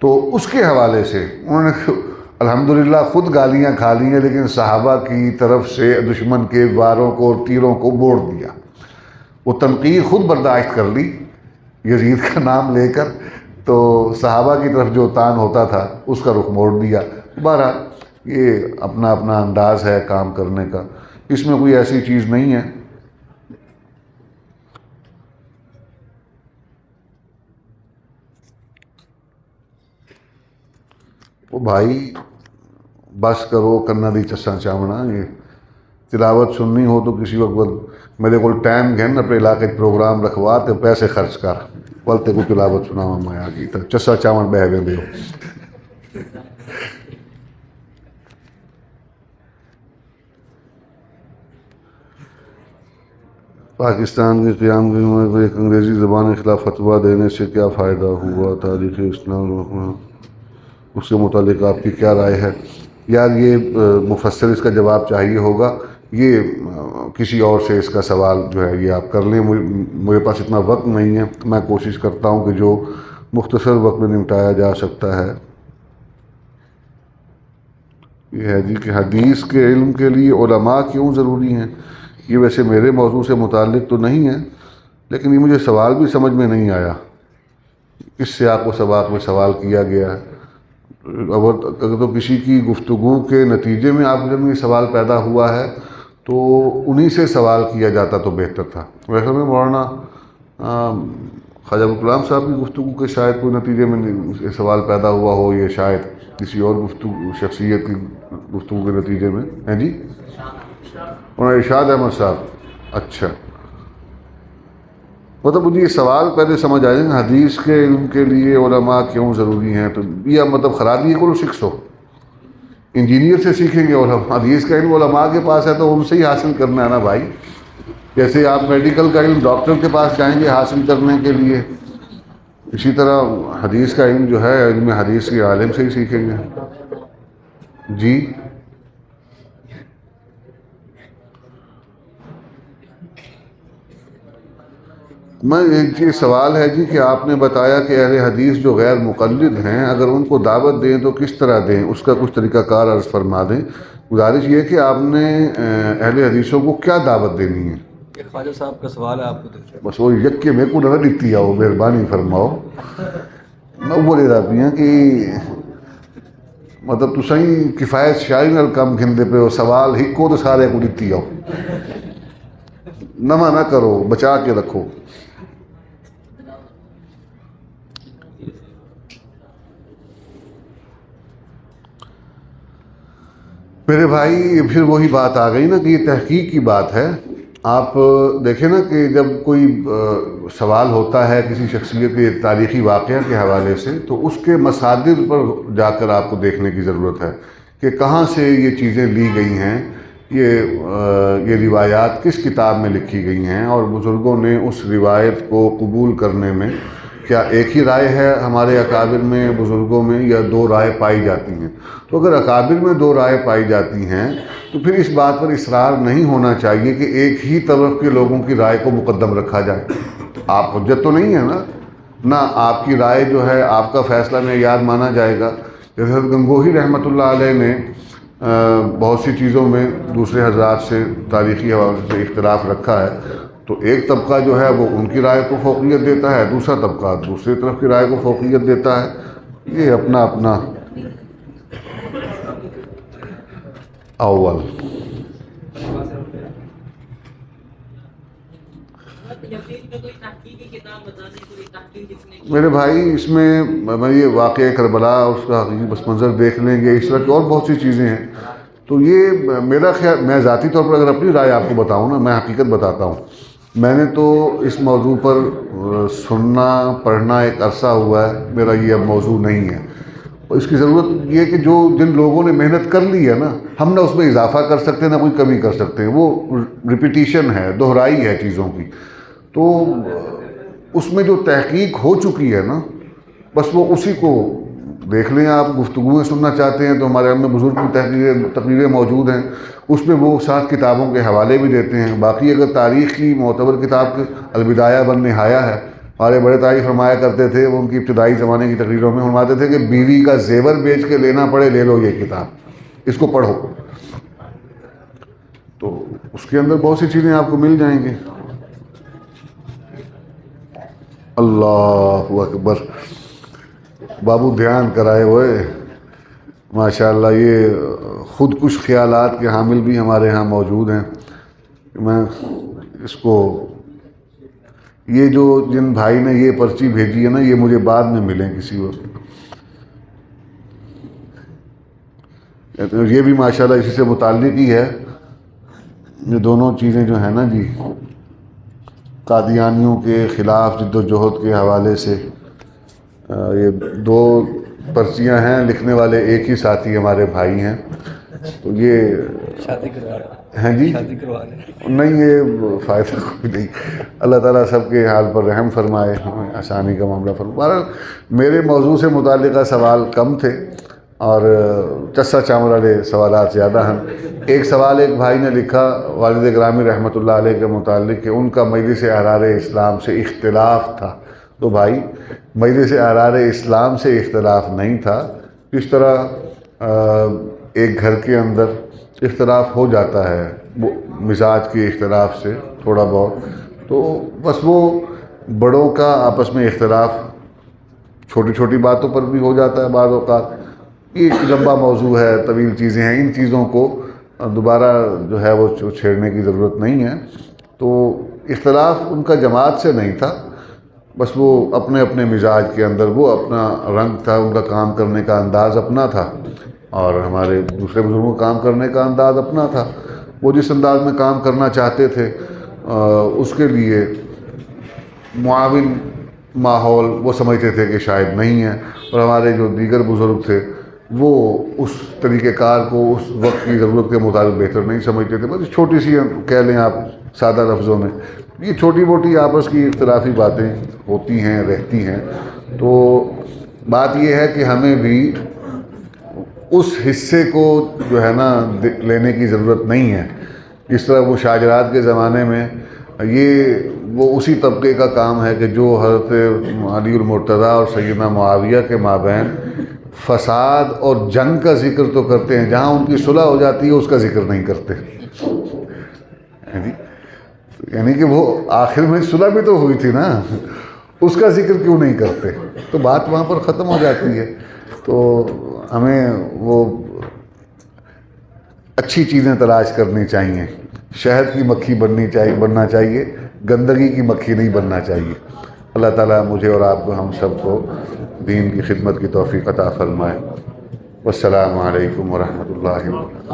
تو اس کے حوالے سے انہوں نے الحمدللہ خود گالیاں کھا لی ہیں، لیکن صحابہ کی طرف سے دشمن کے واروں کو اور تیروں کو موڑ دیا. وہ تنقید خود برداشت کر لی یزید کا نام لے کر، تو صحابہ کی طرف جو طعن ہوتا تھا اس کا رخ موڑ دیا. بہرحال یہ اپنا اپنا انداز ہے کام کرنے کا، اس میں کوئی ایسی چیز نہیں ہے. وہ بھائی بس کرو کرنا دی چسا چاونا، یہ تلاوت سننی ہو تو کسی وقت میرے کو ٹائم گھن اپنے علاقے پروگرام رکھوا تے پیسے خرچ کر ولتے کو تلاوت سناوا میں آ گئی تو چسا چاون بہ ویندے ہو۔ پاکستان کے قیام کی عمر کو ایک انگریزی زبان کے خلاف فتویٰ دینے سے کیا فائدہ ہوا؟ تاریخ اسلام اس کے متعلق آپ کی کیا رائے ہے؟ یار یہ مفصل اس کا جواب چاہیے ہوگا، یہ کسی اور سے اس کا سوال جو ہے یہ آپ کر لیں، میرے پاس اتنا وقت نہیں ہے، میں کوشش کرتا ہوں کہ جو مختصر وقت میں نمٹایا جا سکتا ہے۔ یہ ہے جی کہ حدیث کے علم کے لیے علماء کیوں ضروری ہیں؟ یہ ویسے میرے موضوع سے متعلق تو نہیں ہے، لیکن یہ مجھے سوال بھی سمجھ میں نہیں آیا، اس سے آپ کو سباق میں سوال کیا گیا ہے۔ اگر تو کسی کی گفتگو کے نتیجے میں آپ کے یہ سوال پیدا ہوا ہے تو انہی سے سوال کیا جاتا تو بہتر تھا۔ ویسے میں مولانا خواجہ ابوالکلام صاحب کی گفتگو کے شاید کوئی نتیجے میں یہ سوال پیدا ہوا ہو، یہ شاید کسی اور شخصیت کی گفتگو کے نتیجے میں ہیں جی، اور ارشاد احمد صاحب۔ اچھا، مطلب مجھے یہ سوال پہلے سمجھ آئے نا، حدیث کے علم کے لیے علماء کیوں ضروری ہیں، تو یہ مطلب خرابی ہے کو سکھ سو انجینئر سے سیکھیں گے علماء، حدیث کا علم علماء کے پاس ہے تو ان سے ہی حاصل کرنا ہے نا بھائی، جیسے آپ میڈیکل کا علم ڈاکٹر کے پاس جائیں گے حاصل کرنے کے لیے، اسی طرح حدیث کا علم جو ہے علم حدیث کے عالم سے ہی سیکھیں گے۔ جی میں ایک یہ سوال ہے جی کہ آپ نے بتایا کہ اہل حدیث جو غیر مقلد ہیں اگر ان کو دعوت دیں تو کس طرح دیں، اس کا کچھ طریقہ کار عرض فرما دیں۔ گزارش یہ کہ آپ نے اہل حدیثوں کو کیا دعوت دینی ہے؟ یہ خواجہ صاحب کا سوال ہے، آپ کو بس وہ یک کے میرے کو نہ لکھتی آؤ، مہربانی فرماؤ، میں وہ لے رہتی ہیں کہ مطلب تسیں کفایت شاعری نال کم گھندے پہ ہو، سوال ہکو تو سارے کو لکھتی آؤ، نواں نہ کرو، بچا کے رکھو۔ میرے بھائی پھر وہی بات آ گئی نا کہ یہ تحقیق کی بات ہے۔ آپ دیکھیں نا کہ جب کوئی سوال ہوتا ہے کسی شخصیت کے تاریخی واقعہ کے حوالے سے تو اس کے مصادر پر جا کر آپ کو دیکھنے کی ضرورت ہے کہ کہاں سے یہ چیزیں لی گئی ہیں، یہ روایات کس کتاب میں لکھی گئی ہیں، اور بزرگوں نے اس روایت کو قبول کرنے میں کیا ایک ہی رائے ہے ہمارے اکابر میں بزرگوں میں یا دو رائے پائی جاتی ہیں۔ تو اگر اکابر میں دو رائے پائی جاتی ہیں تو پھر اس بات پر اصرار نہیں ہونا چاہیے کہ ایک ہی طرف کے لوگوں کی رائے کو مقدم رکھا جائے۔ آپ حجت تو نہیں ہے نا، نہ آپ کی رائے جو ہے آپ کا فیصلہ میں یاد مانا جائے گا۔ جیسے حضرت گنگوہی رحمۃ اللہ علیہ نے بہت سی چیزوں میں دوسرے حضرات سے تاریخی حوالے سے اختلاف رکھا ہے، تو ایک طبقہ جو ہے وہ ان کی رائے کو فوقیت دیتا ہے، دوسرا طبقہ دوسری طرف کی رائے کو فوقیت دیتا ہے، یہ اپنا اپنا اول۔ میرے بھائی اس میں یہ واقعہ کربلا اس کا حقیقی پس منظر دیکھ لیں گے، اس طرح کی اور بہت سی چیزیں ہیں، تو یہ میرا خیال، میں ذاتی طور پر اگر اپنی رائے آپ کو بتاؤں نا، میں حقیقت بتاتا ہوں، میں نے تو اس موضوع پر سننا پڑھنا ایک عرصہ ہوا ہے، میرا یہ اب موضوع نہیں ہے، اور اس کی ضرورت یہ کہ جو جن لوگوں نے محنت کر لی ہے نا، ہم نہ اس میں اضافہ کر سکتے نہ کوئی کمی کر سکتے ہیں، وہ ریپیٹیشن ہے، دہرائی ہے چیزوں کی، تو اس میں جو تحقیق ہو چکی ہے نا بس وہ اسی کو دیکھ لیں۔ آپ گفتگویں سننا چاہتے ہیں تو ہمارے ہم میں بزرگ کی تقریریں موجود ہیں، اس میں وہ ساتھ کتابوں کے حوالے بھی دیتے ہیں۔ باقی اگر تاریخ کی معتبر کتاب کے البدایہ والنہایہ ہے، ہمارے بڑے تاریخ فرمایا کرتے تھے، وہ ان کی ابتدائی زمانے کی تقریروں میں فرماتے تھے کہ بیوی کا زیور بیچ کے لینا پڑے لے لو یہ کتاب، اس کو پڑھو، تو اس کے اندر بہت سی چیزیں آپ کو مل جائیں گی۔ اللہ اکبر، بابو دھیان کرائے ہوئے ماشاءاللہ، یہ خود کش خیالات کے حامل بھی ہمارے ہاں موجود ہیں۔ میں اس کو یہ جو جن بھائی نے یہ پرچی بھیجی ہے نا، یہ مجھے بعد میں ملیں کسی وقت، یہ بھی ماشاءاللہ اسی سے متعلق ہی ہے. یہ دونوں چیزیں جو ہیں نا جی، قادیانیوں کے خلاف جد و جہد کے حوالے سے، یہ دو پرچیاں ہیں، لکھنے والے ایک ہی ساتھی ہمارے بھائی ہیں. تو یہ شادی کروا رہے ہیں جی، شادی کروا رہے نہیں یہ فائدہ کوئی نہیں. اللہ تعالیٰ سب کے حال پر رحم فرمائے، ہمیں آسانی کا معاملہ فرمائے. بہرحال میرے موضوع سے متعلقہ سوال کم تھے اور چسا چاول والے سوالات زیادہ ہیں. ایک سوال ایک بھائی نے لکھا والد گرامی رحمۃ اللہ علیہ کے متعلق کہ ان کا مجلس احرار اسلام سے اختلاف تھا. تو بھائی، مجلس احرار اسلام سے اختلاف نہیں تھا. اس طرح ایک گھر کے اندر اختلاف ہو جاتا ہے وہ مزاج کے اختلاف سے تھوڑا بہت، تو بس وہ بڑوں کا آپس میں اختلاف چھوٹی چھوٹی باتوں پر بھی ہو جاتا ہے بعض اوقات. یہ ایک لمبا موضوع ہے، طویل چیزیں ہیں، ان چیزوں کو دوبارہ جو ہے وہ چھیڑنے کی ضرورت نہیں ہے. تو اختلاف ان کا جماعت سے نہیں تھا، بس وہ اپنے اپنے مزاج کے اندر وہ اپنا رنگ تھا، ان کا کام کرنے کا انداز اپنا تھا اور ہمارے دوسرے بزرگوں کا کام کرنے کا انداز اپنا تھا. وہ جس انداز میں کام کرنا چاہتے تھے اس کے لیے معاون ماحول وہ سمجھتے تھے کہ شاید نہیں ہے، اور ہمارے جو دیگر بزرگ تھے وہ اس طریقہ کار کو اس وقت کی ضرورت کے مطابق بہتر نہیں سمجھتے تھے. بس چھوٹی سی کہہ لیں آپ سادہ لفظوں میں، یہ چھوٹی موٹی آپس کی اختلافی باتیں ہوتی ہیں، رہتی ہیں. تو بات یہ ہے کہ ہمیں بھی اس حصے کو جو ہے نا لینے کی ضرورت نہیں ہے. جس طرح وہ شاہجرات کے زمانے میں وہ اسی طبقے کا کام ہے کہ جو حضرت علی المرتضیٰ اور سیدنا معاویہ کے مابین فساد اور جنگ کا ذکر تو کرتے ہیں، جہاں ان کی صلح ہو جاتی ہے اس کا ذکر نہیں کرتے. یعنی کہ وہ آخر میں صلح بھی تو ہوئی تھی نا، اس کا ذکر کیوں نہیں کرتے؟ تو بات وہاں پر ختم ہو جاتی ہے. تو ہمیں وہ اچھی چیزیں تلاش کرنی چاہیے، شہد کی مکھی بننا چاہیے، گندگی کی مکھی نہیں بننا چاہیے. اللہ تعالیٰ مجھے اور آپ کو، ہم سب کو دین کی خدمت کی توفیق عطا فرمائے. والسلام علیکم ورحمۃ اللہ وبرکاتہ.